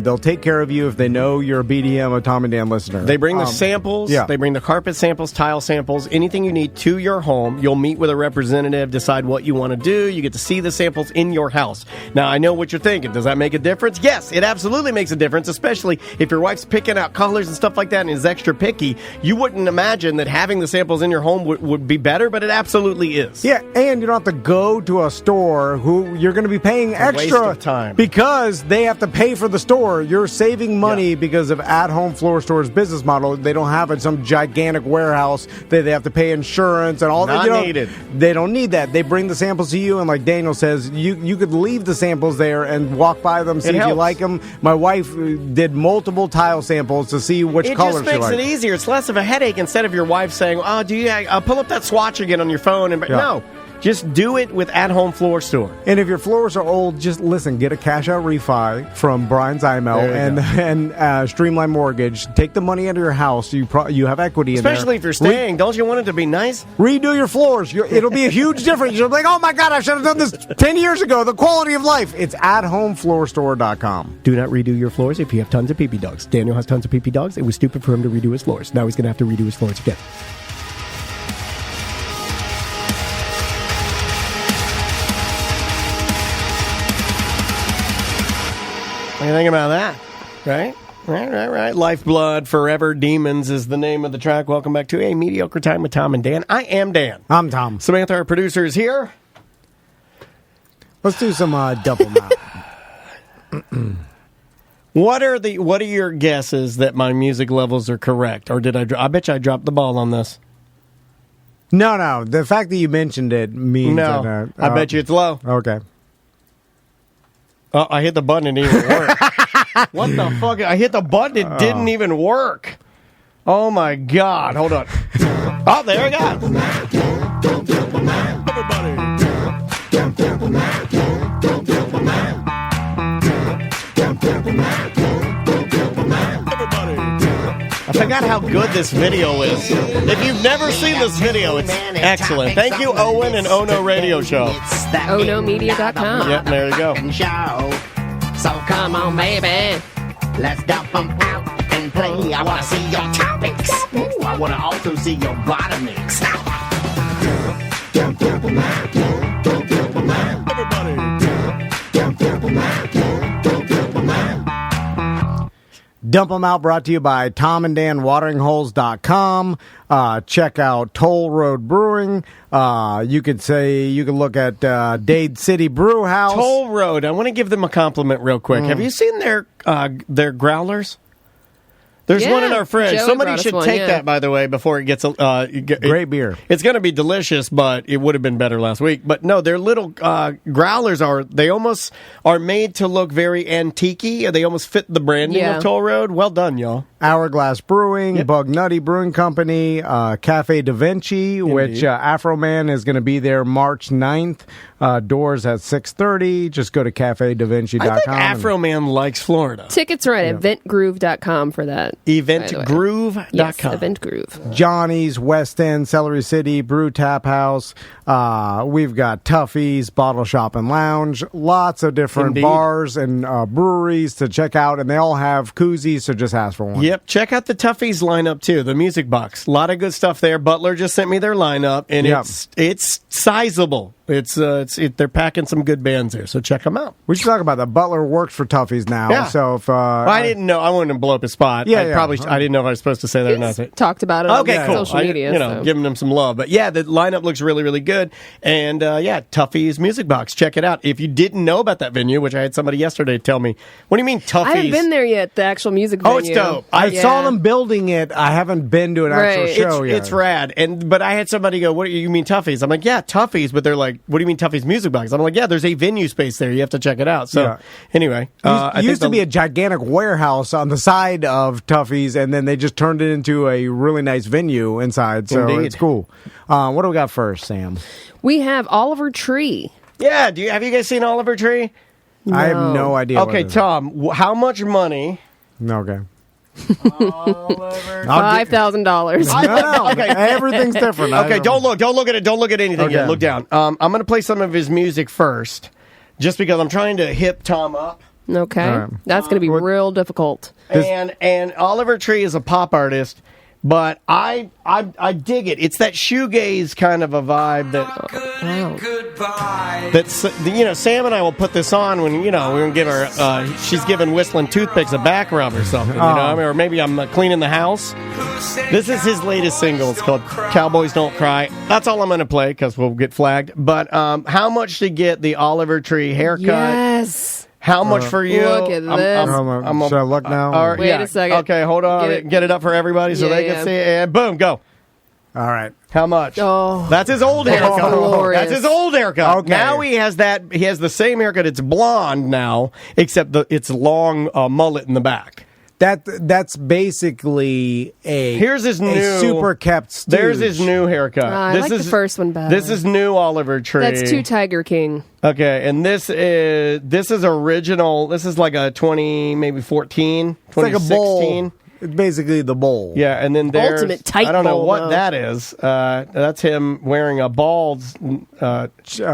They'll take care of you if they know you're a BDM, a Tom and Dan listener.
They bring the samples.
Yeah.
They bring the carpet samples, tile samples, anything you need to your home. You'll meet with a representative, decide what you want to do. You get to see the samples in your house. Now, I know what you're thinking. Does that make a difference? Yes, it absolutely makes a difference, especially if your wife's picking out colors and stuff like that and is extra picky. You wouldn't imagine that having the samples in your home would be better, but it absolutely is.
Yeah, and you don't have to go to a store who you're going to be paying extra
waste of time.
because they have to pay for the store. You're saving money because of at-home floor store's business model. They don't have some gigantic warehouse that they have to pay insurance and all that.
Not needed.
They don't need that. They bring the samples to you, and like Daniel says, you could leave the samples there and walk by them, see if you like them. My wife did multiple tile samples to see which colors she liked.
It just makes it easier. It's less of a headache instead of your wife saying, "Oh, do you pull up that swatch again on your phone?" And no. Just do it with At-Home Floor Store.
And if your floors are old, just listen. Get a cash-out refi from Brian Zymel and Streamline Mortgage. Take the money out of your house. You have equity in there.
Especially if you're staying. Don't you want it to be nice?
Redo your floors. It'll be a huge difference. You'll be like, oh, my God, I should have done this 10 years ago. The quality of life. It's athomefloorstore.com.
Do not redo your floors if you have tons of pee-pee dogs. Daniel has tons of pee-pee dogs. It was stupid for him to redo his floors. Now he's going to have to redo his floors again. What do you think about that? Right? Right. Lifeblood Forever Demons is the name of the track. Welcome back to A Mediocre Time with Tom and Dan. I am Dan.
I'm Tom.
Samantha, our producer, is here.
Let's do some double mouth.
What are your guesses that my music levels are correct? Or did I bet you I dropped the ball on this.
No. The fact that you mentioned it means
no. I bet you it's low.
Okay.
Oh, I hit the button and it didn't even work. What the fuck? I hit the button, it didn't even work. Oh my God. Hold on. Oh, there we go. I forgot how good this video is. If you've never seen this video, it's excellent. Thank you, Owen and Ono Radio Show.
OnoMedia.com.
Yep, there you go.
So come on, baby. Let's dump them out and play. I want to see your topics. Ooh, I want to also see your bottom mix.
Dump them out, brought to you by Tom and Dan wateringholes.com. Check out Toll Road Brewing. You could look at Dade City Brew House.
Toll Road. I want to give them a compliment real quick. Have you seen their growlers? There's one in our fridge.
Joey
Somebody should take that, by the way, before it gets
great beer.
It's going to be delicious, but it would have been better last week. But no, their little growlers they almost are made to look very antique-y. They almost fit the branding of Toll Road. Well done, y'all.
Hourglass Brewing, Bug Nutty Brewing Company, Cafe Da Vinci, which Afro Man is going to be there March 9th. Doors at 6:30. Just go to cafedavinci.com.
I think Afro Man likes Florida.
Tickets are at eventgroove.com for that.
Eventgroove.com.
Yes, Event Groove.
Johnny's, West End, Celery City, Brew Tap House. We've got Tuffy's, Bottle Shop and Lounge. Lots of different bars and breweries to check out, and they all have koozies, so just ask for one.
Yep, check out the Tuffy's lineup too, the Music Box. A lot of good stuff there. Butler just sent me their lineup, and it's sizable. They're packing some good bands there, so check them out.
We should talk about that. Butler works for Tuffy's now,
Yeah.
so if
I didn't know, I wanted to blow up his spot. I didn't know if I was supposed to say that or not.
Talked about it on
cool.
social media.
Giving them some love. But yeah, the lineup looks really, really good. And Tuffy's Music Box. Check it out. If you didn't know about that venue, which I had somebody yesterday tell me, what do you mean Tuffy's?
I haven't been there yet, the actual music venue.
Oh, it's dope.
I saw them building it. I haven't been to an actual show yet.
It's rad. But I had somebody go, what do you mean Tuffy's? I'm like, yeah, Tuffy's. But they're like, what do you mean Tuffy's Music Box? I'm like, yeah, there's a venue space there. You have to check it out. So anyway.
It used to be a gigantic warehouse on the side of Tuffy's, and then they just turned it into a really nice venue inside. So it's cool. What do we got first, Sam?
We have Oliver Tree.
Yeah, have you guys seen Oliver Tree?
No.
I have no idea.
Okay, Tom, how much money?
Okay.
$5,000.
No, okay. Everything's different.
Okay, don't look at it. Don't look at anything yet. Look down. I'm going to play some of his music first, just because I'm trying to hip Tom up.
Okay, that's going to be real difficult.
And Oliver Tree is a pop artist, but I dig it. It's that shoegaze kind of a vibe Sam and I will put this on when we're gonna give her she's giving Whistling Toothpicks a back rub or something, or maybe I'm cleaning the house. This is his latest single. It's called Cowboys Don't Cry. That's all I'm gonna play because we'll get flagged. But how much to get the Oliver Tree haircut?
Yes.
How much for you?
Look at this.
Should I look now?
Wait a second.
Okay, hold on. Get it up for everybody so they can see it. And boom, go.
All right.
How much?
Oh,
that's his old haircut.
Glorious.
That's his old haircut.
Okay.
Now he has that. He has the same haircut. It's blonde now, except it's long mullet in the back.
That's basically
here's his new
super kept stooge.
There's his new haircut.
I like the first one better.
This is new Oliver Tree.
That's two Tiger King.
Okay, and this is original. This is like a 20, maybe 14, 2016.
It's like a bowl. It's basically the bowl.
Yeah, and then there's
ultimate tight
I don't know
bowl,
what
though.
that is. That's him wearing a bald
chin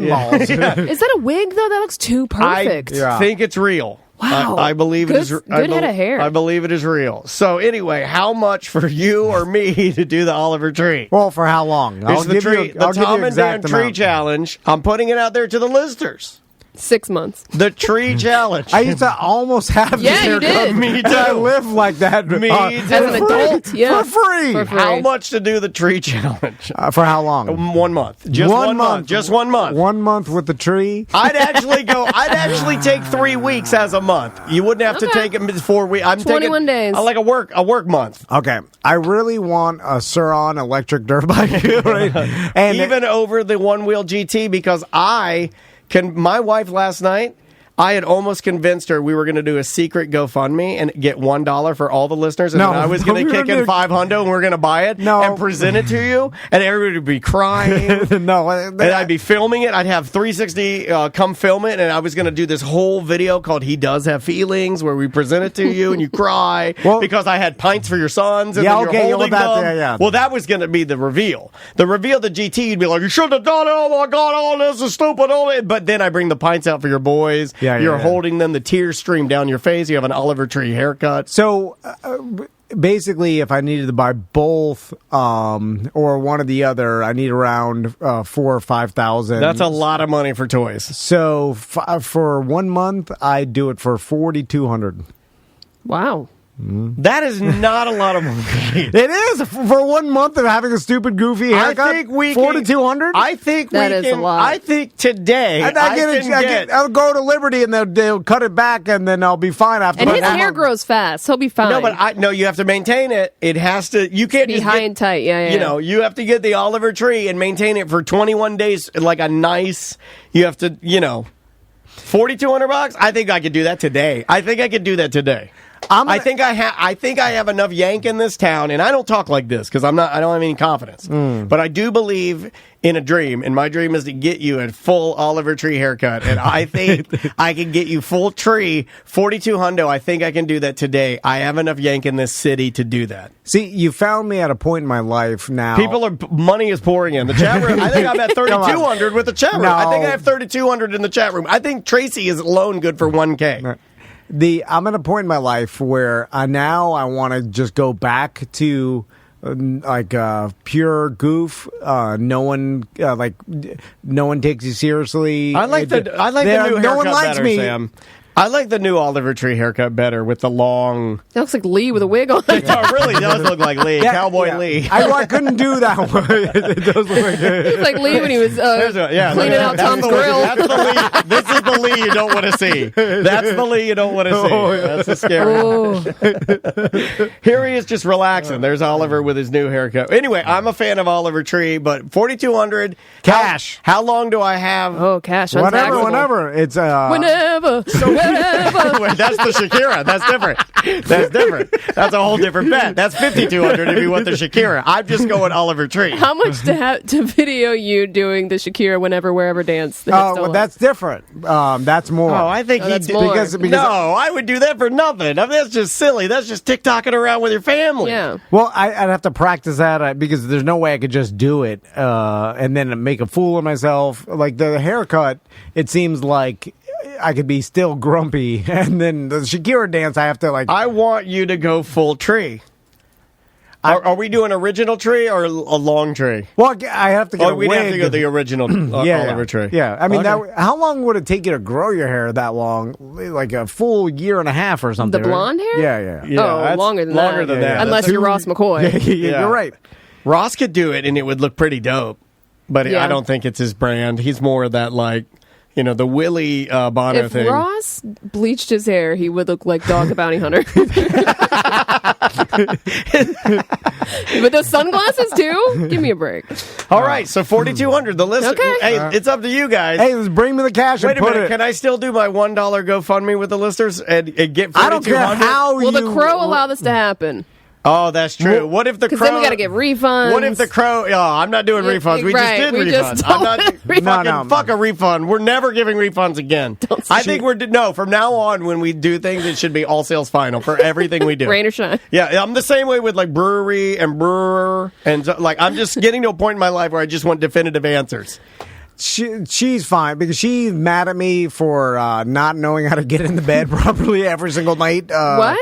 balls.
Is that a wig though? That looks too perfect.
I think it's real.
Wow.
I believe it is.
Good head of hair.
I believe it is real. So anyway, how much for you or me to do the Oliver Tree?
Well, for how long?
It's the Tom and Dan Tree Challenge. I'm putting it out there to the listeners.
6 months.
The Tree Challenge.
I used to almost have this
you
haircut.
did.
Me too.
I live like that.
Me too.
As an adult, yeah.
For free.
How much to do the Tree Challenge?
For how long?
1 month. Just one month. Just 1 month.
1 month with the tree?
I'd actually take 3 weeks as a month. You wouldn't have to take it 4 weeks. I'm
21 days.
I like a work month.
Okay. I really want a Sur-On electric dirt bike. Right? And
even over the one-wheel GT, because my wife last night, I had almost convinced her we were going to do a secret GoFundMe and get $1 for all the listeners, and then I was going to kick in $500 and we're going to buy it and present it to you, and everybody would be crying. And I'd be filming it. I'd have 360 come film it, and I was going to do this whole video called "He Does Have Feelings," where we present it to you and you cry because I had pints for your sons and then you're holding them. Well, that was going to be the reveal. The reveal, the GT, you'd be like, "You shouldn't have done it. Oh my God, all this is stupid." But then I bring the pints out for your boys. You're holding them. The tears stream down your face. You have an Oliver Tree haircut.
So basically, if I needed to buy both or one or the other, I need around 4,000 or 5,000.
That's a lot of money for toys.
So for 1 month, I do it for $4,200.
Wow.
That is not a lot of money.
It is for 1 month of having a stupid, goofy haircut.
I think we
$4,200.
I think
that is a lot.
I think today
I'll go to Liberty and they'll cut it back and then I'll be fine after.
And his hair grows fast. He'll be fine.
No, but you have to maintain it. It has to. You can't
be high and tight. Yeah.
You have to get the Oliver Tree and maintain it for 21 days, like a nice. You have to. $4,200. I think I could do that today. I think I have enough yank in this town, and I don't talk like this because I don't have any confidence. But I do believe in a dream, and my dream is to get you a full Oliver Tree haircut, and I think I can get you full tree, 42 hundo. I think I can do that today. I have enough yank in this city to do that.
See, you found me at a point in my life now.
Money is pouring in the chat room. I think I'm at 3,200 with the chat room.
No.
I think I have 3,200 in the chat room. I think Tracy is alone good for 1K.
I'm at a point in my life where now I want to just go back to pure goof. No one takes you seriously.
I like the new haircut
no one likes
better,
me.
Sam. I like the new Oliver Tree haircut better with the long.
That looks like Lee with a wig on.
It really does look like Lee, Cowboy Lee.
I couldn't do that one. It does look like
It's like Lee when he was cleaning out Tom's grill.
That's the Lee. This is the Lee you don't want to see. That's the Lee you don't want to see. That's the scary. Here he is just relaxing. There's Oliver with his new haircut. Anyway, I'm a fan of Oliver Tree, but 4,200
cash.
How long do I have?
Oh, cash.
Whenever. It's
whenever.
So wait, that's the Shakira. That's different. That's a whole different bet. That's 5,200 if you want the Shakira. I'm just going Oliver Tree.
How much to video you doing the Shakira whenever, wherever dance?
Well, that's different. That's more.
Oh, I think
that's
he
more.
Because no, I would do that for nothing. I mean, that's just silly. That's just TikToking around with your family.
Yeah.
Well, I'd have to practice that because there's no way I could just do it and then make a fool of myself. Like the haircut, it seems like I could be still grumpy, and then the Shakira dance, I have to
I want you to go full tree. Are we doing original tree or a long tree?
Well, I have to get a
we'd
wig.
have to go the original Oliver Tree.
Yeah, I mean, how long would it take you to grow your hair that long? Like a full year and a half or something?
The blonde hair?
Yeah.
Longer than that.
that.
Unless you're Ross McCoy.
Yeah, you're right.
Ross could do it, and it would look pretty dope. But I don't think it's his brand. He's more of that, the Willie Bono thing.
If Ross bleached his hair, he would look like Dog the Bounty Hunter. With those sunglasses, too? Give me a break.
All right, so 4,200. The list.
Okay.
Hey, it's up to you guys.
Hey, let's bring me the cash
Wait
and
a
put
minute.
it.
Can I still do my $1 GoFundMe with the listeners and get 4,200?
I don't care how
Will the Crow allow this to happen?
Oh, that's true. What if the Crow?
Because then we got to get refunds.
What if the Crow? Oh, I'm not doing refunds. We
right,
just did
we
refunds.
just
I'm not.
No.
Fuck a refund. We're never giving refunds again. I think from now on when we do things, it should be all sales final for everything we do.
Rain or shine.
Yeah, I'm the same way with brewery and brewer and I'm just getting to a point in my life where I just want definitive answers.
She's fine because she's mad at me for not knowing how to get in the bed properly every single night.
What?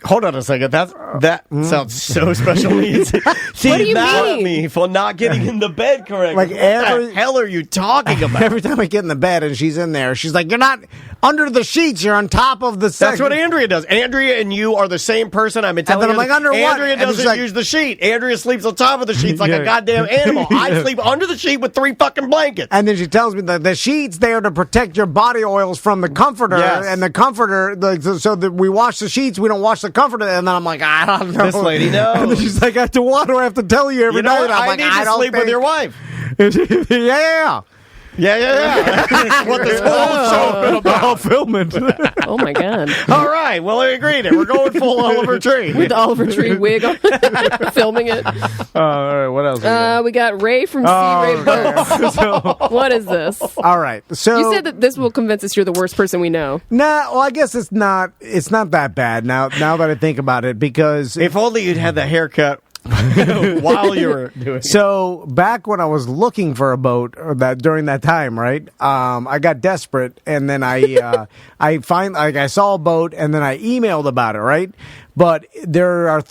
Hold on a second. That sounds so special needs. She's
What do you
mad
mean?
at me for not getting in the bed correctly.
Like
what the hell are you talking about?
Every time I get in the bed and she's in there, she's like, "You're not under the sheets. You're on top of the."
That's what Andrea does. Andrea and you are the same person. I've been telling
And then
you.
I'm like, "Under what?"
Andrea
And
doesn't
she's like-
use the sheet. Andrea sleeps on top of the sheets like a goddamn animal. I sleep under the sheet with 3 fucking blankets.
And then she tells me that the sheet's there to protect your body oils from the comforter,
Yes.
and the comforter, so that we wash the sheets, we don't wash the comforter. And then I'm like, I don't know.
This lady knows.
And then she's like, why do I have to tell you every
You know
night?
what?
I'm
I
like,
need to
don't
sleep with
think-
your wife.
Yeah.
That's what this whole show's been about.
Filming.
Oh, my God.
All right. Well, I agreed. We're going full Oliver Tree.
With the Oliver Tree wig on. Filming it.
All right, what else?
We got Ray from C. Ray Burns. What is this?
All right. So
You said that this will convince us you're the worst person we know.
well, I guess it's not that bad now that I think about it, because
If only you'd had the haircut while you were doing it.
so back when I was looking for a boat, or during that time, right? I got desperate, and then I saw a boat, and then I emailed about it, right? But there are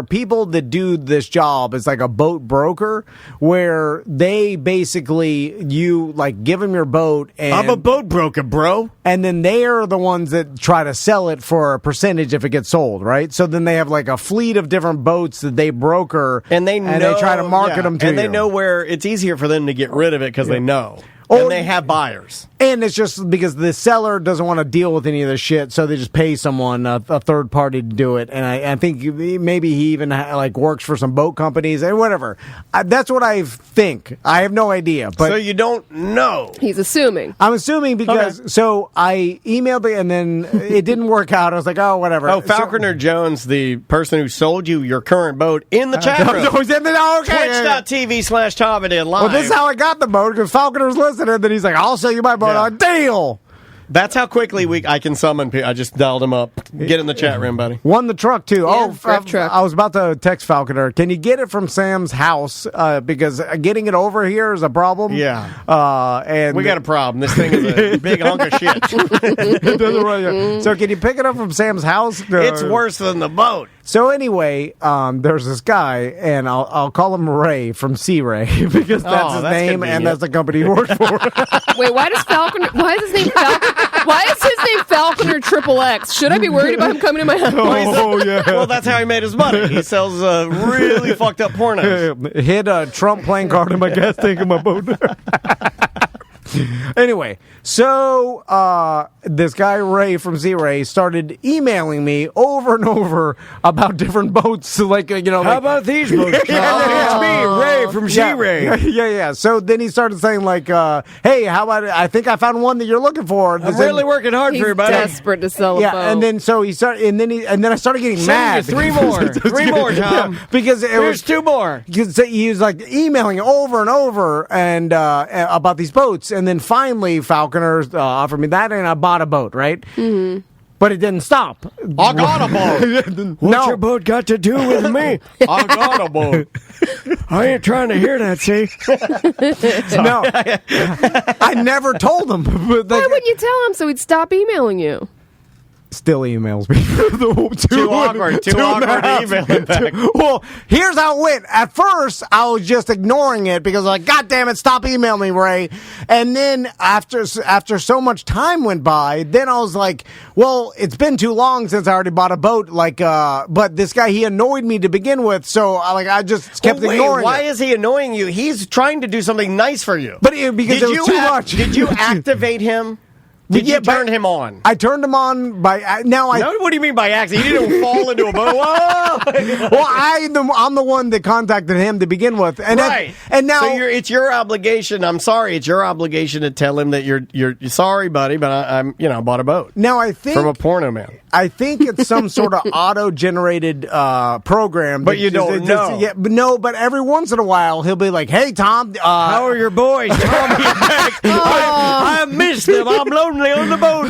people that do this job as like a boat broker, where they basically you give them your boat, and
I'm a boat broker, bro.
and then they are the ones that try to sell it for a percentage if it gets sold, right? So then they have a fleet of different boats that they broker,
And they know,
try to market them to
and
you.
they know where it's easier for them to get rid of it because they know. And they have buyers.
And it's just because the seller doesn't want to deal with any of this shit, so they just pay someone, a third party, to do it. And I think maybe he even works for some boat companies and whatever. That's what I think. I have no idea. But
so you don't know.
He's assuming.
I'm assuming because so I emailed it and then it didn't work out. I was like, oh, whatever.
Oh, Falconer Jones, the person who sold you your current boat in the chat room. Twitch.tv/Tom and Dan live.
Well, this is how I got the boat because Falconer's listening. And then he's like, I'll sell you my boat on deal.
That's how quickly I can summon people. I just dialed him up. Get in the chat room, buddy.
Won the truck, too.
Yeah, truck.
I was about to text Falconer. Can you get it from Sam's house? Because getting it over here is a problem.
Yeah.
And
we got a problem. This thing is a big hunk of shit.
So can you pick it up from Sam's house?
It's worse than the boat.
So anyway, there's this guy, and I'll call him Ray from Sea Ray because that's his name, convenient. And that's the company he works for.
Wait, why is his name Falconer? Why is his name Falconer XXX? Should I be worried about him coming to my house?
Oh, yeah.
Well, that's how he made his money. He sells really fucked up pornos.
Hid a Trump playing card in my gas tank in my boat. Anyway, so this guy Ray from Z-Ray started emailing me over and over about different boats. How
about these boats? It's me, Ray from Z-Ray.
Yeah. So then he started saying hey, how about it? I think I found one that you're looking for.
I'm really working hard for you, buddy.
Desperate to sell a boat.
And then so he started, and then I started getting mad.
Three more, Tom.
Yeah, because
Here's two more.
Because he was emailing over and over and about these boats. And then finally, Falconer offered me that, and I bought a boat, right? Mm-hmm. But it didn't stop.
I got a boat. What's your boat got to do with me? I got a boat. I ain't trying to hear that, see?
No. I never told him.
Why wouldn't you tell him so he'd stop emailing you?
Still emails me.
Too awkward to email him back.
Well, here's how it went. At first, I was just ignoring it because I was like, God damn it, stop emailing me, Ray. And then after so much time went by, then I was like, well, it's been too long since I already bought a boat. But this guy, he annoyed me to begin with, so I just kept ignoring
why
it.
is he annoying you? He's trying to do something nice for you.
But because it was too much.
Did you activate him? Did you turn him on?
I turned him on by now.
What do you mean by accident? You didn't fall into a boat. Whoa!
Well, I'm the one that contacted him to begin with, and
right.
And now
so it's your obligation. I'm sorry, it's your obligation to tell him that you're sorry, buddy, but I'm bought a boat.
Now I think
from a porno man.
I think it's some sort of auto-generated program.
But you don't know.
But every once in a while, he'll be like, hey, Tom.
How are your boys? I missed them. I'm lonely on the boat.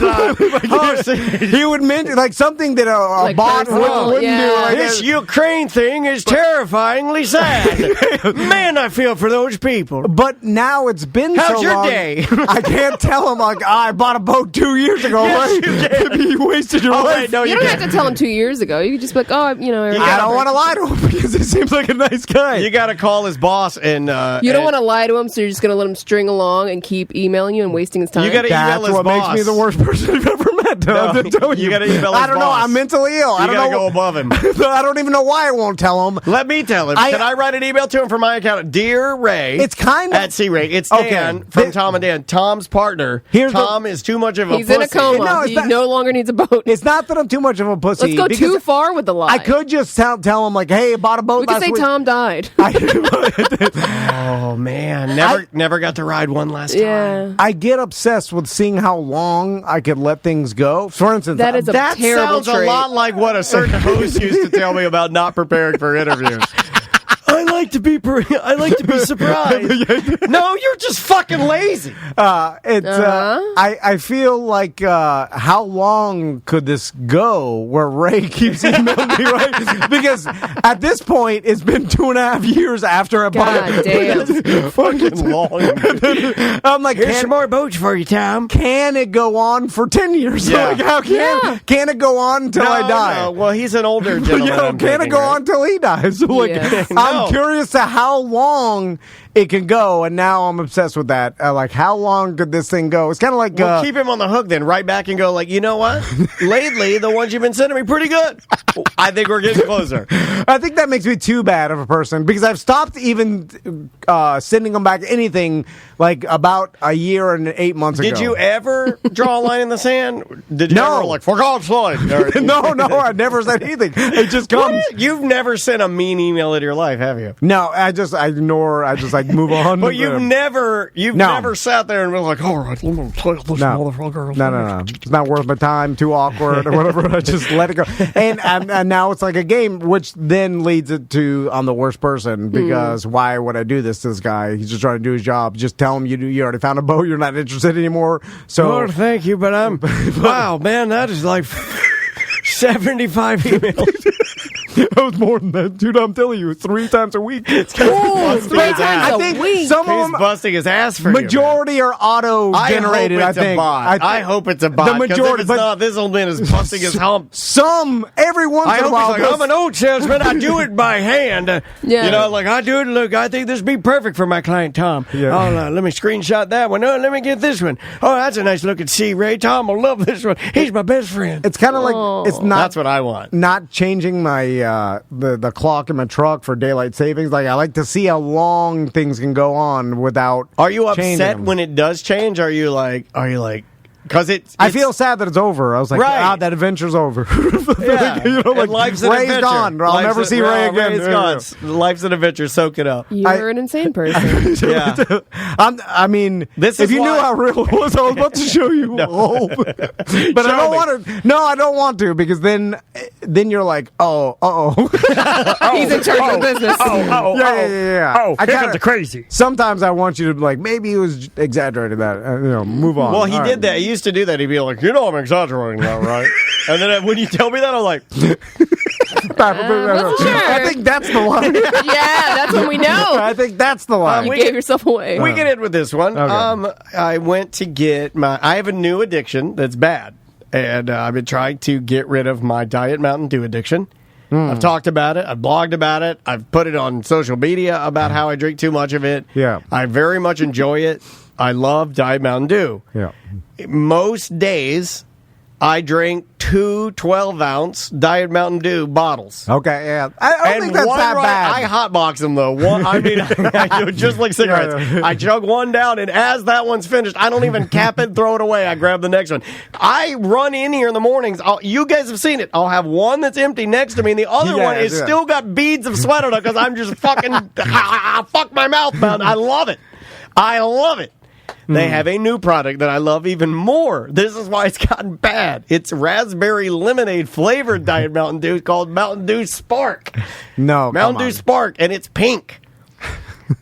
He would mention something that a bot wouldn't do.
This Ukraine thing is terrifyingly sad. Man, I feel for those people.
But now it's been so long.
How's your day?
I can't tell him, I bought a boat 2 years ago.
Yes,
right? You wasted your life.
No, you don't have to tell him 2 years ago. You could just be like, I
don't want to lie to him because he seems like a nice guy.
You got to call his boss and
you don't want to lie to him, so you're just going to let him string along and keep emailing you and wasting his time.
You got to email his boss.
That's what makes me the worst person I've ever met.
You got to email his boss.
I don't know. I'm mentally ill.
You got to go above him.
I don't even know why I won't tell him.
Let me tell him. Can I write an email to him from my account? Dear Ray.
It's kind of
at C-Ray. It's Dan from Tom and Dan. Tom's partner. Tom is too much of a pussy.
He's in a coma. He no longer needs a boat.
It's not that I'm too much of a pussy.
Let's go too far with the lie.
I could just tell him hey, I bought a boat.
We could say Tom died.
Oh man, never got to ride one last time.
I get obsessed with seeing how long I could let things go. For instance,
that terrible
sounds a lot like what a certain host used to tell me about not preparing for interviews. I like to be surprised. No, you're just fucking lazy.
I feel like how long could this go where Ray keeps emailing me, right? Because at this point, it's been 2.5 years after I bought it.
Damn.
Fucking long.
I'm like,
here's some more boats for you, Tom.
Can it go on for 10 years?
Yeah.
How can it go on until I die?
No. Well, he's an older gentleman.
Can it go on until he dies? I'm curious curious to how long it can go, and now I'm obsessed with that. Like, how long could this thing go? It's kind of like...
Well, keep him on the hook then. Right back and go like, you know what? Lately, the ones you've been sending me pretty good. I think we're getting closer.
I think that makes me too bad of a person because I've stopped even sending them back anything like about a year and 8 months ago.
Did you ever draw a line in the sand? Did you ever like, for God's sake?
No, I never said anything. It just comes.
What? You've never sent a mean email in your life, have you?
No, I ignore. I just like move on.
But you've never sat there and been like, all right, I'm going to tell this motherfucker.
No. It's not worth my time. Too awkward or whatever. I just let it go. And now it's like a game, which then leads it to I'm the worst person because why would I do this to this guy? He's just trying to do his job. Just tell him you already found a boat. You're not interested anymore. So
Lord, thank you, but I'm wow, man, that is like 75 emails.
That was more than that, dude. I'm telling you, 3 times a week.
It's busting his ass.
I think some of them,
he's busting his ass for
majority
you,
are auto-generated.
I hope it's a bot. The majority, if it's not, this old man is busting his hump.
Some every once in a while.
Like, I'm an old salesman. I do it by hand.
Yeah.
You know, like I do it. Look, I think this would be perfect for my client Tom.
Yeah.
Oh, let me screenshot that one. Oh, let me get this one. Oh, that's a nice looking C-Ray. Tom will love this one. He's my best friend.
It's kind of like it's not.
That's what I want.
Not changing my the clock in my truck for daylight savings. Like I like to see how long things can go on without.
Are you upset
them.
when it does change? Are you like? Because
I feel sad that it's over. I was like, that adventure's over.
Yeah.
You know, like,
life's an
Ray's
adventure.
gone. I'll never see Ray again.
Ray's gone. Life's an adventure. Soak it up.
You're an insane person.
Yeah.
I mean, if you knew how real it was, I was about to show you.
No.
But I don't want to. No, I don't want to because then you're like,
He's in charge of the business.
Yeah.
Oh, I got the crazy.
Sometimes I want you to be like, maybe he was exaggerating that. Move on.
Well, he did that. He used to do that. He'd be like, you know I'm exaggerating now, right? And then when you tell me that, I'm like...
Wasn't sure.
I think that's the line.
Yeah, that's what we know.
I think that's the line.
You gave yourself away.
We get in with this one.
Okay.
I went to get I have a new addiction that's bad. And I've been trying to get rid of my Diet Mountain Dew addiction. I've talked about it. I've blogged about it. I've put it on social media about how I drink too much of it.
Yeah.
I very much enjoy it. I love Diet Mountain Dew.
Yeah.
Most days, I drink 2 12-ounce Diet Mountain Dew bottles.
Okay, yeah. I don't think that's that bad.
I hotbox them, though. I do it just like cigarettes. I chug one down, and as that one's finished, I don't even cap it, throw it away. I grab the next one. I run in here in the mornings. You guys have seen it. I'll have one that's empty next to me, and the other one is still got beads of sweat on it because I'm just fucking fuck my mouth, man. I love it. I love it. They have a new product that I love even more. This is why it's gotten bad. It's raspberry lemonade flavored Diet Mountain Dew called Mountain Dew Spark.
No,
Mountain Dew Spark, and it's pink.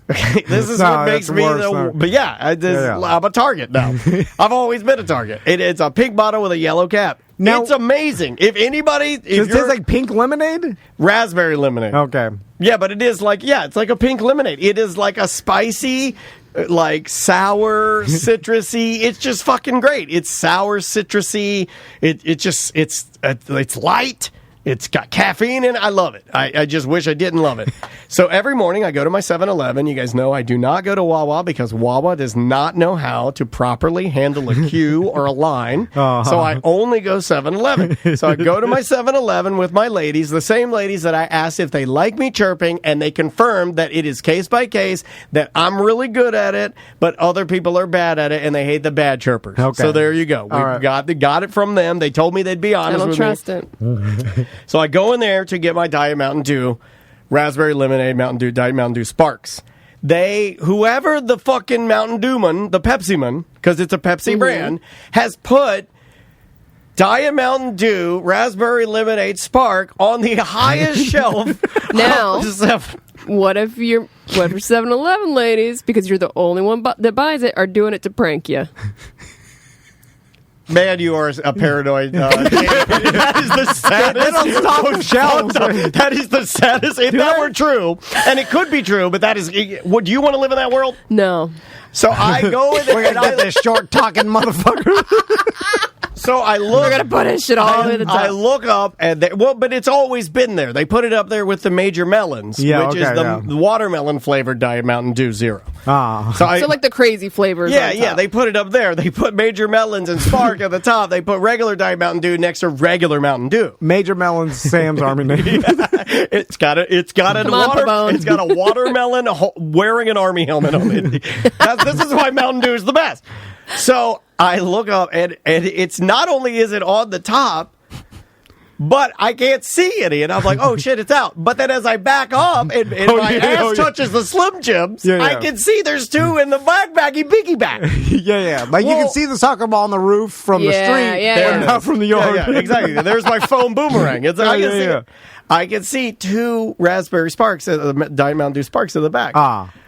This is what makes me but I'm a target now. I've always been a target. It's a pink bottle with a yellow cap. Now, it's amazing. If anybody,
it tastes like pink lemonade,
raspberry lemonade.
Okay,
yeah, but it is like it's like a pink lemonade. It is like a spicy, like sour, citrusy. It's just fucking great. It's sour, citrusy. It's light. It's got caffeine in it. I love it. I just wish I didn't love it. So every morning I go to my 7-Eleven. You guys know I do not go to Wawa because Wawa does not know how to properly handle a queue or a line. So I only go 7-Eleven. So I go to my 7-Eleven with my ladies, the same ladies that I asked if they like me chirping, and they confirmed that it is case by case, that I'm really good at it, but other people are bad at it, and they hate the bad chirpers. Okay. So there you go. We got it from them. They told me they'd be honest with me.
I don't trust it.
So I go in there to get my Diet Mountain Dew, raspberry lemonade, Mountain Dew, Diet Mountain Dew Sparks. Whoever the fucking Mountain Dew man, the Pepsi man, because it's a Pepsi brand, has put Diet Mountain Dew, raspberry lemonade Spark on the highest shelf.
Now, what if 7-Eleven ladies, because you're the only one that buys it, are doing it to prank you?
Man, you are a paranoid. That is the saddest.
They don't stop shelves.
That is the saddest. If that were true, and it could be true, but that is. Would you want to live in that world?
No.
So I go in there.
We're gonna get this short talking motherfucker.
So I look.
We're gonna put his shit all in the top.
I look up and but it's always been there. They put it up there with the major melons, which is the watermelon flavored Diet Mountain Dew Zero.
So
like the crazy flavors.
Yeah. They put it up there. They put major melons and Spark at the top. They put regular Diet Mountain Dew next to regular Mountain Dew.
Major melons, Sam's army name.
It's got a watermelon wearing an army helmet on it. This is why Mountain Dew is the best. So I look up and it's not only is it on the top, but I can't see any, and I'm like, "Oh shit, it's out!" But then as I back up and my ass touches the Slim Jims, I can see there's two in the baggy bag.
Like you can see the soccer ball on the roof from the street, but not from the yard.
Yeah, exactly. There's my foam boomerang. I can see two raspberry Sparks, Diet Mountain Dew Sparks in the back.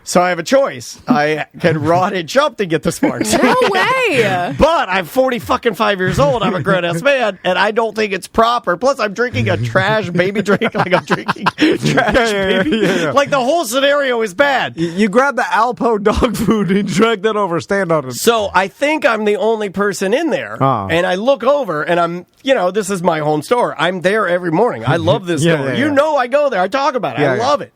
So I have a choice. I can run and jump to get the Sparks.
No way!
But I'm 5 years old. I'm a grown-ass man, and I don't think it's proper. Plus, I'm drinking a trash baby drink. Like I'm drinking trash baby. Like the whole scenario is bad.
You grab the Alpo dog food and drag that over, stand on it.
So I think I'm the only person in there. And I look over, and I'm, this is my home store. I'm there every morning. I love this store. You know I go there. I talk about it. I love it.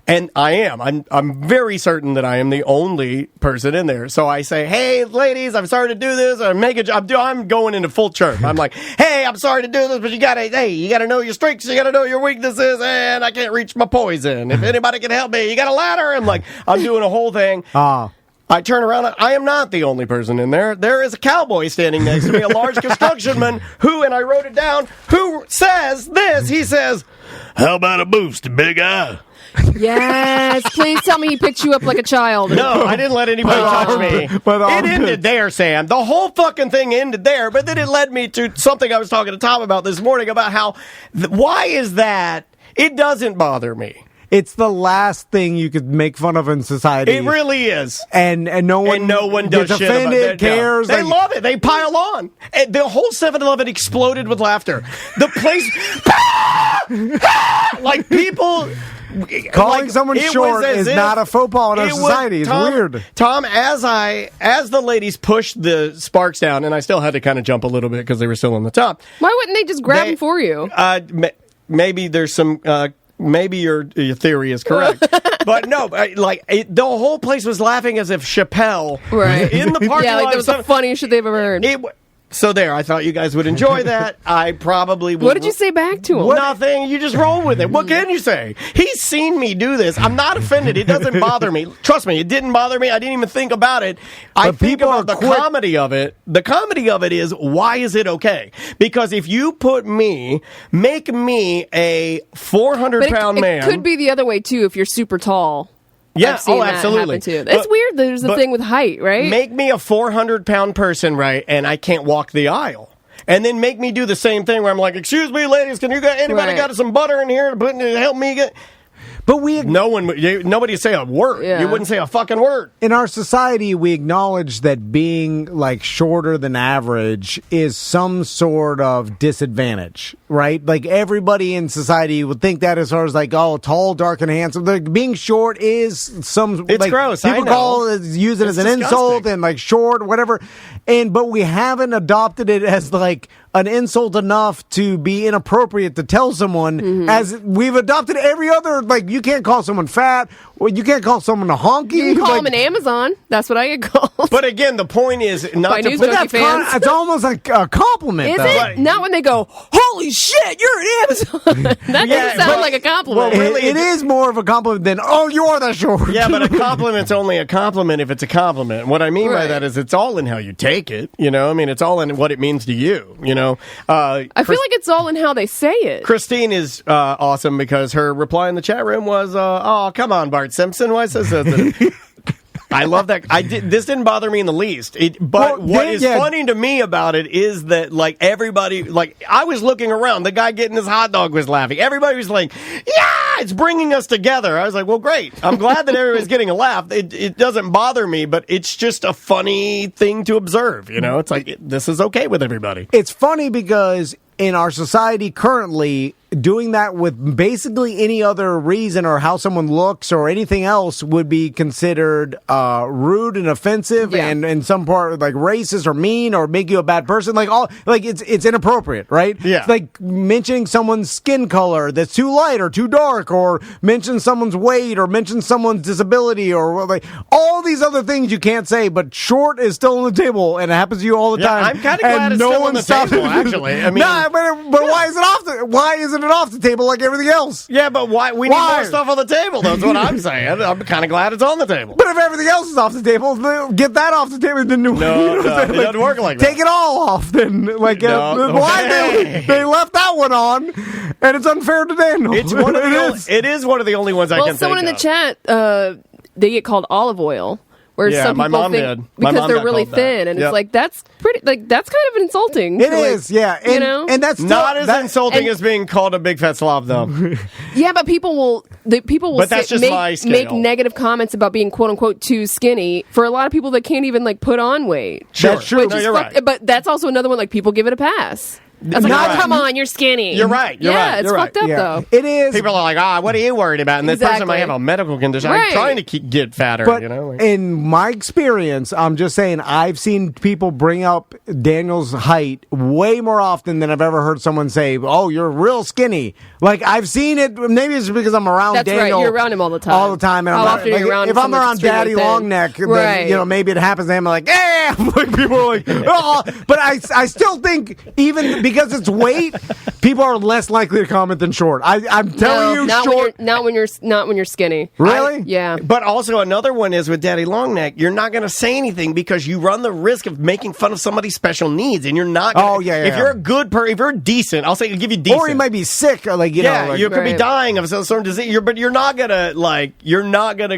And I am. I'm very certain that I am the only person in there. So I say, "Hey, ladies, I'm sorry to do this. I'm going into full chirp. I'm like, hey, I'm sorry to do this, but you gotta know your strengths. You gotta know your weaknesses, and I can't reach my poison. If anybody can help me, you got a ladder." I'm doing a whole thing. I turn around. I am not the only person in there. There is a cowboy standing next to me, a large constructionman who, and I wrote it down, who says this. He says, "How about a boost, big eye?"
Yes, please tell me he picked you up like a child.
No, I didn't let anybody touch me. It ended there, Sam. The whole fucking thing ended there, but then it led me to something I was talking to Tom about this morning about how, why is that? It doesn't bother me.
It's the last thing you could make fun of in society.
It really is.
And no one
does
gets
shit
offended,
about it.
cares.
They love it. They pile on. And the whole 7-Eleven exploded with laughter. The place... like people...
Calling someone short is not a faux pas in our society. It's weird.
Tom, as the ladies pushed the Sparks down, and I still had to kind of jump a little bit because they were still on the top.
Why wouldn't they just grab them for you?
Maybe there's some... maybe your theory is correct. But no, the whole place was laughing as if Chappelle in the parking lot.
Yeah, like that was the funniest shit they've ever heard.
So there, I thought you guys would enjoy that. I probably would.
What did you say back to him?
Nothing. You just roll with it. What can you say? He's seen me do this. I'm not offended. It doesn't bother me. Trust me, it didn't bother me. I didn't even think about it. I think about the comedy of it. The comedy of it is, why is it okay? Because if you make me a 400-pound man.
It could be the other way, too, if you're super tall.
Yeah, absolutely.
Too. It's weird. There's a thing with height, right?
Make me a 400-pound person, right, and I can't walk the aisle. And then make me do the same thing where I'm like, "Excuse me, ladies, anybody got some butter in here to help me get..."
But
nobody would say a word.
Yeah.
You wouldn't say a fucking word.
In our society, we acknowledge that being like shorter than average is some sort of disadvantage, right? Like everybody in society would think that as far as like, oh, tall, dark, and handsome. Like, being short is some.
It's gross.
People use it as an insult and like short, whatever. But we haven't adopted it as like an insult enough to be inappropriate to tell someone, as we've adopted every other, like, you can't call someone fat, or you can't call someone a honky.
You can call them an Amazon. That's what I get called.
But again, the point is not to put
that fans.
It's almost like a compliment,
is
though.
It? Not when they go, "Holy shit, you're an Amazon." That doesn't sound like a compliment.
Well, really, it is more of a compliment than, "Oh, you are that short."
Yeah, but a compliment's only a compliment if it's a compliment. What I mean by that is it's all in how you take it. I mean, it's all in what it means to you.
I feel like it's all in how they say it.
Christine is awesome because her reply in the chat room was, "Oh, come on, Bart Simpson. Why says that?" I love that. This didn't bother me in the least. What is funny to me about it is that, like, everybody, like, I was looking around. The guy getting his hot dog was laughing. Everybody was like, "Yeah, it's bringing us together." I was like, well, great. I'm glad that everybody's getting a laugh. It doesn't bother me, but it's just a funny thing to observe. It's like, this is okay with everybody.
It's funny because in our society currently, doing that with basically any other reason or how someone looks or anything else would be considered rude and offensive and in some part like racist or mean or make you a bad person. Like it's inappropriate, right?
Yeah.
It's like mentioning someone's skin color that's too light or too dark, or mention someone's weight or mention someone's disability or like all these other things you can't say, but short is still on the table and it happens to you all the time.
I'm kind of glad it's still on the table, actually. I mean,
but why is it why isn't it off the table like everything else?
Yeah, but why? We need more stuff on the table. That's what I'm saying. I'm kind of glad it's on the table.
But if everything else is off the table, get that off the table. Then
No, it doesn't work like that.
Take it all off. Then, like, why they left that one on, and it's unfair to Daniel.
It's one of it is one of the only ones I can think of.
Well, someone in the chat, they get called olive oil. Where some
my
people
mom
think
did. My
because
mom
they're
got
really
called
thin,
that.
and it's like that's pretty. Like that's kind of insulting.
It is, yeah. And,
you know,
and that's still,
not as insulting as being called a big fat slob, though.
Yeah, but people will
But that's just my scale.
make negative comments about being quote unquote too skinny for a lot of people that can't even like put on weight.
Sure.
That's true.
No, you're right.
But that's also another one like people give it a pass. That's like,
Right.
come on, you're skinny.
You're right. You're
yeah,
right.
it's
You're
fucked up though.
It is.
People are like, what are you worried about? And this person
Exactly.
might have a medical condition.
Right.
I'm trying to get fatter,
But
you know?
in my experience, I'm just saying, I've seen people bring up Daniel's height way more often than I've ever heard someone say, "Oh, you're real skinny." Like I've seen it. Maybe it's because I'm around
That's
Daniel.
right. You're around him all the time.
All the time. And
How
I'm
often are you around
if I'm
someone
around
extremely
Daddy
thin?
Longneck,
Right.
then, you know, maybe it happens to him. I'm like, "Eh!" Like people are like, "Oh," but I still think even because it's weight, people are less likely to comment than short. I'm telling you,
not
short.
not when you're skinny.
Really?
Yeah.
But also another one is with Daddy Longneck, you're not going to say anything because you run the risk of making fun of somebody's special needs, and you're not gonna,
Oh, yeah.
If you're a good person, if you're decent, I'll say give you decent.
Or he might be sick, or like you know, like,
you could be
Right.
dying of some sort of disease. But you're not gonna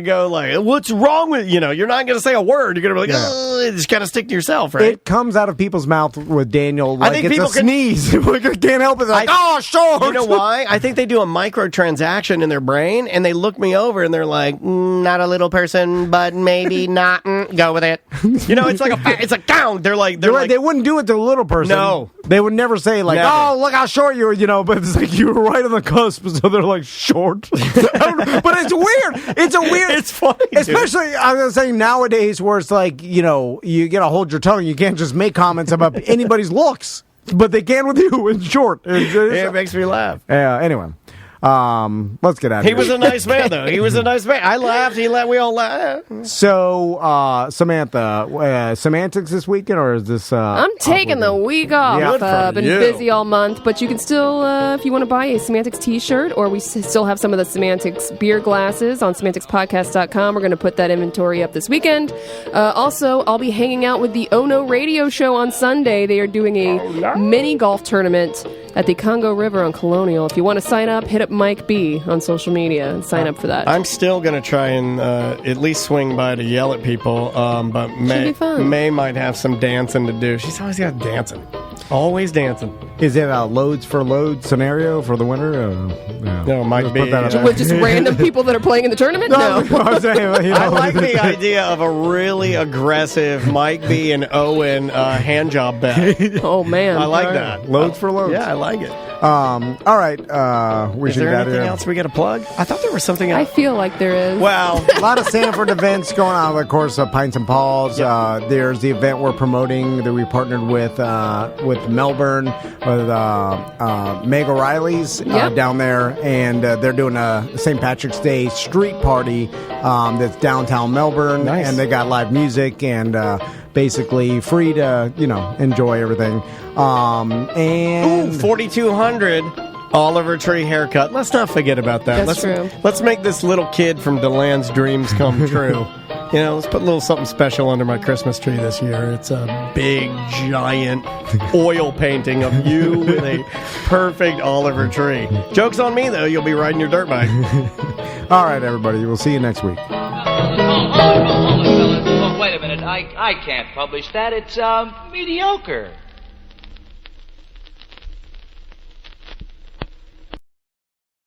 go like, what's wrong with you know? You're not gonna say a word. You're gonna be like, "Ugh," just kind of stick to yourself, right?
It comes out of people's mouth with Daniel like
think
it's
people
a sneeze. Like I can't help it. They're like, "Oh, short."
You know why? I think they do a microtransaction in their brain, and they look me over, and they're like, "Not a little person, but maybe not. Go with it." You know, it's like it's a count. They're like,
You're right. They wouldn't do it to a little person.
No.
They would never say like,
Never.
"Oh, look how short you are," you know. But it's like you were right on the cusp, so they're like short. I don't know. But it's weird. It's a weird.
It's funny,
especially I was saying nowadays, where it's like you know you gotta hold your tongue. You can't just make comments about anybody's looks, but they can with you in short.
It makes me laugh.
Yeah. Anyway. Let's get out of here.
He was a nice man, though. He was a nice man. I laughed. He laughed. We all laughed.
So, Samantha, semantics this weekend, or is this?
I'm taking the week off.
Yeah.
Good for
Been
you.
busy all month, but you can still, if you want to buy a Semantics t-shirt, or we still have some of the Semantics beer glasses on SemanticsPodcast.com. We're going to put that inventory up this weekend. Also, I'll be hanging out with the Ono Radio Show on Sunday. They are doing a mini golf tournament at the Congo River on Colonial. If you want to sign up, hit up Mike B on social media and sign up for that.
I'm still going to try and at least swing by to yell at people, but
be fun.
May might have some dancing to do. She's always got dancing. Always dancing.
Is it a loads for load scenario for the winner?
No, Mike
Just
B.
put that up.
With just random people that are playing in the tournament? No.
I'm saying, you know.
I like the idea of a really aggressive Mike B. and Owen hand job bet.
Oh, man.
I like that.
Loads for loads.
Yeah, I like it.
All right. We
Is
should
there
get out of
anything
here.
else we got to plug? I thought there was something
I
else.
feel like there is.
Well,
A lot of Sanford events going on. Of course, Pints and Paul's. There's the event we're promoting that we partnered with Melbourne, with Meg O'Reilly's
Yep.
down there, and they're doing a St. Patrick's Day street party that's downtown Melbourne,
Nice.
and they got live music and basically free to enjoy everything. And
4,200 Oliver Tree haircut. Let's not forget about that.
That's true.
Let's make this little kid from DeLand's dreams come true. Let's put a little something special under my Christmas tree this year. It's a big, giant oil painting of you with a perfect Oliver tree. Joke's on me, though. You'll be riding your dirt bike.
all right, everybody. We'll see you next week.
Hold it, fellas. Oh, wait a minute. I can't publish that. It's mediocre.